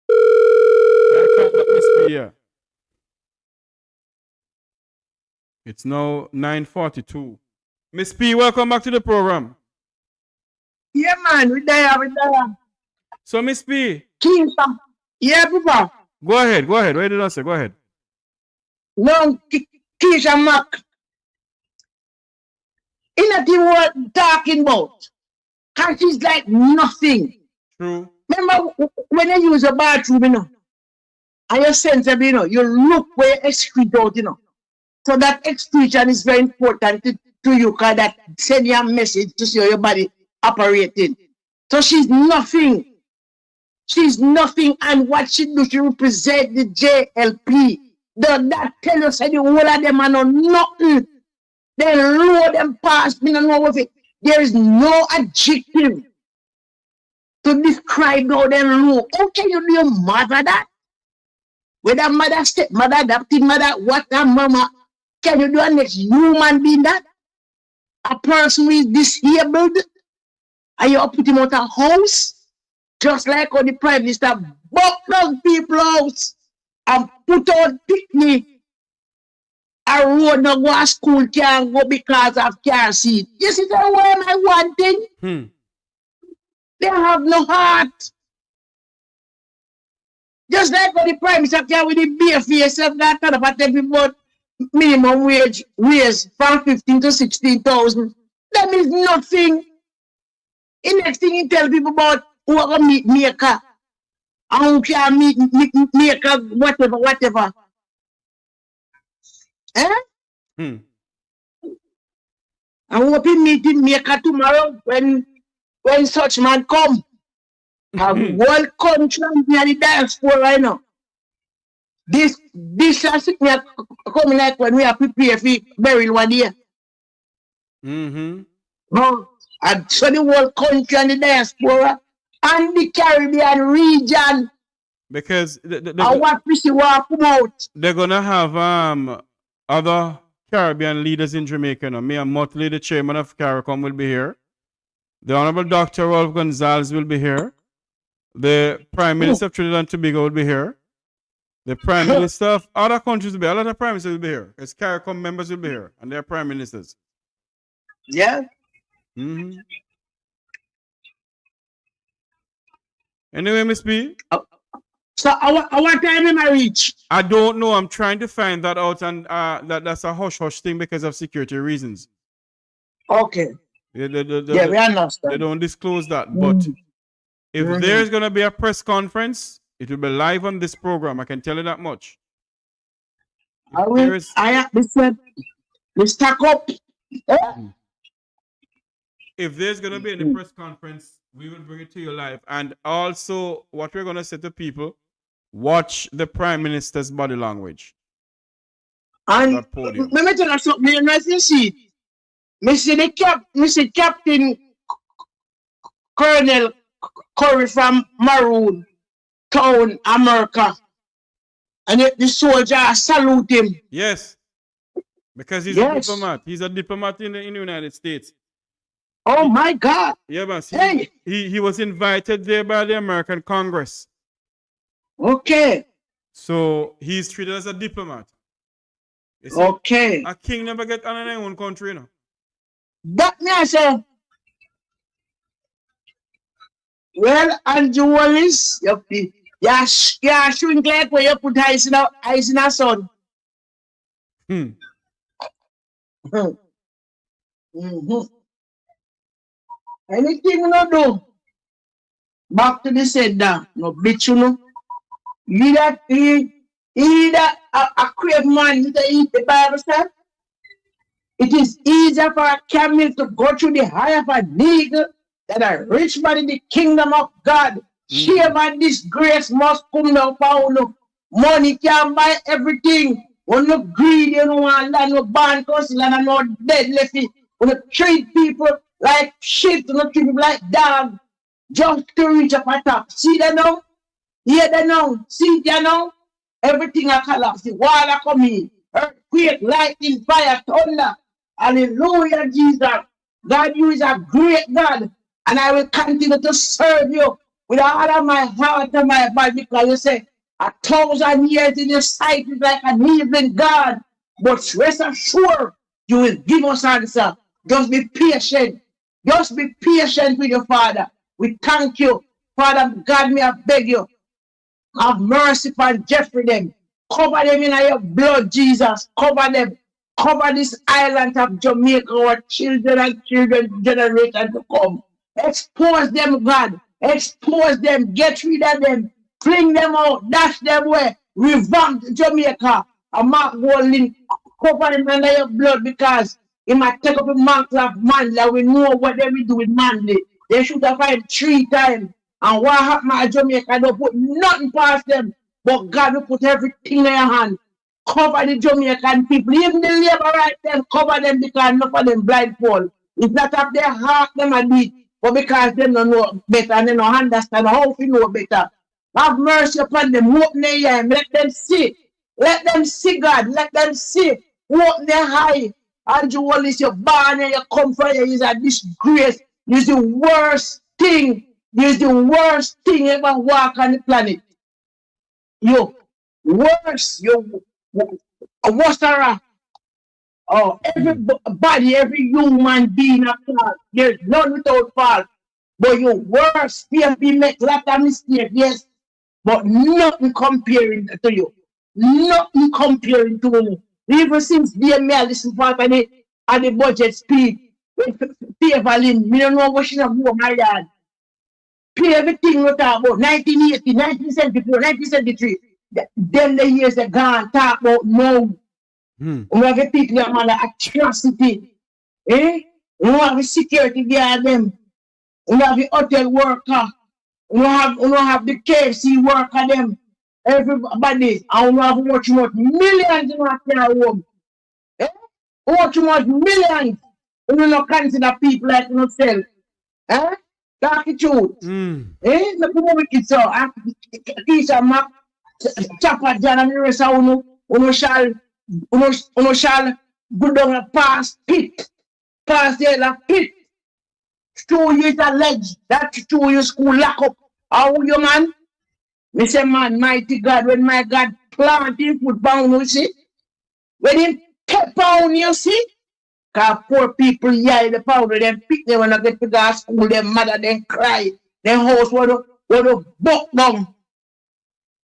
Miss P, yeah. It's now 9:42. Miss P, welcome back to the program. Yeah, man, we there. So, Miss P. Keisha. Yeah, Papa. Go ahead. What did I say? Go ahead. No, Keisha Mack. In a thing we're talking about. Because she's like nothing. True. Remember when you use a bathroom, you know, and you sensible, you know, you look where you excrete out, you know. So that excretion is very important to you because that send you a message to see how your body operating. So she's nothing. She's nothing, and what she do, she represent the JLP. That tell us that the whole of them are not nothing. They low them past me, no know of it. There is no adjective to describe how they low. How can you do your mother that? Whether mother, stepmother, adopted mother, what a mama, can you do a next human being that? A person who is disabled, and you put him out of house? Just like how the Prime Minister buck down people house and put out picnic. A road no go to school can't go because of car seat. You see that why am I wanting? They have no heart. Just like how the Prime Minister can with the bare face that kind of about minimum wage raise from 15 to 16,000. That means nothing. The next thing he tell people about who are going to meet maker and who can meet maker, whatever. Eh? Hmm. I'm hoping meeting maker tomorrow when such man come. A whole country and the diaspora right now. This is coming like when we are prepared for burial one year. Mm-hmm. No, and so the whole country and the diaspora and the Caribbean region. Because what we see what come out. They're gonna have other Caribbean leaders in Jamaica. Me and Motley, the chairman of CARICOM, will be here. The Honorable Dr. Rolf Gonzalez will be here. The Prime Minister of Trinidad and Tobago will be here. The Prime Minister of other countries will be here. A lot of Prime Ministers will be here. Because CARICOM members will be here. And they're Prime Ministers. Yeah. Mm-hmm. Anyway, Miss B. So what time am I reach? I don't know. I'm trying to find that out, and that's a hush-hush thing because of security reasons. Okay. We understand. They don't disclose that. But if there's going to be a press conference, it will be live on this program. I can tell you that much. Let's stack up. If there's going to be any press conference, we will bring it to you live. And also, what we're going to say to people, watch the Prime Minister's body language. And let me tell you something. You see, Mr. Captain Colonel Curry from Maroon Town, America. And the soldier salute him. Yes. Because he's a diplomat. He's a diplomat in the United States. Oh my God. Yeah, man. He was invited there by the American Congress. Okay. So he's treated as a diplomat. See, okay. A king never get on in their own country, you know. That me I say. Well, Andrew Wallace, you shrink like where you put eyes in a sun. Anything you no do, back to the sender, no bitch you know. Either a crave man to eat the Bible said. It is easier for a camel to go through the eye of a needle than a rich man in the kingdom of God. Shame and disgrace must come down for you. Money can buy everything. When you greedy, you don't want land, no band council, and no dead left. When you treat people like shit, you don't treat people like dogs, just to reach up at top. See that now? Hear that now? See that now? Everything I collapse. The water come in. Earthquake, lightning, fire, thunder. Hallelujah, Jesus. God, you is a great God. And I will continue to serve you with all of my heart and my body, because you say 1,000 years in your sight is like an evening, God. But rest assured, you will give us answer. Just be patient. Just be patient with your Father. We thank you. Father God, may I beg you, have mercy upon Jeffrey them. Cover them in your blood, Jesus. Cover them. Cover this island of Jamaica, our children and children generation to come. Expose them, God. Expose them. Get rid of them. Fling them out. Dash them away. Revamp Jamaica. And Mark Golding, cover him under your blood because he might take up a mantle of Manly. We know what they will do with Manly. They should have fired 3 times. And what happened at Jamaica, don't put nothing past them. But God will put everything in your hand. Cover the Jamaican people, even the labor right them, cover them because enough of them blindfold. It's not of their heart them a beat, but because them don't know better and they don't understand how to know better. Have mercy upon them, open their eyes, let them see. Let them see, God, let them see. Open their eye. Andrew Wallace, you're born and you come from here, is a disgrace. It's the worst thing. It's the worst thing ever walk on the planet. You worse, you what's around? Oh, everybody, every human being of God, there's none without fault. But you worse, be make lot of mistakes, yes, but nothing comparing to you. Nothing comparing to you. Even since they may listen part of the budget speech, Evelyn, me don't know what she's about my yard. Pay everything we talk about 1980, 1974, 1973. Them the years they gone talk about now. We have a people that have atrocity. We have a security guard them. We have the hotel worker. We have the KFC worker them. Everybody. And we have much millions in our home. Much millions. We don't consider people like yourself. Talk the truth. Look at wicked so. Keisha, Mac, Chopper, John, and the rest of uno shall go down a past pit. Past the pit. 2 years alleged. That 2 years school lock up. How you man? Me say, man, mighty God, when my God planting foot bound, you see? When him pep down, you see? Because poor people, yeah, the powder, them pick them when I get to the school, them mother, them cry. Them house, what the buck down.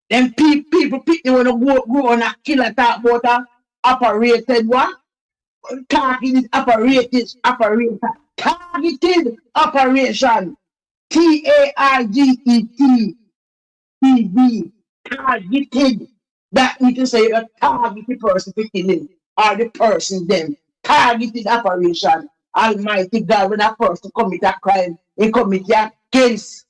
Them people pick them when they go on a killer talk about a operated what? Targeted operated targeted operation. TARGET TV. Targeted. That means to say a targeted person to kill him. Or the person them. Targeted operation. Almighty God, when a person commit a crime, he commit it against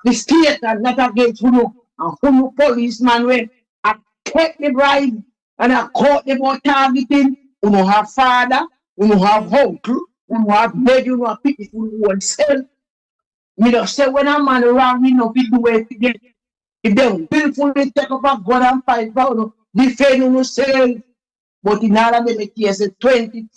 the state and not against who. And who policeman when I take the bribe and I caught them about targeting. You don't have father, you don't have uncle, you don't have bed, you don't have people who oneself. Me don't say when a man around me, no people do it again. If they willfully take up a gun and fight pound, defend themselves. But in all of them cases, 20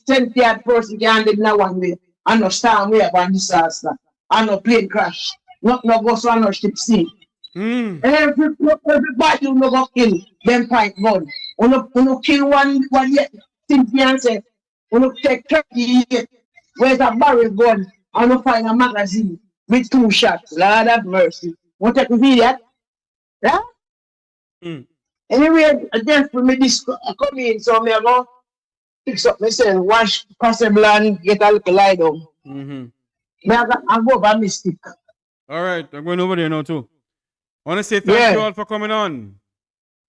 odd person can live in one way. And no storm way about disaster. And no plane crash. No go on no ship sink. Everybody who no go kill them fight gun. Uno kill one yet. Cynthia say, uno take 38. Where's a barrel gun? And no find a magazine with 2 shots. Lord have mercy. Want to take a video? Yeah? Anyway, then for me this come in, so me go fix up myself, wash possible and get a little lie down. I go over mistake. All right, I'm going over there now too. I want to say thank you all for coming on.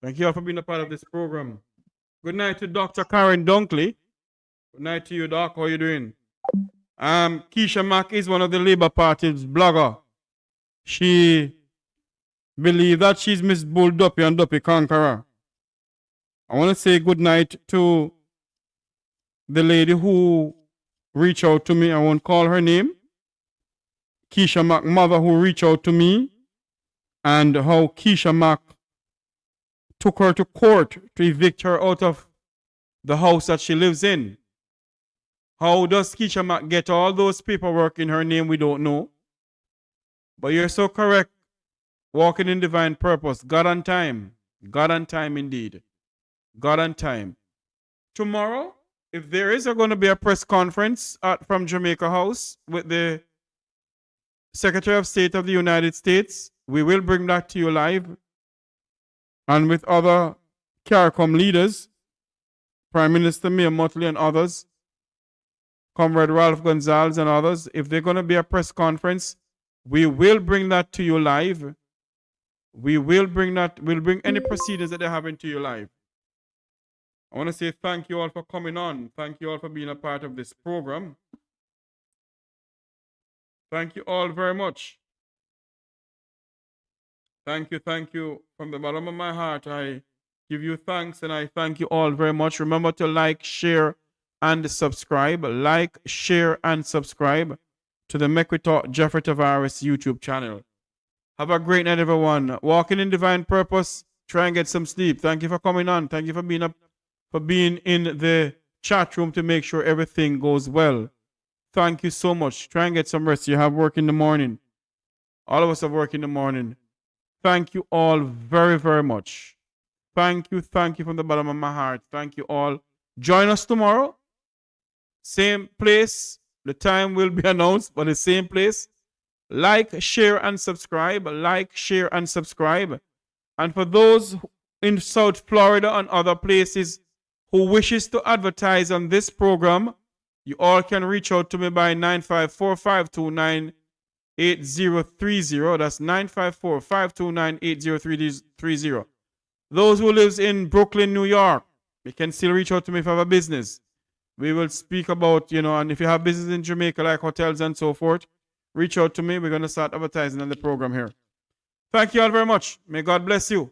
Thank you all for being a part of this program. Good night to Dr. Karen Dunkley. Good night to you, Doc. How are you doing? Keisha Mack is one of the Labour Party's blogger. She believes that she's Miss Bull Duppy and Duppy Conqueror. I want to say good night to the lady who reached out to me. I won't call her name. Keisha Mack mother who reached out to me, and how Keisha Mack took her to court to evict her out of the house that she lives in. How does Keisha Mack get all those paperwork in her name? We don't know. But you're so correct. Walking in divine purpose. God on time. God on time indeed. God on time. Tomorrow, if there is going to be a press conference from Jamaica House with the Secretary of State of the United States, we will bring that to you live, and with other CARICOM leaders. Prime Minister Mayor Motley and others, Comrade Ralph Gonzalez and others, if they're going to be a press conference, we will bring that to you live. We'll bring any proceedings that they're having to you live. I want to say thank you all for coming on. Thank you all for being a part of this program. Thank you all very much. Thank you. From the bottom of my heart, I give you thanks and I thank you all very much. Remember to like, share, and subscribe. Like, share, and subscribe to the Make We Talk Jeffrey Tavares YouTube channel. Have a great night, everyone. Walking in divine purpose. Try and get some sleep. Thank you for coming on. Thank you for being in the chat room to make sure everything goes well. Thank you so much. Try and get some rest. You have work in the morning. All of us have work in the morning. Thank you all very, very much. Thank you from the bottom of my heart. Thank you all. Join us tomorrow. Same place. The time will be announced, but the same place. Like, share, and subscribe. Like, share, and subscribe. And for those in South Florida and other places who wishes to advertise on this program, you all can reach out to me by 954-529-8030. That's 954-529-8030. Those who lives in Brooklyn, New York, you can still reach out to me if you have a business. We will speak about, and if you have business in Jamaica, like hotels and so forth, reach out to me. We're going to start advertising on the program here. Thank you all very much. May God bless you.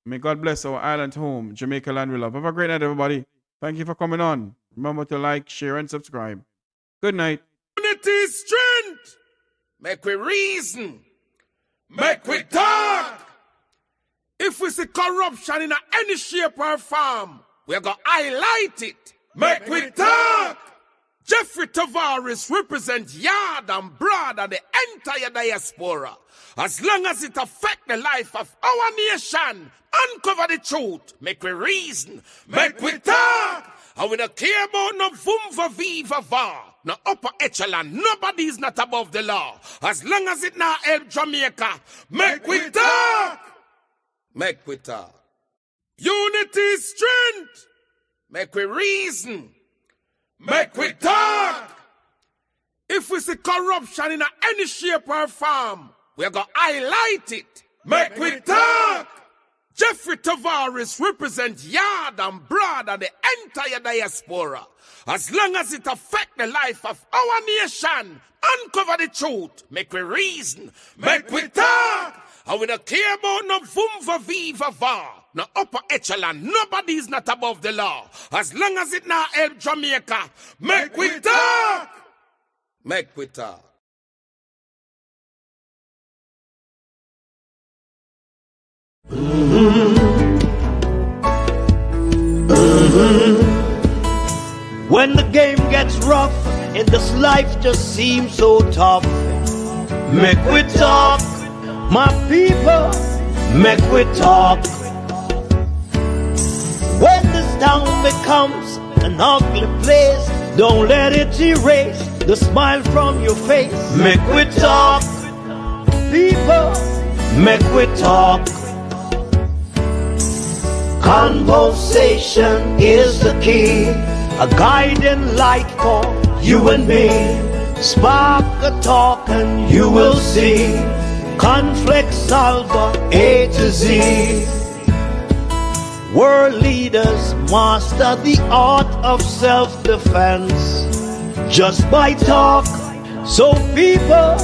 May God bless our island home, Jamaica land we love. Have a great night, everybody. Thank you for coming on. Remember to like, share, and subscribe. Good night. Unity is strength. Make we reason. Make we talk. If we see corruption in any shape or form, we're going to highlight it. Make we talk. Jeffrey Tavares represents yard and broad and the entire diaspora. As long as it affects the life of our nation, uncover the truth. Make we reason. Make we talk. And we don't care about no vumva viva va. No upper echelon. Nobody is not above the law. As long as it not help Jamaica. Make we talk. Make we talk. Unity is strength. Make we reason. Make we talk. If we see corruption in any shape or form, we're going to highlight it. Make we talk. Jeffrey Tavares represents yard and broad and the entire diaspora. As long as it affects the life of our nation, uncover the truth. Make we reason. Make we talk. And we don't care about no vumva viva va. No upper echelon. Nobody is not above the law. As long as it not help Jamaica. Make we talk. Make we talk. When the game gets rough and this life just seems so tough, make we talk, my people, make we talk. When this town becomes an ugly place, don't let it erase the smile from your face. Make we talk, people, make we talk. Conversation is the key, a guiding light for you and me. Spark a talk and you will see. Conflict solver A to Z. World leaders master the art of self-defense just by talk. So people,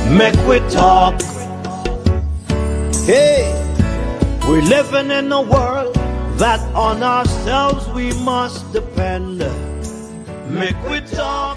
make we talk. Hey, we're living in a world that on ourselves we must depend. Make we talk.